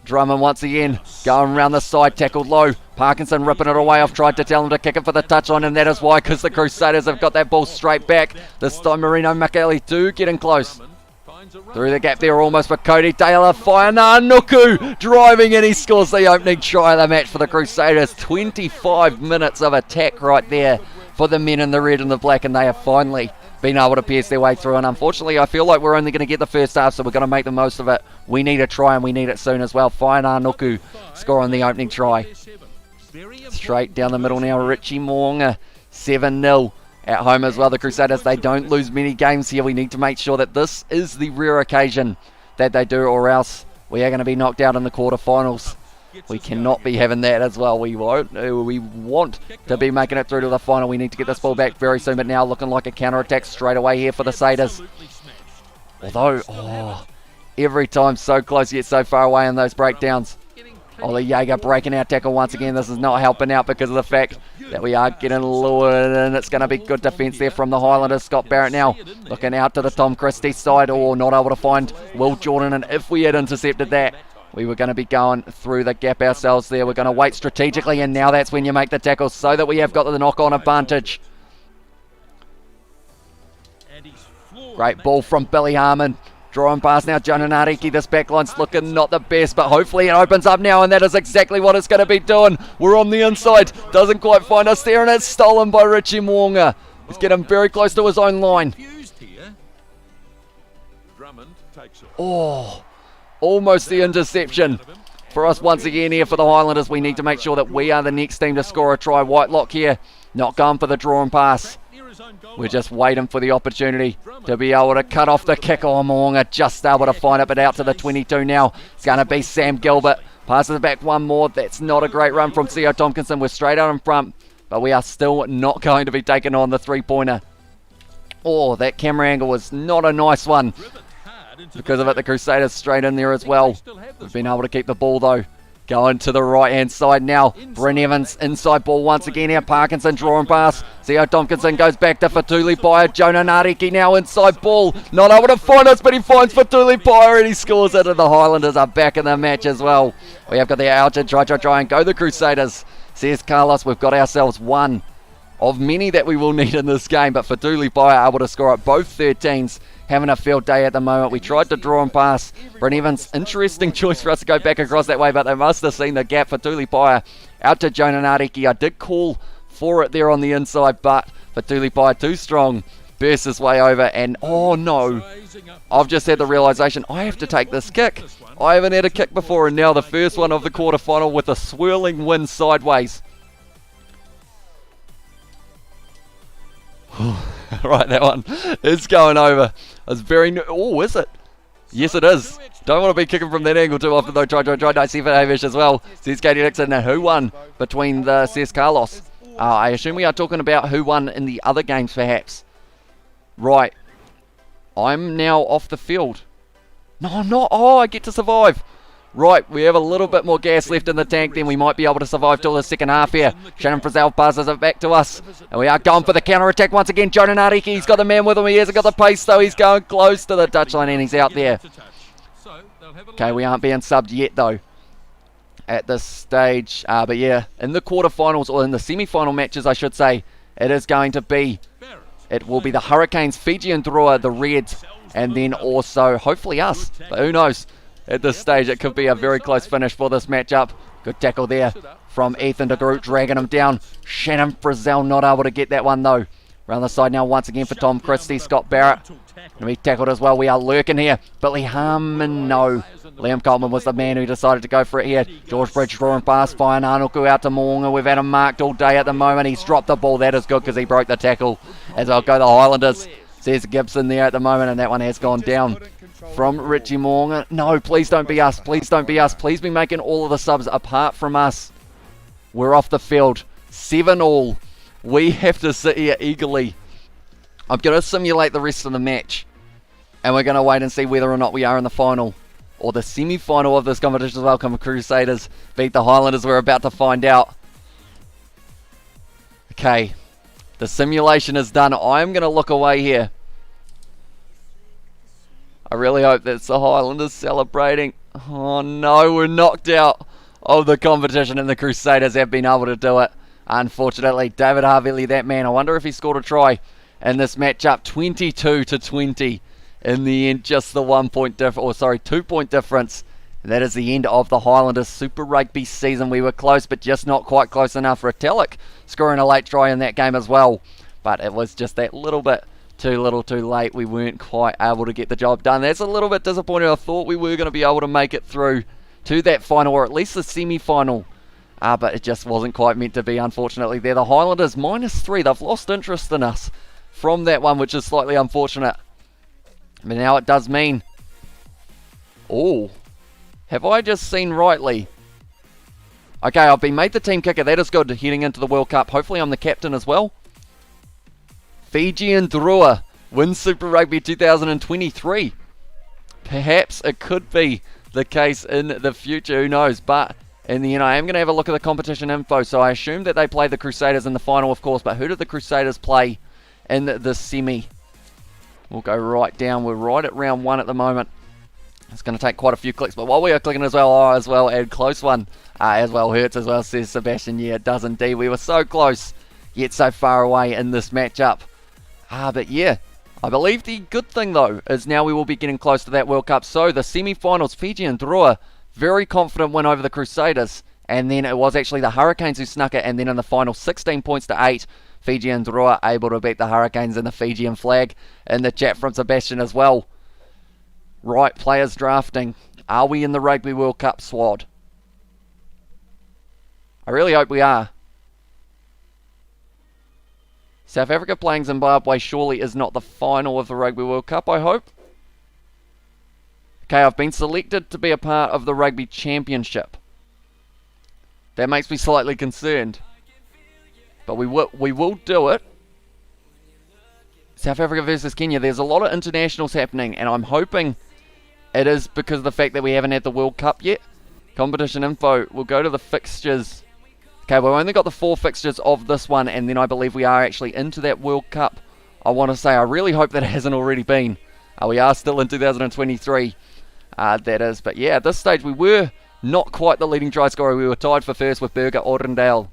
Drummond once again going around the side, tackled low. Parkinson ripping it away. I've tried to tell him to kick it for the touchline, and that is why, because the Crusaders have got that ball straight back. This time Marino Makali do getting close. Through the gap there almost for Cody Taylor. Faina Nuku driving in. He scores the opening try of the match for the Crusaders. 25 minutes of attack right there for the men in the red and the black, and they have finally been able to pierce their way through. And unfortunately, I feel like we're only going to get the first half, so we're going to make the most of it. We need a try, and we need it soon as well. Faina Nuku scoring the opening try. Straight down the middle now, Richie Moonga, 7-0. At home as well, the Crusaders, they don't lose many games here. We need to make sure that this is the rare occasion that they do, or else we are going to be knocked out in the quarterfinals. We cannot be having that as well. We won't. We want to be making it through to the final. We need to get this ball back very soon, but now looking like a counter-attack straight away here for the Satyrs. Although, every time so close yet so far away in those breakdowns. Ollie Jaeger breaking our tackle once again. This is not helping out because of the fact that we are getting lured, and it's going to be good defence there from the Highlanders. Scott Barrett now looking out to the Tom Christie side, or not able to find Will Jordan, and if we had intercepted that, we were going to be going through the gap ourselves there. We're going to wait strategically, and now that's when you make the tackles so that we have got the knock-on advantage. Great ball from Billy Harmon. Drawing past now, Jonah Nariki. This backline's looking not the best, but hopefully it opens up now, and that is exactly what it's going to be doing. We're on the inside. Doesn't quite find us there, and it's stolen by Richie Mwonga. He's getting very close to his own line. Oh, almost the interception for us once again here for the Highlanders. We need to make sure that we are the next team to score a try. Whitelock here, not going for the draw and pass. We're just waiting for the opportunity to be able to cut off the kick. Oh, Moonga just able to find it, but out to the 22 now. It's going to be Sam Gilbert. Passes it back one more. That's not a great run from Theo Tompkinson. We're straight out in front, but we are still not going to be taking on the three-pointer. Oh, that camera angle was not a nice one. Because of it, the Crusaders straight in there as well. We've been able to keep the ball, though. Going to the right-hand side now. Bryn Evans, inside ball once again here. Parkinson drawing pass. Theo Tompkinson goes back to Fatuli Paya. Jonah Nariki now inside ball. Not able to find us, but he finds Fatuli Paya and he scores it, and the Highlanders are back in the match as well. We have got the out to try and go the Crusaders. Says Carlos, we've got ourselves one of many that we will need in this game, but Fatuli Paya able to score at both 13s. Having a field day at the moment. We tried to draw and pass. Bryn Evans, interesting choice for us to go back across that way, but they must have seen the gap for Tuli Paya. Out to Jonah Nariki. I did call for it there on the inside, but for Tuli Paya too strong. Bursts his way over, and oh no. I've just had the realisation I have to take this kick. I haven't had a kick before, and now the first one of the quarterfinal with a swirling wind sideways. Right, that one is going over. It's very oh, is it? Yes, it is. Don't want to be kicking from that angle too often though. Try. Nice for Hamish as well. Says Katie Dixon. Now, who won between the says Carlos? I assume we are talking about who won in the other games, perhaps. Right. I'm now off the field. No, not. Oh, I get to survive. Right, we have a little bit more gas left in the tank, then we might be able to survive till the second half here. Shannon Frizzell passes it back to us. And we are going for the counter-attack once again. Jonah Nariki, he's got the man with him. He hasn't got the pace, though. He's going close to the touchline and he's out there. Okay, we aren't being subbed yet, though, at this stage. But yeah, in the quarterfinals, or in the semi-final matches, I should say, it is going to be, it will be the Hurricanes, Fiji and Drua, the Reds, and then also, hopefully us. But who knows? At this stage, it could be a very close finish for this matchup. Good tackle there from Ethan de Groot, dragging him down. Shannon Frizzell not able to get that one, though. Around the side now once again for Tom Christie. Scott Barrett and we tackled as well. We are lurking here. Billy Harmon, no. Liam Coleman was the man who decided to go for it here. George Bridge drawing past. Fine Arnold out to Moonga. We've had him marked all day at the moment. He's dropped the ball. That is good because he broke the tackle. As I'll go the Highlanders. Says Gibson there at the moment, and that one has gone down from Richie Moonga. No, please don't be us. Please don't be us. Please be making all of the subs apart from us. We're off the field. 7-all. We have to sit here eagerly. I'm going to simulate the rest of the match. And we're going to wait and see whether or not we are in the final. Or the semi-final of this competition as well. Come Crusaders beat the Highlanders. We're about to find out. Okay. The simulation is done. I'm going to look away here. I really hope that's the Highlanders celebrating. Oh no, we're knocked out of the competition and the Crusaders have been able to do it. Unfortunately, David Harvey, that man, I wonder if he scored a try in this matchup. 22-20 in the end, just the 1 point difference, or sorry, 2 point difference. And that is the end of the Highlanders Super Rugby season. We were close, but just not quite close enough. Retallick scoring a late try in that game as well. But it was just that little bit too little too late. We weren't quite able to get the job done. That's a little bit disappointing. I thought we were going to be able to make it through to that final, or at least the semi-final. But it just wasn't quite meant to be, unfortunately. They're the Highlanders, -3. They've lost interest in us from that one, which is slightly unfortunate. But now it does mean... Oh... Have I just seen rightly? Okay, I've been made the team kicker. That is good heading into the World Cup. Hopefully I'm the captain as well. Fiji and Drua win Super Rugby 2023. Perhaps it could be the case in the future. Who knows? But in the end, I am going to have a look at the competition info. So I assume that they play the Crusaders in the final, of course. But who did the Crusaders play in the semi? We'll go right down. We're right at round 1 at the moment. It's going to take quite a few clicks, but while we are clicking as well, and close one as well hurts as well, says Sebastian. Yeah, it does indeed. We were so close, yet so far away in this matchup. But yeah, I believe the good thing though is now we will be getting close to that World Cup. So the semi-finals, Fiji and Drua, very confident win over the Crusaders, and then it was actually the Hurricanes who snuck it, and then in the final, 16 points to 8. Fiji and Drua able to beat the Hurricanes in the Fijian flag. In the chat from Sebastian as well. Right, players drafting. Are we in the Rugby World Cup squad? I really hope we are. South Africa playing Zimbabwe surely is not the final of the Rugby World Cup, I hope. Okay, I've been selected to be a part of the Rugby Championship. That makes me slightly concerned. But we will do it. South Africa versus Kenya. There's a lot of internationals happening, and I'm hoping it is because of the fact that we haven't had the World Cup yet. Competition info. We'll go to the fixtures. Okay, we've only got the 4 fixtures of this one, and then I believe we are actually into that World Cup. I want to say, I really hope that it hasn't already been. We are still in 2023. That is, but yeah, at this stage we were not quite the leading try scorer. We were tied for first with Berger Orendale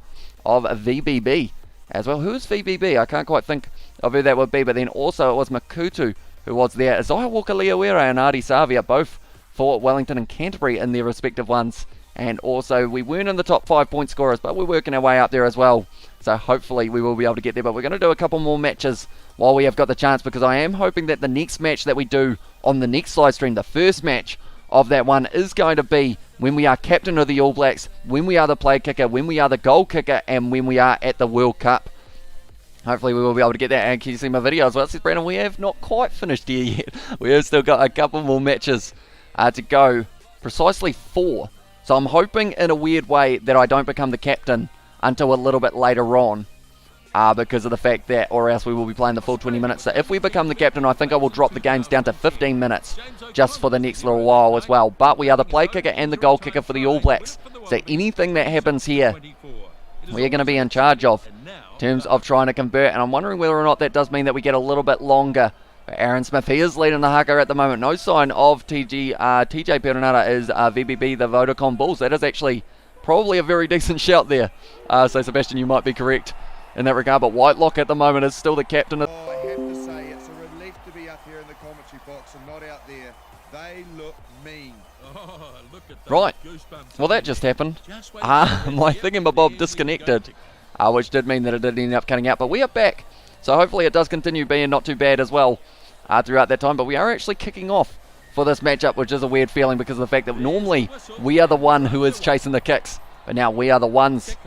of VBB as well. Who's VBB? I can't quite think of who that would be, but then also it was Makutu who was there. Isaiah Walker-Leawera and Artie Savia, both for Wellington and Canterbury in their respective ones. And also, we weren't in the top 5 point scorers, but we're working our way up there as well. So hopefully we will be able to get there. But we're going to do a couple more matches while we have got the chance, because I am hoping that the next match that we do on the next live stream, the first match of that one, is going to be when we are captain of the All Blacks, when we are the play kicker, when we are the goal kicker, and when we are at the World Cup. Hopefully we will be able to get that. And can you see my video as well? It says, Brandon, we have not quite finished here yet. We have still got a couple more matches to go. Precisely 4. So I'm hoping in a weird way that I don't become the captain until a little bit later on. because of the fact that, or else we will be playing the full 20 minutes. So if we become the captain, I think I will drop the games down to 15 minutes just for the next little while as well. But we are the play kicker and the goal kicker for the All Blacks. So anything that happens here, we're going to be in charge of in terms of trying to convert. And I'm wondering whether or not that does mean that we get a little bit longer. Aaron Smith, he is leading the haka at the moment. No sign of TJ Perenara is VBB, the Vodacom Bulls. That is actually probably a very decent shout there. So Sebastian, you might be correct in that regard. But Whitelock at the moment is still the captain. I have to say, it's a relief to be up here in the commentary box and not out there. They look mean. Oh, look at those Right. goosebumps. Well, that just happened. My thingamabob disconnected, which did mean that it did end up cutting out. But we are back. So hopefully it does continue being not too bad as well throughout that time. But we are actually kicking off for this matchup, which is a weird feeling because of the fact that normally we are the one who is chasing the kicks. But now we are the ones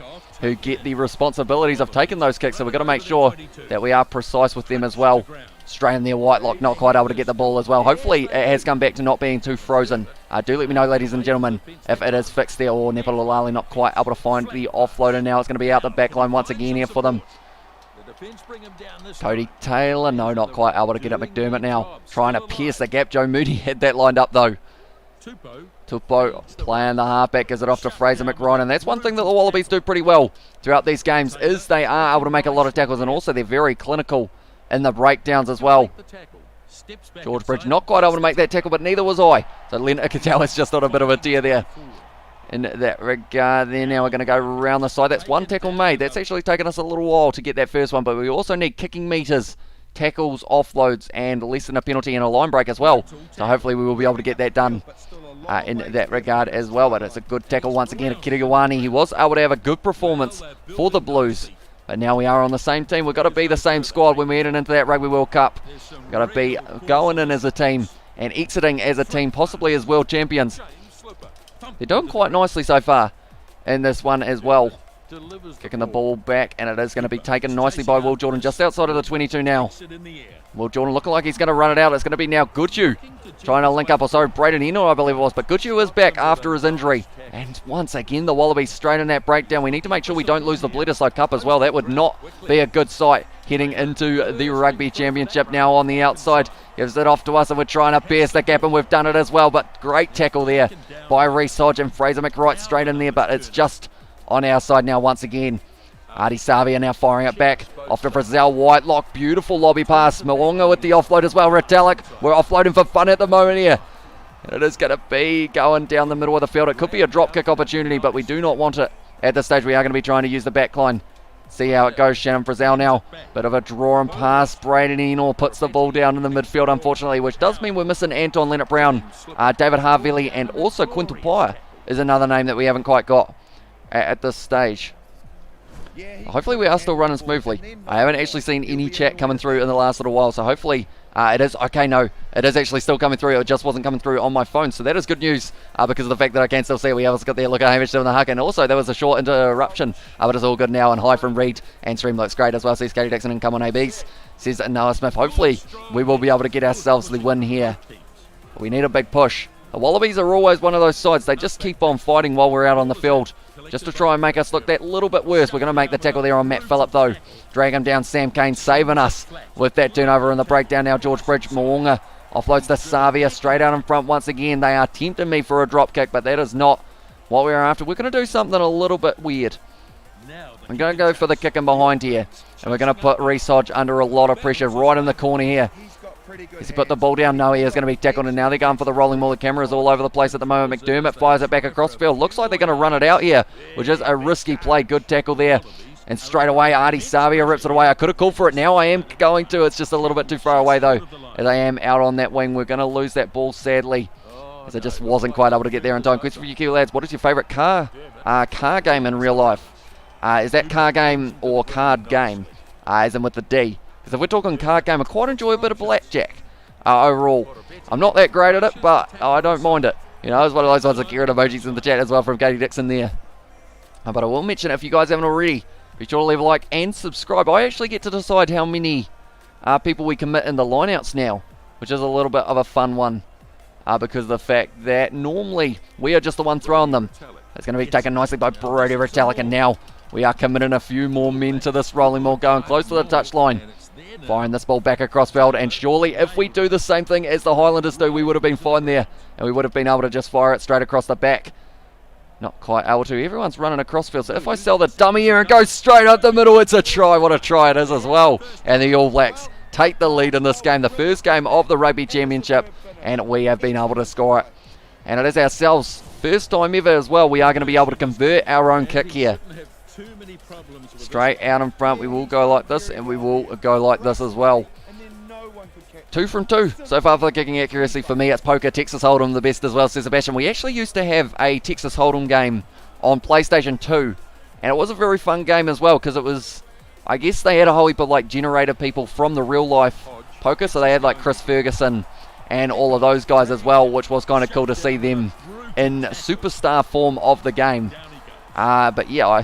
who get the responsibilities of taking those kicks. So we've got to make sure that we are precise with them as well. Straight in there, Whitelock not quite able to get the ball as well. Hopefully it has come back to not being too frozen. Do let me know, ladies and gentlemen, if it is fixed there, or Nepalolali not quite able to find the offloader now. It's going to be out the back line once again here for them. Cody Taylor, no, not quite able to get at McDermott now. Trying to pierce the gap. Joe Moody had that lined up though. Tupou playing the halfback, gives it off to Fraser McRyan, and that's one thing that the Wallabies do pretty well throughout these games, is they are able to make a lot of tackles, and also they're very clinical in the breakdowns as well. George Bridge not quite able to make that tackle, but neither was I. So Leonard Ikatawa's just on a bit of a tear there in that regard there. Now we're going to go around the side. That's one tackle made. That's actually taken us a little while to get that first one, but we also need kicking meters, tackles, offloads, and less than a penalty and a line break as well. So hopefully we will be able to get that done in that regard as well. But it's a good tackle once again. Kiriwani, he was able to have a good performance for the Blues. But now we are on the same team. We've got to be the same squad when we're heading into that Rugby World Cup. We've got to be going in as a team and exiting as a team, possibly as world champions. They're doing quite nicely so far in this one as well. Kicking the ball back, and it is going to be taken nicely by Will Jordan, just outside of the 22 now. Will Jordan looking like he's going to run it out. It's going to be now Goodhue trying to link up, or sorry, Braden Eno I believe it was, but Goodhue is back after his injury. And once again the Wallabies straight in that breakdown. We need to make sure we don't lose the Bledisloe Cup as well. That would not be a good sight heading into the Rugby Championship. Now on the outside, gives it off to us, and we're trying to pierce the gap, and we've done it as well. But great tackle there by Reece Hodge, and Fraser McWright straight in there, but it's just on our side now once again. Artie Savia now firing it back off to Frizzell. Whitelock, beautiful lobby pass. Moonga with the offload as well. Retallick, we're offloading for fun at the moment here. And it is going to be going down the middle of the field. It could be a drop kick opportunity, but we do not want it at this stage. We are going to be trying to use the back line. See how it goes. Shannon Frizzell now. Bit of a draw and pass. Braden Eno puts the ball down in the midfield, unfortunately, which does mean we're missing Anton Leonard-Brown, David Harvili, and also Quintupaia is another name that we haven't quite got at this stage. Hopefully we are still running smoothly. I haven't actually seen any chat coming through in the last little while, so hopefully it is. Okay, no, it is actually still coming through. It just wasn't coming through on my phone, so that is good news because of the fact that I can still see it. We have got there. Look at Hamish doing the haka, and also there was a short interruption, but it's all good now. And hi from Reed, and stream looks great as well. Sees Katie Dixon and come on ABs. Says Noah Smith. Hopefully we will be able to get ourselves the win here. We need a big push. The Wallabies are always one of those sides. They just keep on fighting while we're out on the field, just to try and make us look that little bit worse. We're going to make the tackle there on Matt Phillip though. Drag him down. Sam Kane saving us with that turnover in the breakdown now. George Bridge, Moonga offloads to Savia straight out in front once again. They are tempting me for a drop kick, but that is not what we're after. We're going to do something a little bit weird. I'm going to go for the kick in behind here, and we're going to put Reece Hodge under a lot of pressure right in the corner here. Has he put the ball down? No, he is going to be tackled, and now they're going for the rolling ball. The camera's all over the place at the moment. McDermott fires it back across field. Looks like they're going to run it out here, which is a risky play. Good tackle there. And straight away, Artie Savia rips it away. I could have called for it. Now I am going to. It's just a little bit too far away, though, as I am out on that wing. We're going to lose that ball, sadly, as I just wasn't quite able to get there in time. Question for you, Q lads. What is your favourite car game in real life? Is that car game or card game, as in with the D? Because if we're talking card game, I quite enjoy a bit of blackjack overall. I'm not that great at it, but I don't mind it. You know, it's one of those ones that get emojis in the chat as well from Katie Dixon there. But I will mention, if you guys haven't already, be sure to leave a like and subscribe. I actually get to decide how many people we commit in the lineouts now, which is a little bit of a fun one because of the fact that normally we are just the one throwing them. It's going to be taken nicely by Brody Retallick, and now We are committing a few more men to this rolling ball, going close to the touchline. Firing this ball back across field, and surely if we do the same thing as the Highlanders do, we would have been fine there, and we would have been able to just fire it straight across the back. Not quite able to. Everyone's running across field, so if I sell the dummy here and go straight up the middle, it's a try. What a try it is as well. And the All Blacks take the lead in this game, the first game of the Rugby Championship, and we have been able to score it. And it is ourselves, first time ever as well, we are going to be able to convert our own kick here. Straight out in front, we will go like this, and we will go like this as well. 2 from 2 so far for the kicking accuracy. For me, it's poker. Texas Hold'em the best as well, says Sebastian. We actually used to have a Texas Hold'em game on PlayStation 2, and it was a very fun game as well, because it was, I guess they had a whole heap of like generated people from the real life poker, so they had like Chris Ferguson and all of those guys as well, which was kind of cool to see them in superstar form of the game. But yeah,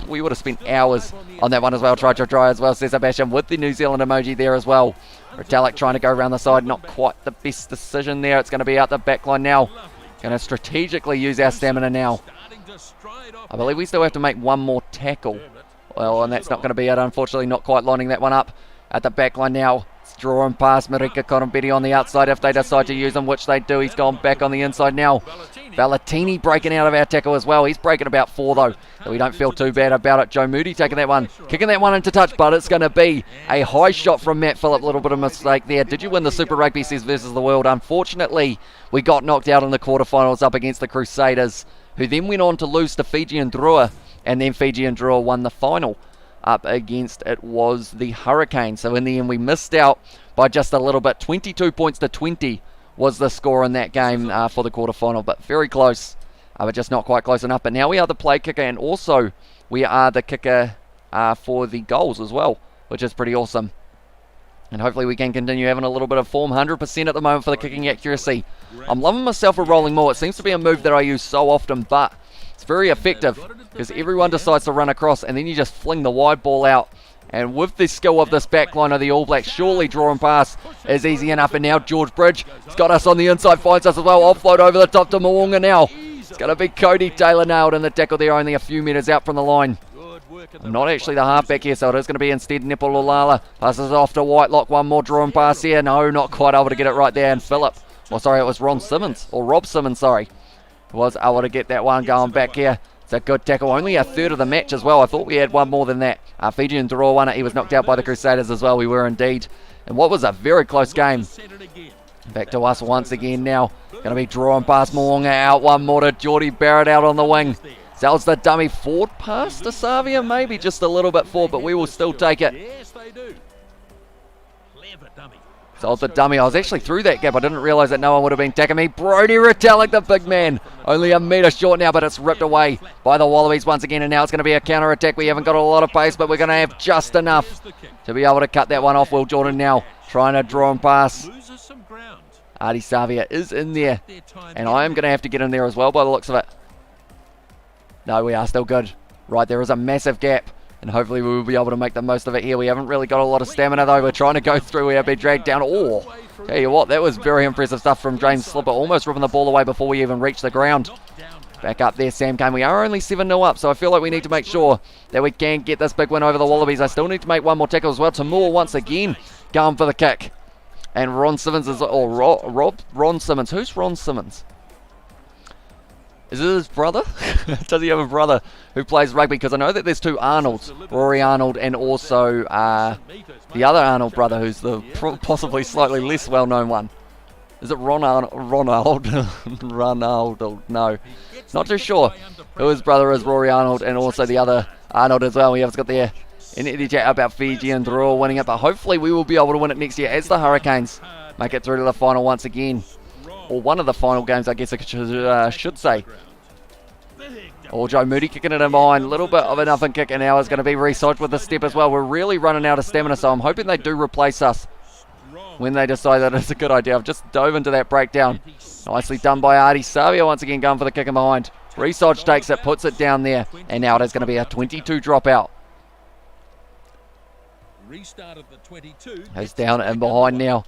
we would have spent hours on that one as well. Try as well, says Sebastian, with the New Zealand emoji there as well. Retallick trying to go around the side, not quite the best decision there. It's going to be out the back line now. Going to strategically use our stamina now. I believe we still have to make one more tackle. Well, and that's not going to be it, unfortunately. Not quite lining that one up at the back line now. It's drawing past Marika Korombeti on the outside if they decide to use him, which they do. He's gone back on the inside now. Valentini breaking out of our tackle as well. He's breaking about 4 though, so we don't feel too bad about it. Joe Moody taking that one, kicking that one into touch, but it's going to be a high shot from Matt Phillip. Little bit of mistake there. Did you win the Super Rugby says versus the world? Unfortunately, we got knocked out in the quarterfinals up against the Crusaders, who then went on to lose to Fiji and Drua, and then Fiji and Drua won the final up against, it was the Hurricanes. So in the end, we missed out by just a little bit. 22 points to 20 was the score in that game for the quarterfinal, but very close, but just not quite close enough. But now we are the play kicker, and also we are the kicker for the goals as well, which is pretty awesome. And hopefully we can continue having a little bit of form. 100% at the moment for the kicking accuracy. I'm loving myself a rolling maul. It seems to be a move that I use so often, but it's very effective because everyone decides to run across, and then you just fling the wide ball out. And with the skill of this back line of the All Blacks, surely drawing pass is easy enough. And now George Bridge has got us on the inside, finds us as well. Offload over the top to Moonga now. It's going to be Cody Taylor nailed in the tackle there, only a few metres out from the line. Not actually the halfback here, so it is going to be instead Nepalolala. Passes off to Whitelock, one more drawing pass here. No, not quite able to get it right there. And Phillip, well, sorry, it was Rob Simmons, sorry. Was able to get that one going back here. It's a good tackle, only a third of the match as well. I thought we had one more than that. Fiji and Draw won it. He was knocked out by the Crusaders as well. We were indeed. And what was a very close game. Back to us once again now. Going to be drawing past Moonga out. One more to Geordie Barrett out on the wing. Sells the dummy forward pass to Savia. Maybe just a little bit forward, but we will still take it. Sold the dummy. I was actually through that gap. I didn't realise that no one would have been attacking me. Brodie Retallick, the big man. Only a metre short now, but it's ripped away by the Wallabies once again. And now it's going to be a counter-attack. We haven't got a lot of pace, but we're going to have just enough to be able to cut that one off. Will Jordan now trying to draw and pass. Artie Savia is in there. And I am going to have to get in there as well by the looks of it. No, we are still good. Right, there is a massive gap. And hopefully we will be able to make the most of it here. We haven't really got a lot of stamina though. We're trying to go through. We have been dragged down. Oh, tell you what, that was very impressive stuff from James Slipper. Almost ripping the ball away before we even reached the ground. Back up there, Sam Kane. We are only 7-0 up, so I feel like we need to make sure that we can get this big win over the Wallabies. I still need to make one more tackle as well. Tamur once again going for the kick. And Ron Simmons is, Ron Simmons. Who's Ron Simmons? Is it his brother? Does he have a brother who plays rugby? Because I know that there's two Arnolds, Rory Arnold and also the other Arnold brother, who's the possibly slightly less well-known one. Is it Ronald? Ronaldo? No, not too sure who his brother is. Rory Arnold and also the other Arnold as well. We have got there in the chat about Fiji and Draw winning it, but hopefully we will be able to win it next year as the Hurricanes make it through to the final once again. Or one of the final games, I guess I should say. Oh, Joe Moody kicking it in behind. A little bit of an up and kick, and now is going to be Resource with the step as well. We're really running out of stamina, so I'm hoping they do replace us when they decide that it's a good idea. I've just dove into that breakdown. Nicely done by Artie. Savia once again going for the kick in behind. Resource takes it, puts it down there, and now it is going to be a 22 dropout. Restart of the 22. He's down and behind now.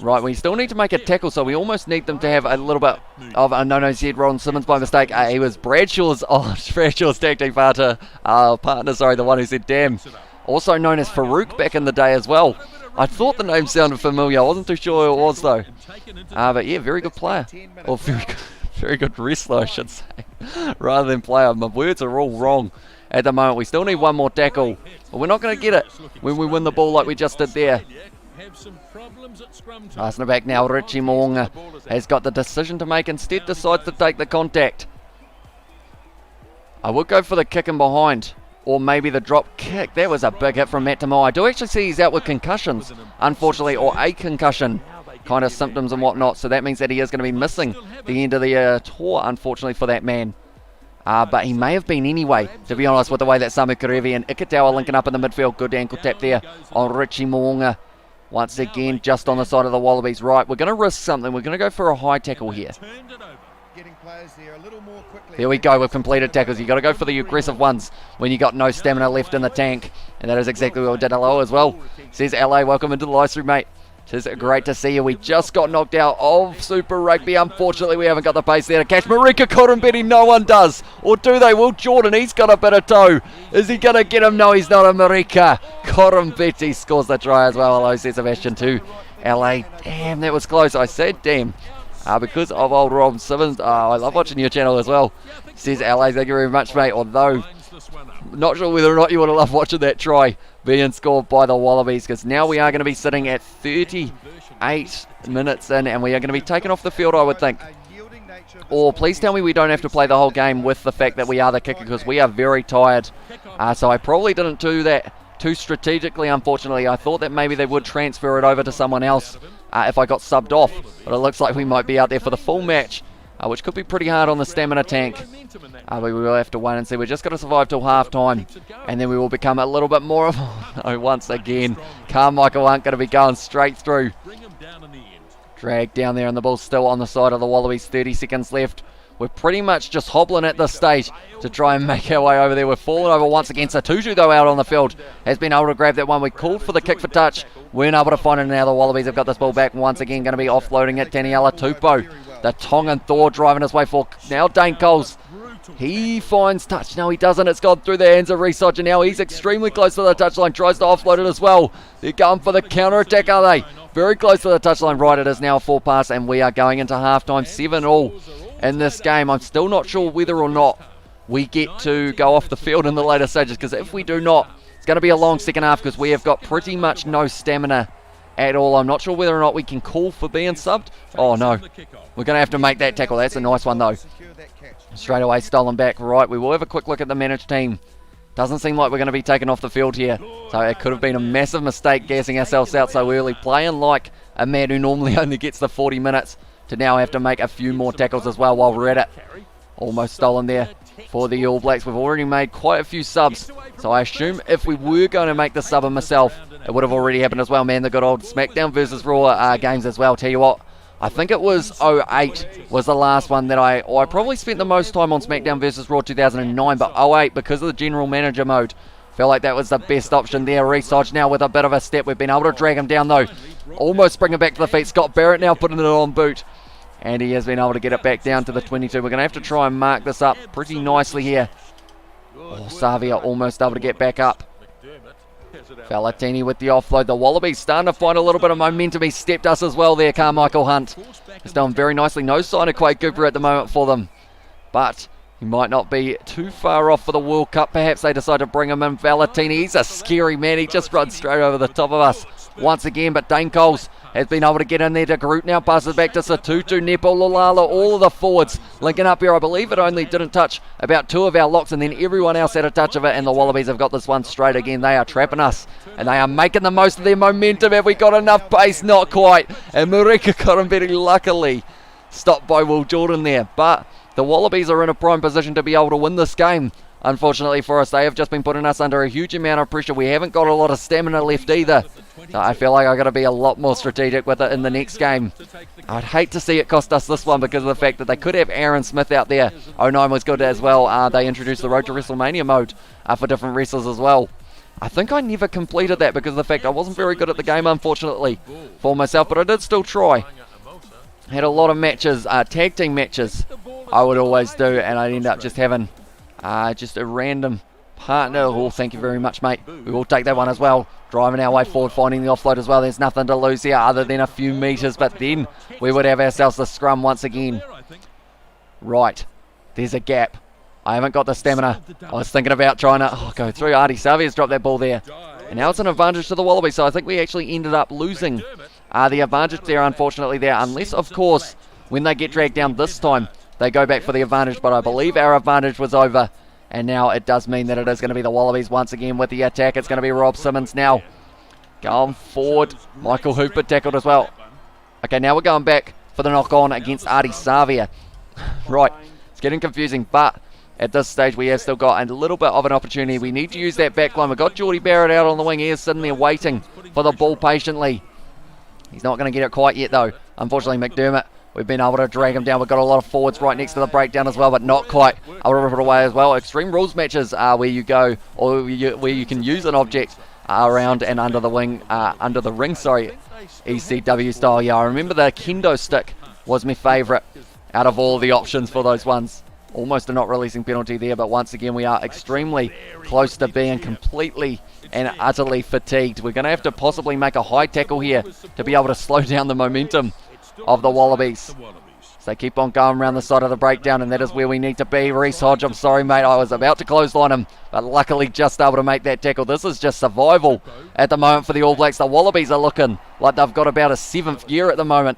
Right, we still need to make a tackle, so we almost need them to have a little bit of a no-no said Ron Simmons by mistake. He was Bradshaw's tactic partner, the one who said damn. Also known as Farouk back in the day as well. I thought the name sounded familiar. I wasn't too sure who it was though. But yeah, very good player. Or very good wrestler, I should say. Rather than player. My words are all wrong at the moment. We still need one more tackle. But we're not going to get it when we win the ball like we just did there. Passing it back now, Richie Moonga has got the decision to make, instead decides to take the contact. I would go for the kick in behind, or maybe the drop kick. That was a big hit from Matt Tomoe. I do actually see he's out with concussions, unfortunately, or a concussion kind of symptoms and whatnot, so that means that he is going to be missing the end of the tour, unfortunately, for that man. But he may have been anyway, to be honest, with the way that Samu Karevi and Ikatawa linking up in the midfield. Good ankle tap there on Richie Moonga. Once again, just on the side of the Wallabies. Right, we're going to risk something. We're going to go for a high tackle here. There we go, we've completed tackles. You've got to go for the aggressive ones when you got no stamina left in the tank. And that is exactly what we did. Hello as well. Says LA, welcome into the live stream, mate. It is great to see you. We just got knocked out of Super Rugby. Unfortunately, we haven't got the pace there to catch. Marika Korombeti, no one does. Or do they? Will Jordan, he's got a bit of toe. Is he going to get him? No, he's not. A Marika Korombeti scores the try as well. Hello, says Sebastian to LA. Damn, that was close. I said damn. Because of old Rob Simmons. I love watching your channel as well. Says LA, thank you very much, mate. Although, not sure whether or not you would have loved watching that try being scored by the Wallabies, because now we are going to be sitting at 38 minutes in, and we are going to be taken off the field, I would think. Or please tell me we don't have to play the whole game with the fact that we are the kicker, because we are very tired. So I probably didn't do that too strategically, unfortunately. I thought that maybe they would transfer it over to someone else if I got subbed off, but it looks like we might be out there for the full match, which could be pretty hard on the stamina tank. We will have to wait and see. We're just going to survive till half time, and then we will become a little bit more of once again, Carmichael aren't going to be going straight through. Dragged down there, and the ball's still on the side of the Wallabies. 30 seconds left. We're pretty much just hobbling at this stage to try and make our way over there. We're falling over once again. Satuju, though, out on the field, has been able to grab that one. We called for the kick for touch. Weren't able to find it. Now the Wallabies have got this ball back. Once again, going to be offloading it. Taniela Tupou, the Tongan Thor, driving his way for now Dane Coles. He finds touch. No, he doesn't. It's gone through the hands of Resoch, and now he's extremely close to the touchline. Tries to offload it as well. They're going for the counter-attack, are they? Very close to the touchline. Right, it is now a full pass, and we are going into halftime. 7-all in this game. I'm still not sure whether or not we get to go off the field in the later stages, because if we do not, it's going to be a long second half, because we have got pretty much no stamina at all. I'm not sure whether or not we can call for being subbed. Oh no, we're going to have to make that tackle. That's a nice one though. Straight away stolen back. Right, we will have a quick look at the managed team. Doesn't seem like we're going to be taken off the field here, so it could have been a massive mistake gassing ourselves out so early, playing like a man who normally only gets the 40 minutes to now have to make a few more tackles as well while we're at it. Almost stolen there for the All Blacks. We've already made quite a few subs, so I assume if we were going to make the sub of myself, it would have already happened as well. Man, the good old SmackDown versus Raw games as well. Tell you what, I think it was 08 was the last one that I probably spent the most time on SmackDown versus Raw 2009, but 08, because of the general manager mode, felt like that was the best option there. Research now with a bit of a step. We've been able to drag him down though. Almost bring it back to the feet. Scott Barrett now putting it on boot, and he has been able to get it back down to the 22. We're going to have to try and mark this up pretty nicely here. Oh, Savia almost able to get back up. Falatini with the offload. The Wallabies starting to find a little bit of momentum. He stepped us as well there, Carmichael Hunt. He's done very nicely. No sign of Quade Cooper at the moment for them, but he might not be too far off for the World Cup. Perhaps they decide to bring him in. Falatini, he's a scary man. He just runs straight over the top of us once again, but Dane Coles has been able to get in there to Groot. Now passes back to Satutu, Nepo, Lalala, all of the forwards linking up here. I believe it only didn't touch about 2 of our locks, and then everyone else had a touch of it, and the Wallabies have got this one straight again. They are trapping us, and they are making the most of their momentum. Have we got enough pace? Not quite. And Marika Korombeti luckily stopped by Will Jordan there, but the Wallabies are in a prime position to be able to win this game. Unfortunately for us, they have just been putting us under a huge amount of pressure. We haven't got a lot of stamina left either. So I feel like I've got to be a lot more strategic with it in the next game. I'd hate to see it cost us this one because of the fact that they could have Aaron Smith out there. 09 was good as well. They introduced the Road to WrestleMania mode for different wrestlers as well. I think I never completed that because of the fact I wasn't very good at the game, unfortunately, for myself, but I did still try. Had a lot of matches, tag team matches, I would always do, and I'd end up just having just a random partner. Oh, thank you very much, mate. We will take that one as well. Driving our way forward, finding the offload as well. There's nothing to lose here other than a few metres, but then we would have ourselves the scrum once again. Right, there's a gap. I haven't got the stamina. I was thinking about trying to go through. Adi Savia's dropped that ball there. And now it's an advantage to the Wallabies, so I think we actually ended up losing the advantage there, unfortunately, there. Unless, of course, when they get dragged down this time, they go back for the advantage. But I believe our advantage was over. And now it does mean that it is going to be the Wallabies once again with the attack. It's going to be Rob Simmons now. Going forward. Michael Hooper tackled as well. Okay, now we're going back for the knock-on against Adi Savia. Right, it's getting confusing, but at this stage we have still got a little bit of an opportunity. We need to use that back line. We've got Geordie Barrett out on the wing. He is sitting there waiting for the ball patiently. He's not going to get it quite yet, though. Unfortunately, McDermott, we've been able to drag him down. We've got a lot of forwards right next to the breakdown as well, but not quite able to rip it away as well. Extreme Rules matches are where you go, or where you can use an object around and under the wing, under the ring, sorry, ECW style. Yeah, I remember the kendo stick was my favourite out of all the options for those ones. Almost a not releasing penalty there, but once again we are extremely close to being completely and utterly fatigued. We're going to have to possibly make a high tackle here to be able to slow down the momentum of the Wallabies. So they keep on going around the side of the breakdown, and that is where we need to be. Reece Hodge, I'm sorry, mate, I was about to clothesline him, but luckily just able to make that tackle. This is just survival at the moment for the All Blacks. The Wallabies are looking like they've got about a 7th year at the moment,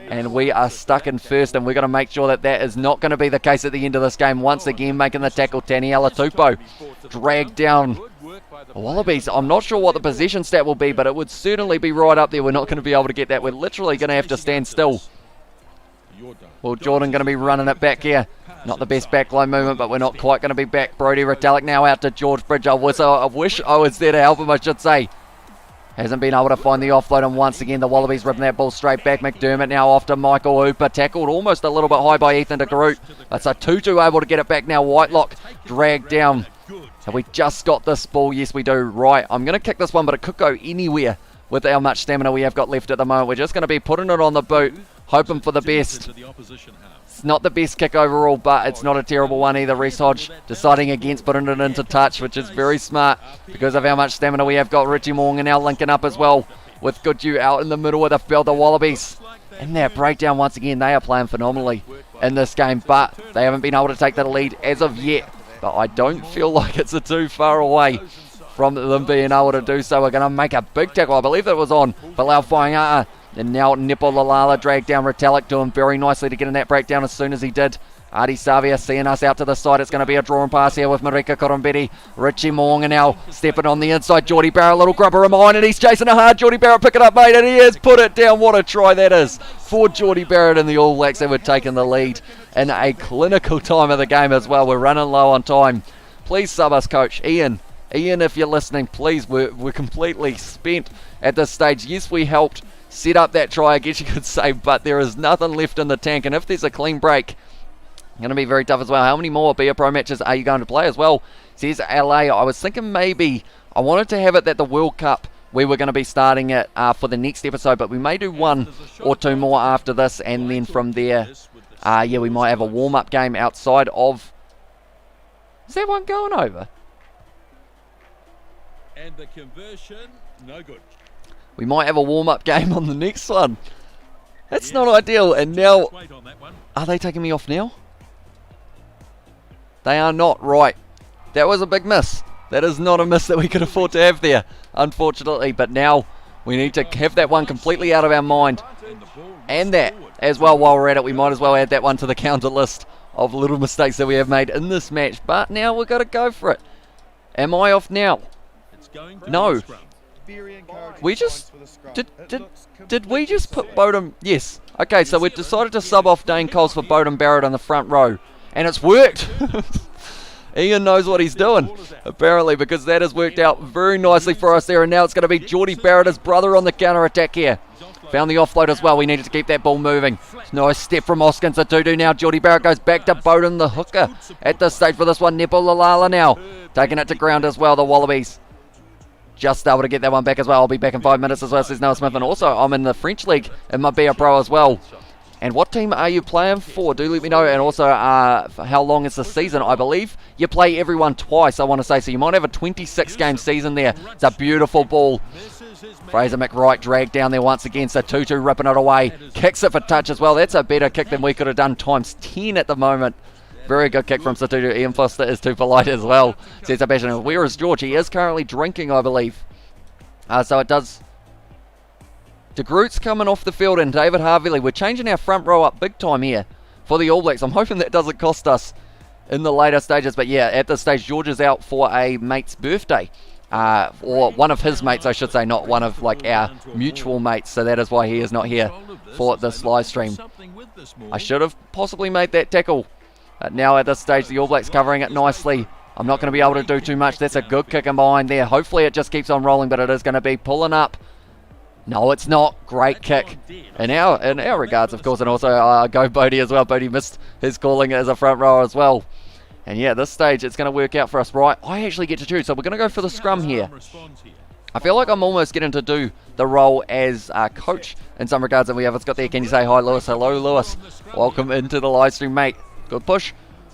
and we are stuck in first, and we're going to make sure that that is not going to be the case at the end of this game. Once again, making the tackle, Taniela Tupou dragged down the Wallabies. I'm not sure what the possession stat will be, but it would certainly be right up there. We're not going to be able to get that. We're literally going to have to stand still. Well, Jordan going to be running it back here. Not the best backline movement, but we're not quite going to be back. Brodie Retallick now out to George Bridge. I wish I was there to help him, I should say. Hasn't been able to find the offload, and once again the Wallabies ripping that ball straight back. McDermott now off to Michael Hooper, tackled almost a little bit high by Ethan de Groot. That's a Tutu able to get it back now. Whitelock dragged down. Have we just got this ball? Yes, we do. Right, I'm going to kick this one, but it could go anywhere with how much stamina we have got left at the moment. We're just going to be putting it on the boot, hoping for the best. It's not the best kick overall, but it's not a terrible one either. Reece Hodge deciding against putting it into touch, which is very smart because of how much stamina we have got. Richie Morgan now linking up as well with Goodhue out in the middle of the field. The Wallabies in that breakdown once again. They are playing phenomenally in this game, but they haven't been able to take the lead as of yet. But I don't feel like it's too far away from them being able to do so. We're going to make a big tackle. I believe that was on Bilal Fai'a'a. And now Nipo Lalala dragged down Retallick, doing very nicely to get in that breakdown as soon as he did. Adi Savia seeing us out to the side. It's going to be a drawing pass here with Marika Korombeti. Richie Moonga now stepping on the inside. Geordie Barrett, little grubber in behind, and he's chasing it hard. Geordie Barrett pick it up, mate, and he has put it down. What a try that is for Geordie Barrett and the All Blacks, that were taking the lead in a clinical time of the game as well. We're running low on time. Please sub us, Coach. Ian, if you're listening, please, we're completely spent at this stage. Yes, we helped set up that try, I guess you could say, but there is nothing left in the tank, and if there's a clean break, it's going to be very tough as well. How many more Be A Pro matches are you going to play as well? Says LA. I was thinking maybe I wanted to have it that the World Cup we were going to be starting it for the next episode, but we may do 1 or 2 more after this, and then from there, yeah, we might have a warm-up game outside of... Is that one going over? And the conversion, no good. We might have a warm-up game on the next one. That's not ideal. And now, are they taking me off now? They are not. Right. That was a big miss. That is not a miss that we could afford to have there, unfortunately. But now we need to have that one completely out of our mind. And that as well, while we're at it, we might as well add that one to the counter list of little mistakes that we have made in this match. But now we've got to go for it. Am I off now? No. We just did we just put Bowden? Yes. Okay, so we decided to sub off Dane Coles for Bowden Barrett on the front row, and it's worked. Ian knows what he's doing, apparently, because that has worked out very nicely for us there. And now it's going to be Geordie Barrett, his brother, on the counter attack here. Found the offload as well. We needed to keep that ball moving. Nice step from Oskins to Tudu. Now Geordie Barrett goes back to Bowden, the hooker, at this stage for this one. Nepo Lalala now taking it to ground as well. The Wallabies just able to get that one back as well. I'll be back in 5 minutes as well, says Noah Smith. And also, I'm in the French League. It might be a pro as well. And what team are you playing for? Do let me know. And also, for how long is the season? I believe you play everyone twice, I want to say. So you might have a 26-game season there. It's a beautiful ball. Fraser McWright dragged down there once again. So Tutu ripping it away. Kicks it for touch as well. That's a better kick than we could have done times 10 at the moment. Very good kick from Satutu. Ian Foster is too polite as well. Says Sebastian. Where is George? He is currently drinking, I believe. So it does... De Groot's coming off the field and David Harvey. We're changing our front row up big time here for the All Blacks. I'm hoping that doesn't cost us in the later stages. But yeah, at this stage, George is out for a mate's birthday. Or one of his mates, I should say, not one of like our mutual mates. So that is why he is not here for this live stream. I should have possibly made that tackle. Now at this stage, the All Blacks covering it nicely. I'm not going to be able to do too much. That's a good kick in behind there. Hopefully it just keeps on rolling, but it is going to be pulling up. No, it's not. Great kick. In our regards, of course, and also go Bodie as well. Bodie missed his calling as a front rower as well. And yeah, at this stage, it's going to work out for us, right? I actually get to choose, so we're going to go for the scrum here. I feel like I'm almost getting to do the role as coach in some regards, and we have it's got there. Can you say hi, Lewis? Hello, Lewis. Welcome into the live stream, mate. Good push.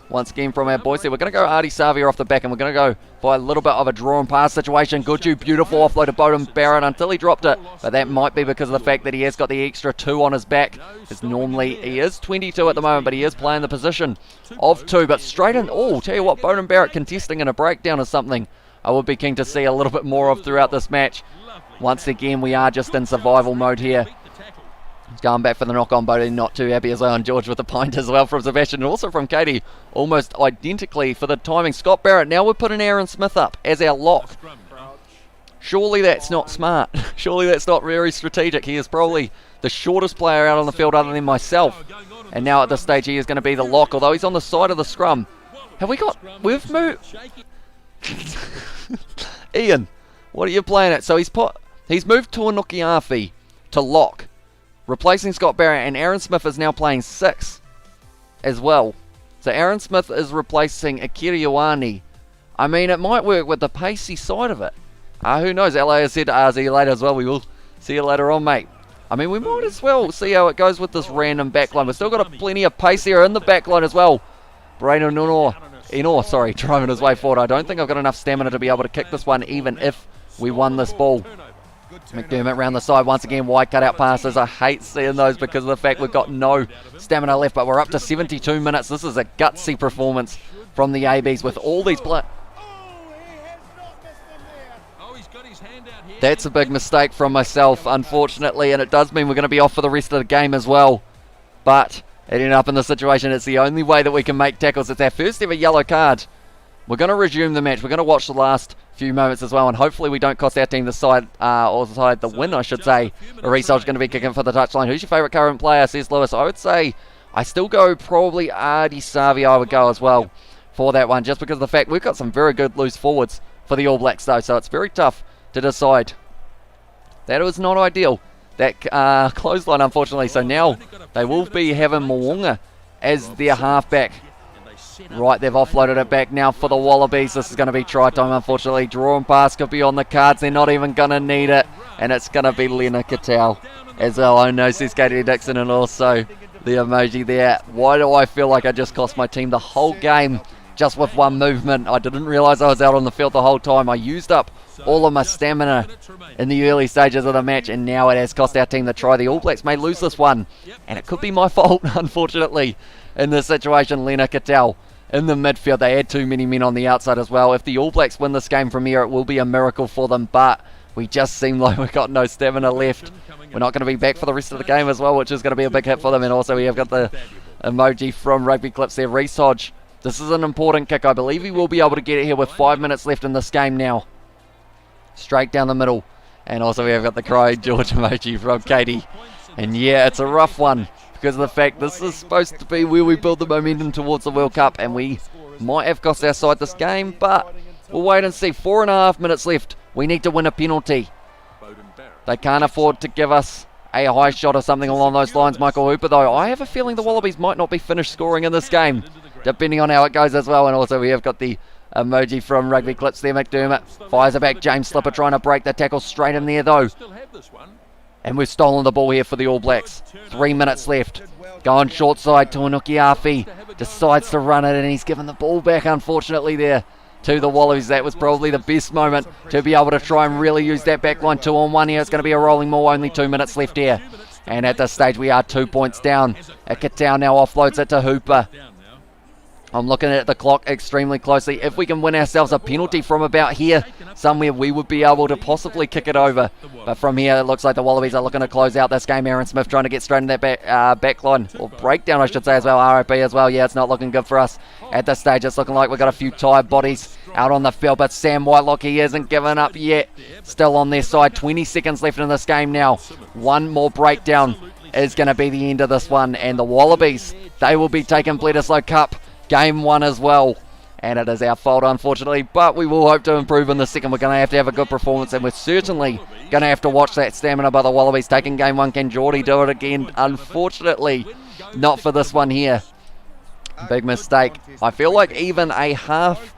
Once again from our boys there. We're going to go Artie Savia off the back, and we're going to go for a little bit of a draw and pass situation. Goodju, beautiful offload to Bowden Barrett until he dropped it. But that might be because of the fact that he has got the extra 2 on his back. Because normally he is 22 at the moment, but he is playing the position of 2. But straight in, oh, tell you what, Bowden Barrett contesting in a breakdown is something I would be keen to see a little bit more of throughout this match. Once again, we are just in survival mode here. He's going back for the knock on, Bodie not too happy as well, and George with the pint as well from Sebastian, and also from Katie, almost identically for the timing. Scott Barrett, now we're putting Aaron Smith up as our lock. Surely that's not smart. Surely that's not very strategic. He is probably the shortest player out on the field other than myself. And now at this stage he is going to be the lock, although he's on the side of the scrum. We've moved... Ian, what are you playing at? So he's moved Tuanuki Afi to lock, replacing Scott Barrett, and Aaron Smith is now playing 6 as well. So Aaron Smith is replacing Akira Ioane. I mean, it might work with the pacey side of it. Who knows? LA has said, see you later as well. We will see you later on, mate. I mean, we might as well see how it goes with this random backline. We've still got plenty of pace here in the backline as well. Brayden Enor, driving his way forward. I don't think I've got enough stamina to be able to kick this one, even if we won this ball. McDermott round the side once again, wide cutout passes. I hate seeing those because of the fact we've got no stamina left, but we're up to 72 minutes. This is a gutsy performance from the ABs with all these That's a big mistake from myself, unfortunately, and it does mean we're going to be off for the rest of the game as well. But it ended up in the situation, it's the only way that we can make tackles. It's our first ever yellow card. We're going to resume the match. We're going to watch the last few moments as well, and hopefully we don't cost our team the side, or the win, I should say. Arisol's going to be kicking for the touchline. Who's your favourite current player, says Lewis? I would say I still go probably Artie Savi. I would go as well for that one, just because of the fact we've got some very good loose forwards for the All Blacks though, so it's very tough to decide. That was not ideal, that clothesline, unfortunately. So now they will be having Mwonga as their halfback. Right, they've offloaded it back now for the Wallabies. This is going to be try time, unfortunately. Draw and pass could be on the cards. They're not even going to need it. And it's going to be Lena Cattell as well. I know, says Katie Dixon, and also the emoji there. Why do I feel like I just cost my team the whole game just with one movement? I didn't realise I was out on the field the whole time. I used up all of my stamina in the early stages of the match, and now it has cost our team the try. The All Blacks may lose this one, and it could be my fault, unfortunately, in this situation. Lena Cattell in the midfield. They had too many men on the outside as well. If the All Blacks win this game from here, it will be a miracle for them, but we just seem like we've got no stamina left. We're not going to be back for the rest of the game as well, which is going to be a big hit for them. And also we have got the emoji from Rugby Clips there. Reece Hodge, this is an important kick. I believe he will be able to get it here with 5 minutes left in this game now. Straight down the middle. And also we have got the crying George emoji from Katie. And yeah, it's a rough one, because of the fact this is supposed to be where we build the momentum towards the World Cup, and we might have cost our side this game, but we'll wait and see. 4.5 minutes left. We need to win a penalty. They can't afford to give us a high shot or something along those lines. Michael Hooper, though, I have a feeling the Wallabies might not be finished scoring in this game, depending on how it goes as well. And also we have got the emoji from Rugby Clips there. McDermott fires it back. James Slipper trying to break the tackle straight in there though. And we've stolen the ball here for the All Blacks. 3 minutes left. Going short side. Tuanuki Afi decides to run it, and he's given the ball back unfortunately there to the Wallabies. That was probably the best moment to be able to try and really use that back line 2-on-1 here. It's going to be a rolling maul. Only 2 minutes left here. And at this stage we are 2 points down. Ikitau now offloads it to Hooper. I'm looking at the clock extremely closely. If we can win ourselves a penalty from about here somewhere, we would be able to possibly kick it over. But from here, it looks like the Wallabies are looking to close out this game. Aaron Smith trying to get straight in that back line, or breakdown I should say as well, RIP as well. Yeah, it's not looking good for us at this stage. It's looking like we've got a few tired bodies out on the field, but Sam Whitelock, he hasn't given up yet. Still on their side. 20 seconds left in this game now. One more breakdown is going to be the end of this one, and the Wallabies, they will be taking Bledisloe Cup Game 1 as well. And it is our fault unfortunately, but we will hope to improve in the second. We're going to have a good performance, and we're certainly going to have to watch that stamina by the Wallabies taking Game 1. Can Geordie do it again? Unfortunately, not for this one here. Big mistake. I feel like even a half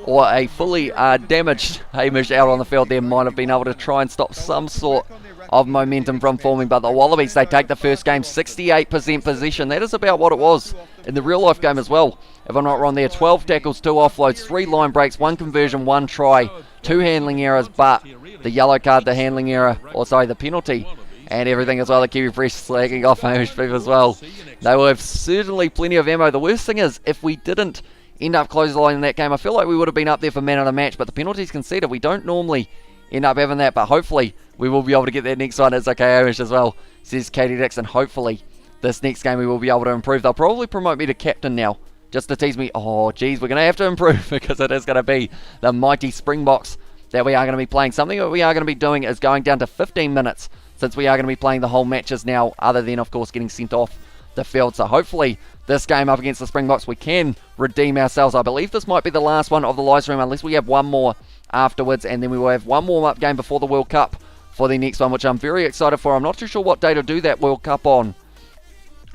or a fully damaged Hamish out on the field there might have been able to try and stop some sort of momentum from forming, but the Wallabies, they take the first game 68% possession. That is about what it was in the real life game as well, if I'm not wrong there. 12 tackles, 2 offloads, 3 line breaks, 1 conversion, 1 try, 2 handling errors, but the yellow card, the handling error, or sorry, the penalty, and everything as well. The Kiwi Fresh slagging off Hamish Beef as well. They will have certainly plenty of ammo. The worst thing is, if we didn't end up closing the line in that game, I feel like we would have been up there for man of the match, but the penalties conceded, we don't normally end up having that, but hopefully we will be able to get that next one. It's okay, Hamish as well, says Katie Dixon. Hopefully this next game we will be able to improve. They'll probably promote me to captain now, just to tease me. Oh geez, we're going to have to improve because it is going to be the mighty Springboks that we are going to be playing. Something that we are going to be doing is going down to 15 minutes, since we are going to be playing the whole matches now, other than of course getting sent off the field. So hopefully this game up against the Springboks we can redeem ourselves. I believe this might be the last one of the live stream, unless we have one more afterwards, and then we will have one warm-up game before the World Cup for the next one, which I'm very excited for. I'm not too sure what day to do that World Cup on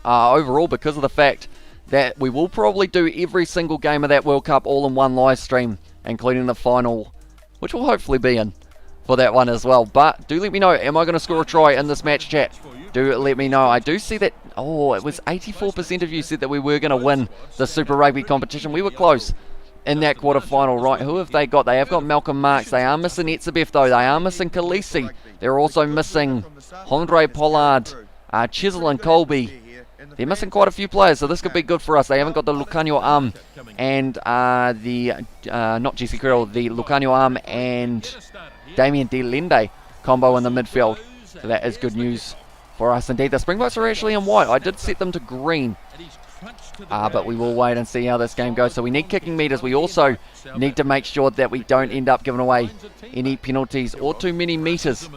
overall, because of the fact that we will probably do every single game of that World Cup all in one live stream, including the final, which will hopefully be in for that one as well. But do let me know, am I going to score a try in this match, chat? Do let me know. I do see that, oh, it was 84% of you said that we were going to win the Super Rugby competition. We were close in that quarterfinal, right? Who have they got? They have got Malcolm Marks. They are missing Etzebeth though. They are missing Khaleesi. They're also missing Andre Pollard, Chisel and Colby. They're missing quite a few players, so this could be good for us. They haven't got the Lucanio and not Jesse Carroll, the Lucanio and Damien De Lende combo in the midfield. So that is good news for us indeed. The Springboks are actually in white. I did set them to green. But we will wait and see how this game goes. So we need kicking meters. We also need to make sure that we don't end up giving away any penalties or too many meters.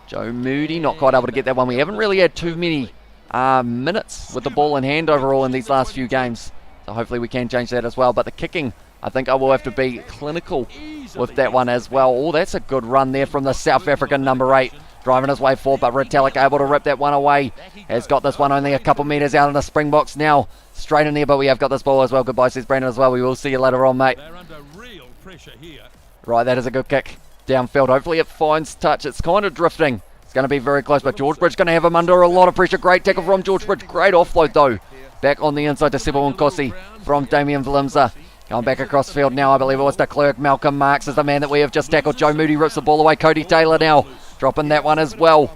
Joe Moody not quite able to get that one. We haven't really had too many minutes with the ball in hand overall in these last few games. So hopefully we can change that as well. But the kicking, I think I will have to be clinical with that one as well. Oh, that's a good run there from the South African number 8. Driving his way forward, but Retallick able to rip that one away. Has got this one only a couple metres out in the Springboks now. Straight in there, but we have got this ball as well. Goodbye, says Brandon as well. We will see you later on, mate. Right, that is a good kick downfield. Hopefully it finds touch. It's kind of drifting. It's going to be very close, but George Bridge going to have him under a lot of pressure. Great tackle from George Bridge. Great offload, though. Back on the inside to Sebo Nkosi from Damien Valimza. Going back across the field now, I believe it was de Klerk. Malcolm Marks is the man that we have just tackled. Joe Moody rips the ball away. Cody Taylor now dropping that one as well.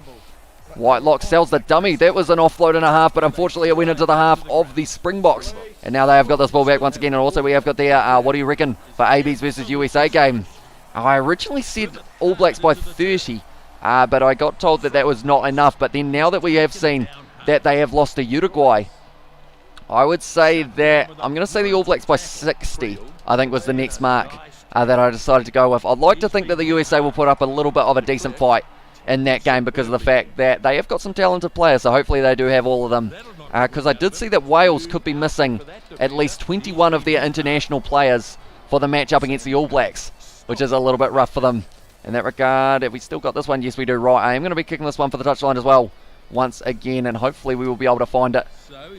Whitelock sells the dummy. That was an offload and a half, but unfortunately it went into the half of the Springboks. And now they have got this ball back once again. And also we have got their, what do you reckon, for ABs versus USA game. I originally said All Blacks by 30, but I got told that that was not enough. But then now that we have seen that they have lost to Uruguay, I would say that, I'm going to say the All Blacks by 60, I think was the next mark that I decided to go with. I'd like to think that the USA will put up a little bit of a decent fight in that game because of the fact that they have got some talented players, so hopefully they do have all of them. Because I did see that Wales could be missing at least 21 of their international players for the match up against the All Blacks, which is a little bit rough for them in that regard. Have we still got this one? Yes, we do. Right, I am going to be kicking this one for the touchline as well. once again, and hopefully we will be able to find it.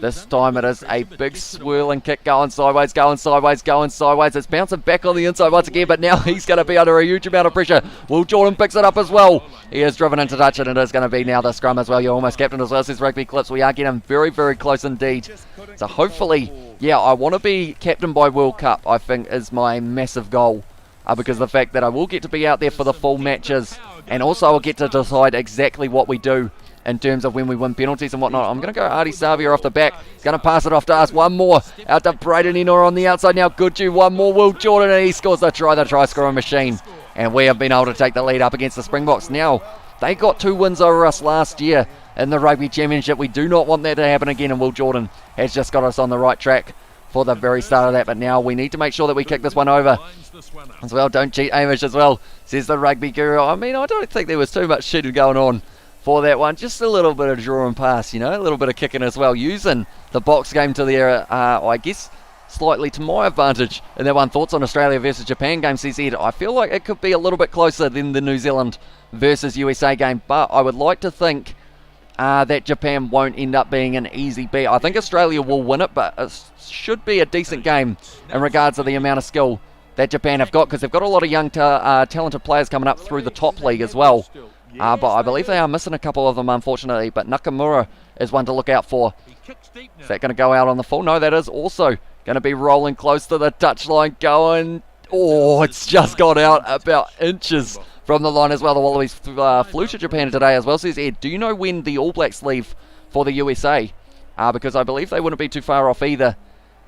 This time it is a big swirling kick going sideways, going sideways, going sideways. It's bouncing back on the inside once again, but now he's going to be under a huge amount of pressure. Will Jordan picks it up as well. He is driven into touch, and it is going to be now the scrum as well. You're almost captain as well, says Rugby Clips. We are getting very, very close indeed. So hopefully, yeah, I want to be captain by World Cup, I think, is my massive goal. Because of the fact that I will get to be out there for the full matches, and also I'll get to decide exactly what we do in terms of when we win penalties and whatnot. I'm going to go Artie Savia off the back. He's going to pass it off to us. One more out to Braden Enor on the outside now. Goodju, one more. Will Jordan, and he scores the try scoring machine. And we have been able to take the lead up against the Springboks. Now, they got 2 wins over us last year in the Rugby Championship. We do not want that to happen again, and Will Jordan has just got us on the right track for the very start of that. But now we need to make sure that we kick this one over as well. Don't cheat, Amish, as well, says the Rugby Guru. I mean, I don't think there was too much cheating going on for that one. Just a little bit of draw and pass, you know, a little bit of kicking as well, using the box game to their, I guess, slightly to my advantage in that one. Thoughts on Australia versus Japan game, says Ed. I feel like it could be a little bit closer than the New Zealand versus USA game, but I would like to think that Japan won't end up being an easy beat. I think Australia will win it, but it should be a decent game in regards to the amount of skill that Japan have got, because they've got a lot of young talented players coming up through the top league as well. But I believe they are missing a couple of them, unfortunately. But Nakamura is one to look out for. Is that going to go out on the full? No, that is also going to be rolling close to the touchline, going... Oh, it's just got out about inches from the line as well. The Wallabies flew to Japan today as well, says Ed. Do you know when the All Blacks leave for the USA? Because I believe they wouldn't be too far off either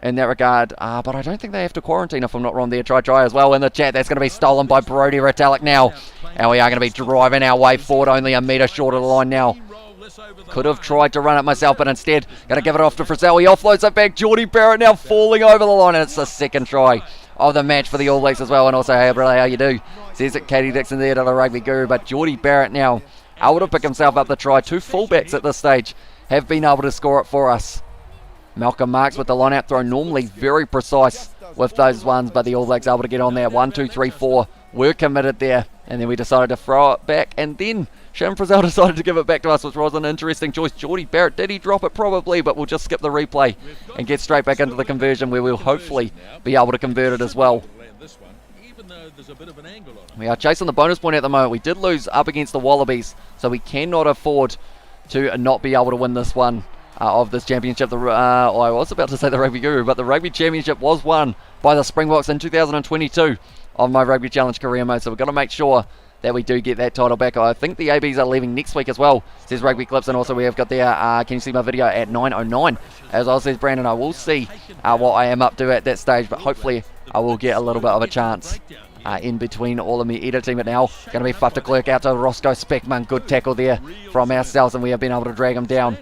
in that regard. But I don't think they have to quarantine, if I'm not wrong there. Try as well in the chat. That's going to be stolen by Brodie Retallick now. And we are going to be driving our way forward, only a metre short of the line now. Could have tried to run it myself, but instead going to give it off to Frizzell. He offloads it back. Geordie Barrett now falling over the line, and it's the second try of the match for the All Blacks as well. And also, hey, brother, how you do? Says it, Katie Dixon there to the Rugby Guru. But Geordie Barrett now able to pick himself up the try. 2 fullbacks at this stage have been able to score it for us. Malcolm Marks with the line out throw, normally very precise with those ones, but the All Blacks able to get on there. 1, 2, 3, 4 were committed there, and then we decided to throw it back, and then Shannon Frizzell decided to give it back to us, which was an interesting choice. Geordie Barrett, did he drop it? Probably, but we'll just skip the replay and get straight back into the conversion, where we'll hopefully be able to convert it as well. We are chasing the bonus point at the moment. We did lose up against the Wallabies, so we cannot afford to not be able to win this one of this championship. I was about to say the Rugby Guru, but the Rugby Championship was won by the Springboks in 2022 on my Rugby Challenge career mode, so we've got to make sure that we do get that title back. I think the ABs are leaving next week as well, says Rugby Clips, and also we have got there, can you see my video at 9:09 as well, says Brandon. I will see what I am up to at that stage, but hopefully I will get a little bit of a chance in between all of me editing. But now going to be Faf de Klerk out to Roscoe Speckman. Good tackle there from ourselves, and we have been able to drag him down.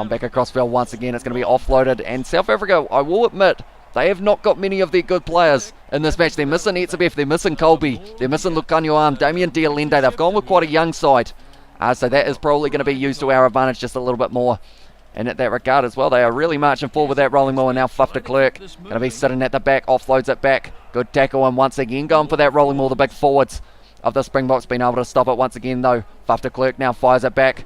Back across field once again. It's going to be offloaded, and South Africa, I will admit, they have not got many of their good players in this match. They're missing Etzebeth, they're missing Colby, they're missing Lukanyo, Damien Dialende. They've gone with quite a young side, so that is probably going to be used to our advantage just a little bit more. And at that regard as well, they are really marching forward with that rolling ball, and now Faf de Klerk going to be sitting at the back, offloads it back. Good tackle, and once again going for that rolling ball. The big forwards of the Springboks being able to stop it once again though. Faf de Klerk now fires it back.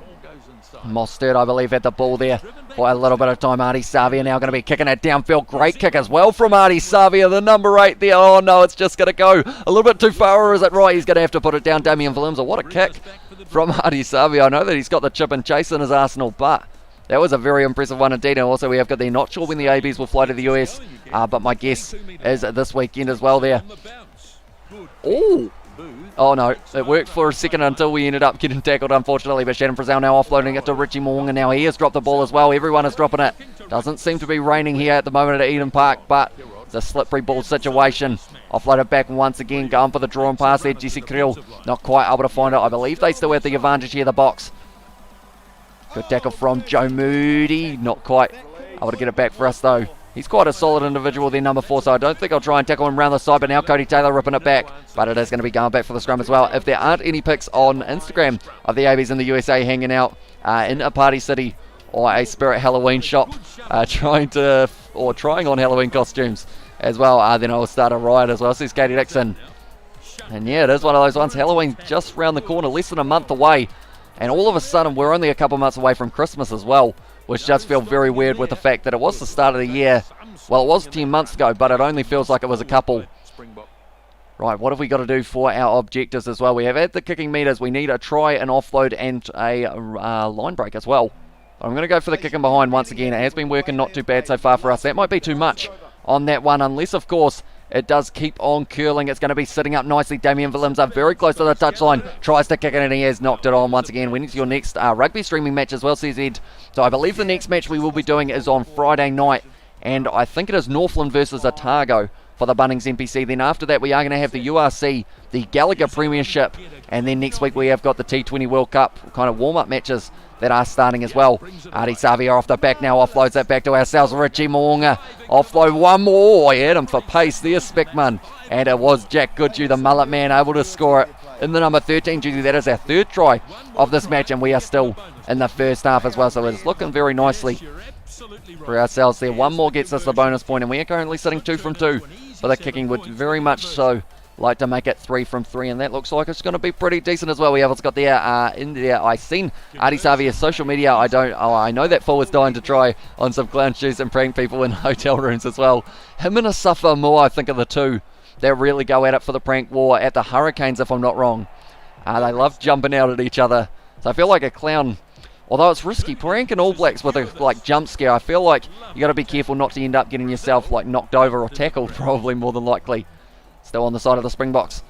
Mostert, I believe, had the ball there for a little bit of time. Artie Savia now going to be kicking it downfield. Great kick as well from Artie Savia, the number 8 there. Oh no, it's just going to go a little bit too far, or is it right? He's going to have to put it down. Damien Willemse. What a kick from Artie Savia. I know that he's got the chip and chase in his arsenal, but that was a very impressive one indeed. And also we have got there, not sure when the ABs will fly to the US, but my guess is this weekend as well there. Oh no, it worked for a second until we ended up getting tackled, unfortunately. But Shannon Frizzell now offloading it to Richie Moong, and now he has dropped the ball as well. Everyone is dropping it. Doesn't seem to be raining here at the moment at Eden Park, but it's a slippery ball situation. Offloaded back once again, going for the draw and pass there. Jesse Krill not quite able to find it. I believe they still have the advantage here, the box. Good tackle from Joe Moody, not quite able to get it back for us though. He's quite a solid individual there, number 4, so I don't think I'll try and tackle him around the side, but now Cody Taylor ripping it back, but it is going to be going back for the scrum as well. If there aren't any pics on Instagram of the ABs in the USA hanging out in a party city or a Spirit Halloween shop trying on Halloween costumes as well, then I'll start a riot as well, says Katie Dixon. And yeah, it is one of those ones. Halloween just round the corner, less than a month away. And all of a sudden, we're only a couple months away from Christmas as well, which does feel very weird with the fact that it was the start of the year. Well, it was 10 months ago, but it only feels like it was a couple. Right, what have we got to do for our objectives as well? We have at the kicking meters, we need a try, an offload, and a line break as well. I'm going to go for the kicking behind once again. It has been working not too bad so far for us. That might be too much on that one, unless, of course, it does keep on curling. It's going to be sitting up nicely. Damien Willemse very close to the touchline. Tries to kick it and he has knocked it on once again. When is your next rugby streaming match as well, CZ? So I believe the next match we will be doing is on Friday night. And I think it is Northland versus Otago for the Bunnings NPC. Then after that we are going to have the URC, the Gallagher Premiership. And then next week we have got the T20 World Cup kind of warm-up matches that are starting as well. Adi Savia off the back now, offloads that back to ourselves. Richie Moonga, offload one more. He hit him for pace there, Speckman. And it was Jack Goodhue, the mullet man, able to score it in the number 13 jersey. That is our third try of this match, and we are still in the first half as well. So it's looking very nicely for ourselves there. One more gets us the bonus point, and we are currently sitting 2 from 2 for the kicking. Would very much so like to make it 3 from 3, and that looks like it's going to be pretty decent as well. We have also got there in there. I seen Adi Savia's social media. I know that fool was dying to try on some clown shoes and prank people in hotel rooms as well. Him and Asafa Moore, I think, are the two that really go at it for the prank war at the Hurricanes, if I'm not wrong. They love jumping out at each other, so I feel like a clown. Although it's risky, pranking All Blacks with a jump scare, I feel like you got to be careful not to end up getting yourself knocked over or tackled, probably more than likely. Still on the side of the Springboks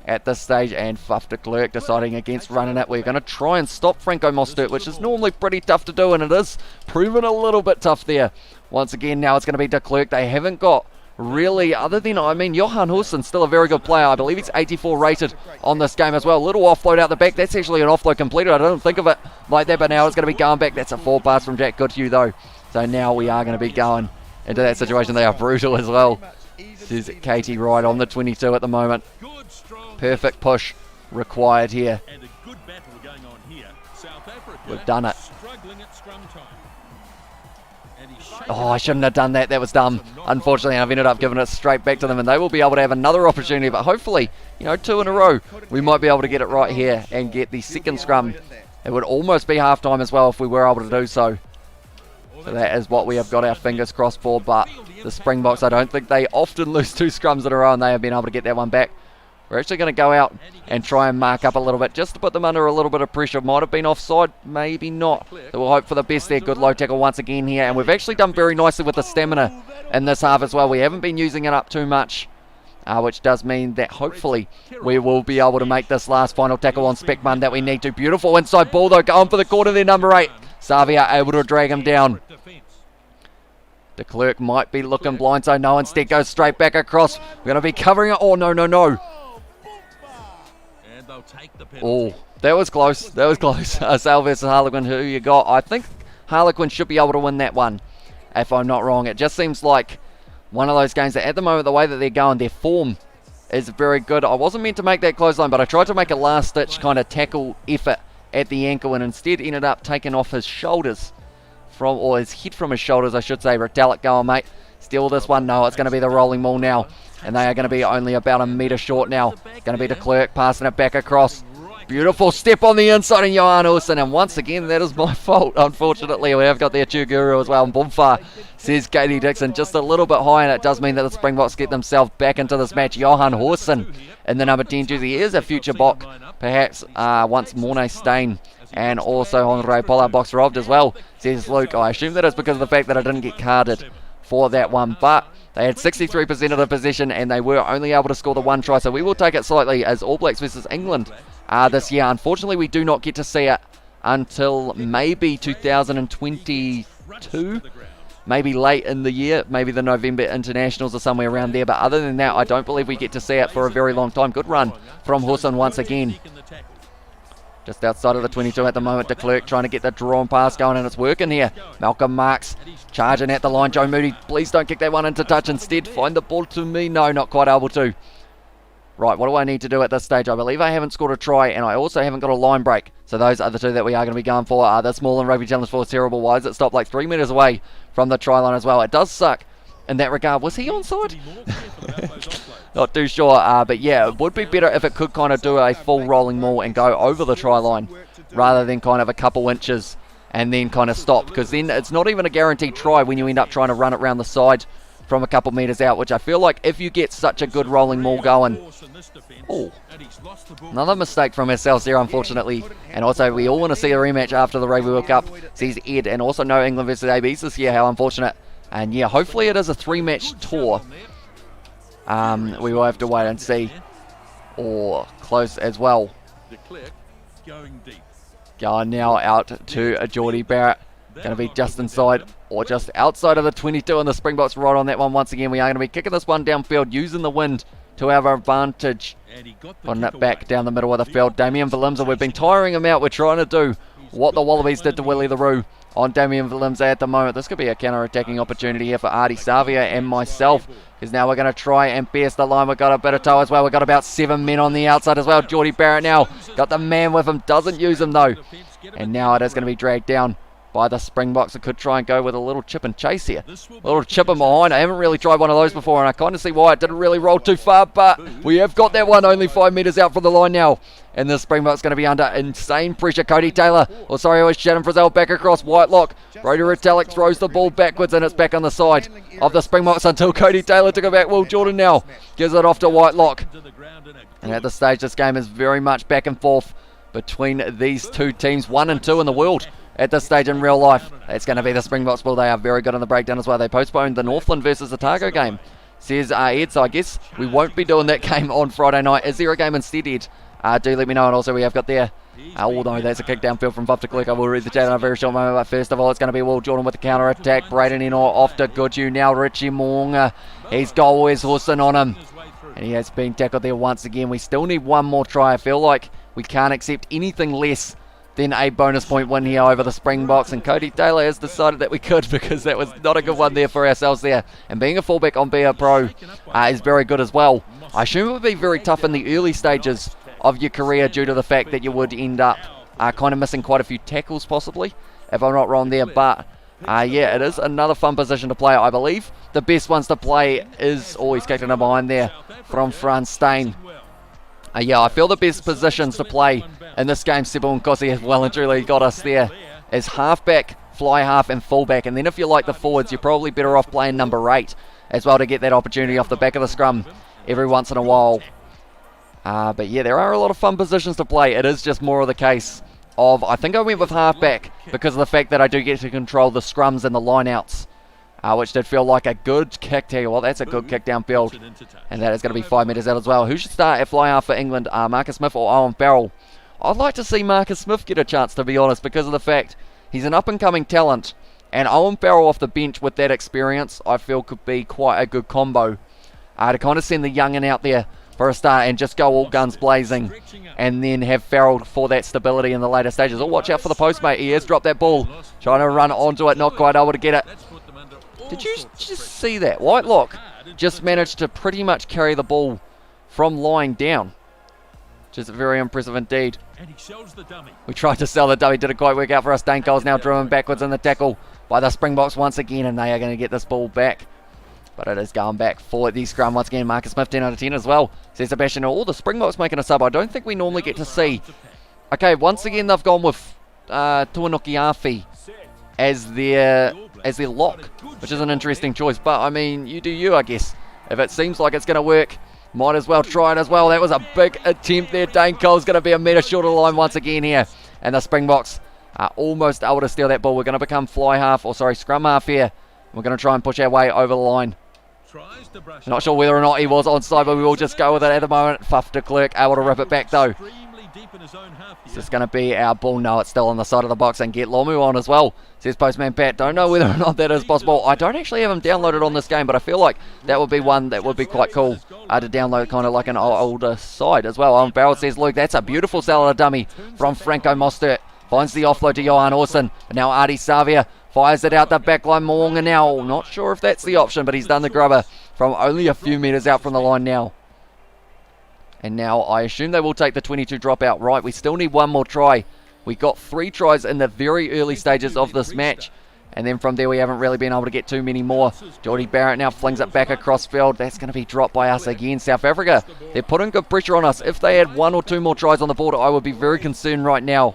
at this stage, and Faf de Klerk deciding against running it. We're going to try and stop Franco Mostert, which is normally pretty tough to do, and it is proven a little bit tough there. Once again, now it's going to be de Klerk. They haven't got really, other than, Johan Hussen's still a very good player. I believe he's 84 rated on this game as well. Little offload out the back. That's actually an offload completed. I don't think of it like that, but now it's going to be going back. That's a forward pass from Jack Goodhue, though. So now we are going to be going into that situation. They are brutal as well. This is Katie Wright on the 22 at the moment. Perfect push required here. We've done it. Oh, I shouldn't have done that. That was dumb. Unfortunately, I've ended up giving it straight back to them, and they will be able to have another opportunity. But hopefully, 2 in a row, we might be able to get it right here and get the second scrum. It would almost be half-time as well if we were able to do so. So that is what we have got our fingers crossed for. But the Springboks, I don't think they often lose 2 scrums in a row, and they have been able to get that one back. We're actually going to go out and try and mark up a little bit just to put them under a little bit of pressure. Might have been offside, maybe not. So we'll hope for the best there. Good low tackle once again here. And we've actually done very nicely with the stamina in this half as well. We haven't been using it up too much, which does mean that hopefully we will be able to make this last final tackle on Speckman that we need to. Beautiful inside ball though, going for the corner there, number 8. Savia able to drag him down. De Klerk might be looking blind, so no, instead goes straight back across. We're going to be covering it. Oh, no. Oh, that was close. Sale versus Harlequin, who you got? I think Harlequin should be able to win that one, if I'm not wrong. It just seems like one of those games that at the moment, the way that they're going, their form is very good. I wasn't meant to make that clothesline, but I tried to make a last-ditch kind of tackle effort at the ankle, and instead ended up taking off his shoulders, or his head from his shoulders, I should say. Retallick going, mate. Steal this one. No, it's going to be the rolling maul now. And they are going to be only about a metre short now. Going to be de Klerk passing it back across. Beautiful step on the inside in Johan Olsen. And once again, that is my fault. Unfortunately, we have got their Chuguru as well. And Bumfar, says Katie Dixon, just a little bit high. And it does mean that the Springboks get themselves back into this match. Johan Horsen in the number 10 jersey. He is a future Bok. Perhaps once Mornay Stain and also Andre Pollard box robbed as well, says Luke. I assume that is because of the fact that I didn't get carded for that one. But they had 63% of the possession and they were only able to score the 1 try. So we will take it slightly as All Blacks versus England this year. Unfortunately, we do not get to see it until maybe 2022. Maybe late in the year, maybe the November internationals or somewhere around there. But other than that, I don't believe we get to see it for a very long time. Good run from Husson once again. Just outside of the 22 at the moment. De Klerk trying to get the drawn pass going, and it's working here. Malcolm Marks charging at the line. Joe Moody, please don't kick that one into touch. Instead, find the ball to me. No, not quite able to. Right, what do I need to do at this stage? I believe I haven't scored a try, and I also haven't got a line break. So those are the 2 that we are going to be going for. The small and rugby challenge for is terrible. Why is it stopped like 3 metres away from the try line as well? It does suck in that regard. Was he onside? Not too sure, but yeah, it would be better if it could kind of do a full rolling maul and go over the try line rather than kind of a couple inches and then kind of stop, because then it's not even a guaranteed try when you end up trying to run it around the side from a couple metres out, which I feel like if you get such a good rolling maul going. Oh, another mistake from ourselves there, unfortunately. And also, we all want to see a rematch after the Rugby World Cup, says Ed, and also no England versus ABs this year. How unfortunate. And yeah, hopefully it is a 3-match tour. We will have to wait and see. Or close as well. Going now out to Geordie Barrett. Going to be just inside or just outside of the 22, and the Springboks right on that one once again. We are going to be kicking this one downfield, using the wind to our advantage. Putting it back down the middle of the field. Damien Valimza, we've been tiring him out. We're trying to do what the Wallabies did to Willie LaRue on Damien Valimza at the moment. This could be a counter-attacking opportunity here for Artie Savia and myself, because now we're going to try and pierce the line. We've got a bit of toe as well. We've got about 7 men on the outside as well. Geordie Barrett now got the man with him, doesn't use him though. And now it is going to be dragged down by the Springboks. It could try and go with a little chip and chase here. A little chip in behind. I haven't really tried one of those before, and I kind of see why it didn't really roll too far, but we have got that one only 5 metres out from the line now. And the Springbok's going to be under insane pressure. Cody Taylor, or sorry, it was Shannon Frizzell back across Whitelock. Brody Retallick throws the ball backwards, and it's back on the side of the Springboks until Cody Taylor took it back. Will Jordan now gives it off to Whitelock. And at this stage, this game is very much back and forth between these two teams, 1 and 2 in the world at this stage in real life. It's going to be the Springboks. Well, they are very good on the breakdown as well. They postponed the Northland versus Otago game, says Ed, so I guess we won't be doing that game on Friday night. Is there a game instead, Ed? Do let me know. And also we have got there, although that's a kick downfield from Buff to Click. I will read the chat in a very short moment, but first of all, it's going to be Will Jordan with the counter attack. Braden Eno off to Goodhue now. Richie Moonga, he's got Wes Horson on him, and he has been tackled there once again. We still need one more try. I feel like we can't accept anything less than a bonus point win here over the Springboks, and Cody Taylor has decided that we could, because that was not a good one there for ourselves there. And being a fullback on BR Pro is very good as well. I assume it would be very tough in the early stages of your career due to the fact that you would end up kind of missing quite a few tackles possibly, if I'm not wrong there. But yeah, it is another fun position to play. I believe the best ones to play is, oh, he's kicked in behind there from Franz Stein. Yeah, I feel the best positions to play in this game, Sebo Nkosi has well and truly got us there, is halfback, fly half and fullback. And then if you like the forwards, you're probably better off playing number 8 as well to get that opportunity off the back of the scrum every once in a while. But yeah, there are a lot of fun positions to play. It is just more of the case of, I think I went with halfback because of the fact that I do get to control the scrums and the lineouts, which did feel like a good kick. Tell you what, that's a good kick downfield, and that is going to be 5 metres out as well. Who should start at fly half for England? Marcus Smith or Owen Farrell? I'd like to see Marcus Smith get a chance, to be honest, because of the fact he's an up-and-coming talent, and Owen Farrell off the bench with that experience, I feel could be quite a good combo to kind of send the young'un out there for a start and just go all guns blazing, and then have Farrell for that stability in the later stages. Oh, watch out for the post, mate. He has dropped that ball, trying to run onto it, not quite able to get it. Did you just see that? Whitelock just managed to pretty much carry the ball from lying down, which is very impressive indeed. We tried to sell the dummy, didn't quite work out for us. Dane Cole's now driven backwards in the tackle by the Springboks once again, and they are going to get this ball back. But it is going back for the scrum once again. Marcus Smith 10 out of 10 as well, says Sebastian. All the Springboks making a sub. I don't think we normally get to see. Okay, once again they've gone with Tuanoki Afi as their lock, which is an interesting choice. But I mean, you do you, I guess. If it seems like it's going to work, might as well try it as well. That was a big attempt there. Dane Cole's going to be a metre short of the line once again here, and the Springboks are almost able to steal that ball. We're going to become fly half, or sorry, scrum half here. We're going to try and push our way over the line. Not sure whether or not he was onside, but we will just go with it at the moment. Fuff de Klerk able to rip it back though. Is this going to be our ball? No, it's still on the side of the box, and get Lomu on as well, says Postman Pat. Don't know whether or not that is possible. I don't actually have him downloaded on this game, but I feel like that would be one that would be quite cool to download, kind of like an older side as well. On Barrel says, Luke, that's a beautiful salad dummy from Franco Mostert. Finds the offload to Johan Orson. Now Artie Savia fires it out the back line. Moonga now, not sure if that's the option, but he's done the grubber from only a few metres out from the line now. And now I assume they will take the 22 dropout. Right, we still need one more try. We got 3 tries in the very early stages of this match, and then from there we haven't really been able to get too many more. Geordie Barrett now flings it back across field. That's going to be dropped by us again. South Africa, they're putting good pressure on us. If they had 1 or 2 more tries on the board, I would be very concerned right now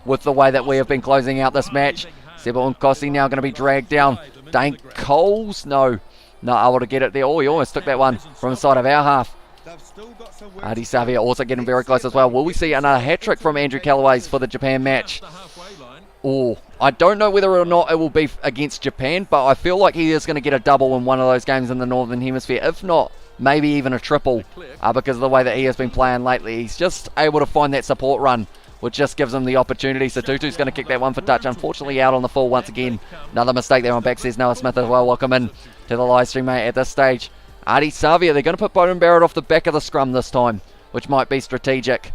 with the way that we have been closing out this match. Seba Unkosi now going to be dragged down. Dane Coles, no, not able to get it there. Oh, he almost took that one from the side of our half. Adi Savia also getting very close as well. Will we see another hat-trick from Andrew Callaway's for the Japan match? Oh, I don't know whether or not it will be against Japan, but I feel like he is going to get a double in one of those games in the Northern Hemisphere. If not, maybe even a triple, because of the way that he has been playing lately. He's just able to find that support run, which just gives him the opportunity. So Tutu's going to kick that one for touch. Unfortunately, out on the full once again. Another mistake there on back, says Noah Smith as well. Welcome in to the live stream, mate, at this stage. Adi Savia, they're going to put Bowden Barrett off the back of the scrum this time, which might be strategic.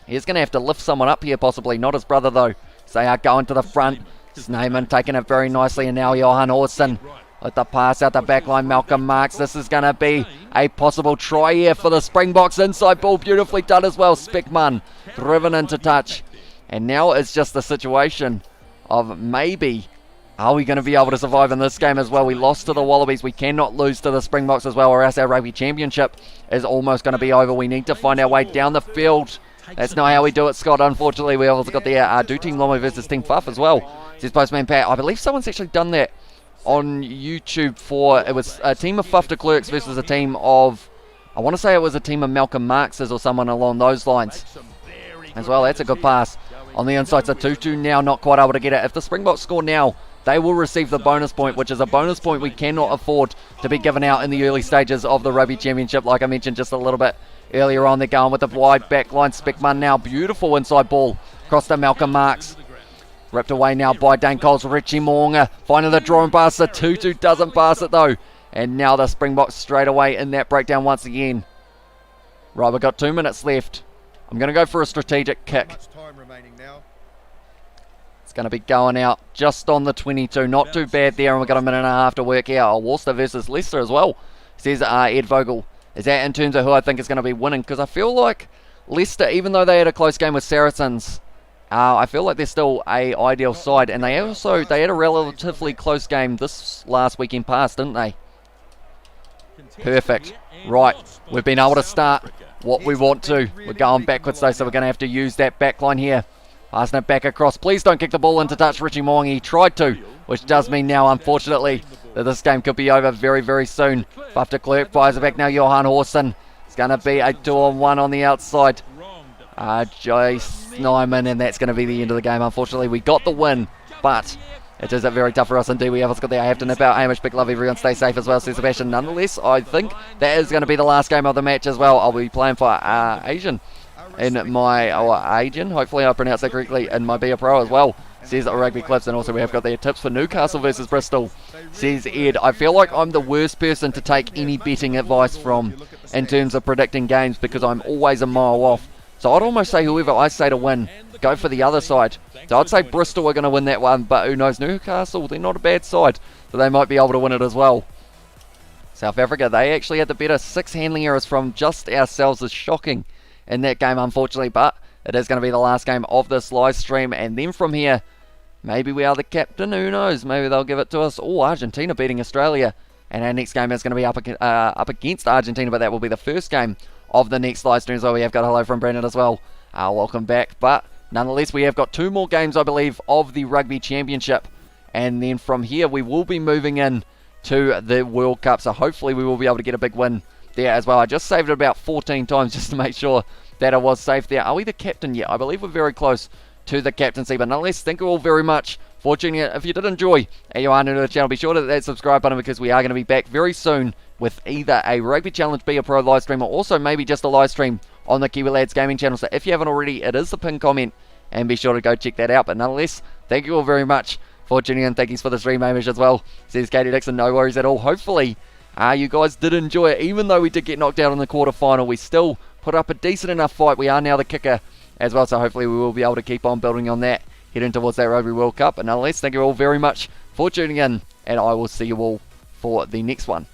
He's going to have to lift someone up here, possibly. Not his brother, though. So they are going to the front. Sneyman taking it very nicely, and now Johan Orson with the pass out the back line. Malcolm Marks. This is going to be a possible try here for the Springboks. Inside ball, beautifully done as well. Speckman driven into touch. And now it's just the situation of maybe, are we going to be able to survive in this game as well? We lost to the Wallabies. We cannot lose to the Springboks as well, or else our Rugby Championship is almost going to be over. We need to find our way down the field. That's not how we do it, Scott. Unfortunately, we also got the Do Team Lomo versus Team Fuff as well. Says Postman Pat. I believe someone's actually done that on YouTube for, it was a team of Fuff de Klerks versus a team of, I want to say it was a team of Malcolm Marx's or someone along those lines as well. That's a good pass on the inside. So Tutu now not quite able to get it. If the Springboks score now, they will receive the bonus point, which is a bonus point we cannot afford to be given out in the early stages of the Rugby Championship. Like I mentioned just a little bit earlier on, they're going with the wide back line. Speckman now, beautiful inside ball across to Malcolm Marks. Ripped away now by Dane Coles. Richie Moonga finding the drawing pass. The Tutu doesn't pass it though. And now the Springboks straight away in that breakdown once again. Right, we've got 2 minutes left. I'm going to go for a strategic kick. It's going to be going out just on the 22. Not too bad there, and we've got a minute and a half to work out. Worcester versus Leicester as well, says Ed Vogel. Is that in terms of who I think is going to be winning? Because I feel like Leicester, even though they had a close game with Saracens, I feel like they're still a ideal side. And they had a relatively close game this last weekend past, didn't they? Perfect. Right, we've been able to start what we want to. We're going backwards though, so we're going to have to use that back line here. Passing it back across. Please don't kick the ball into touch. Richie Moonga, he tried to, which does mean now, unfortunately, that this game could be over very, very soon. Buff de Klerk fires it back now. Johan Horson. It's going to be a 2-on-1 on the outside. Jay Snyman, and that's going to be the end of the game. Unfortunately, we got the win, but it is very tough for us indeed. We have got there. I have to nip out. Hamish, big love. Everyone stay safe as well, says Sebastian. Nonetheless, I think that is going to be the last game of the match as well. I'll be playing for Asian in my Asian. Hopefully I pronounced that correctly in my Be A Pro as well, says Rugby Clips. And also we have got their tips for Newcastle versus Bristol, says Ed. I feel like I'm the worst person to take any betting advice from in terms of predicting games, because I'm always a mile off. So I'd almost say whoever I say to win, go for the other side. So I'd say Bristol are going to win that one, but who knows, Newcastle, they're not a bad side, so they might be able to win it as well. South Africa, they actually had the better 6 handling errors from just ourselves. Is shocking in that game, unfortunately, but it is going to be the last game of this live stream, and then from here, maybe we are the captain, who knows, maybe they'll give it to us. Oh, Argentina beating Australia, and our next game is going to be up against Argentina, but that will be the first game of the next live stream as well. We have got a hello from Brandon as well. Welcome back, but nonetheless, we have got 2 more games, I believe, of the Rugby Championship, and then from here, we will be moving in to the World Cup, so hopefully we will be able to get a big win there as well. I just saved it about 14 times just to make sure that I was safe there. Are we the captain yet? I believe we're very close to the captaincy, but nonetheless, thank you all very much for tuning in. If you did enjoy and you are new to the channel, be sure to hit that subscribe button, because we are going to be back very soon with either a Rugby Challenge Be A Pro live stream, or also maybe just a live stream on the Kiwi Lads Gaming channel. So if you haven't already, it is the pinned comment, and be sure to go check that out. But nonetheless, thank you all very much for tuning in. Thank you for the stream, Hamish, as well, says Katie Dixon. No worries at all. Hopefully you guys did enjoy it. Even though we did get knocked out in the quarterfinal, we still put up a decent enough fight. We are now the kicker as well, so hopefully we will be able to keep on building on that, heading towards that Rugby World Cup. But nonetheless, thank you all very much for tuning in, and I will see you all for the next one.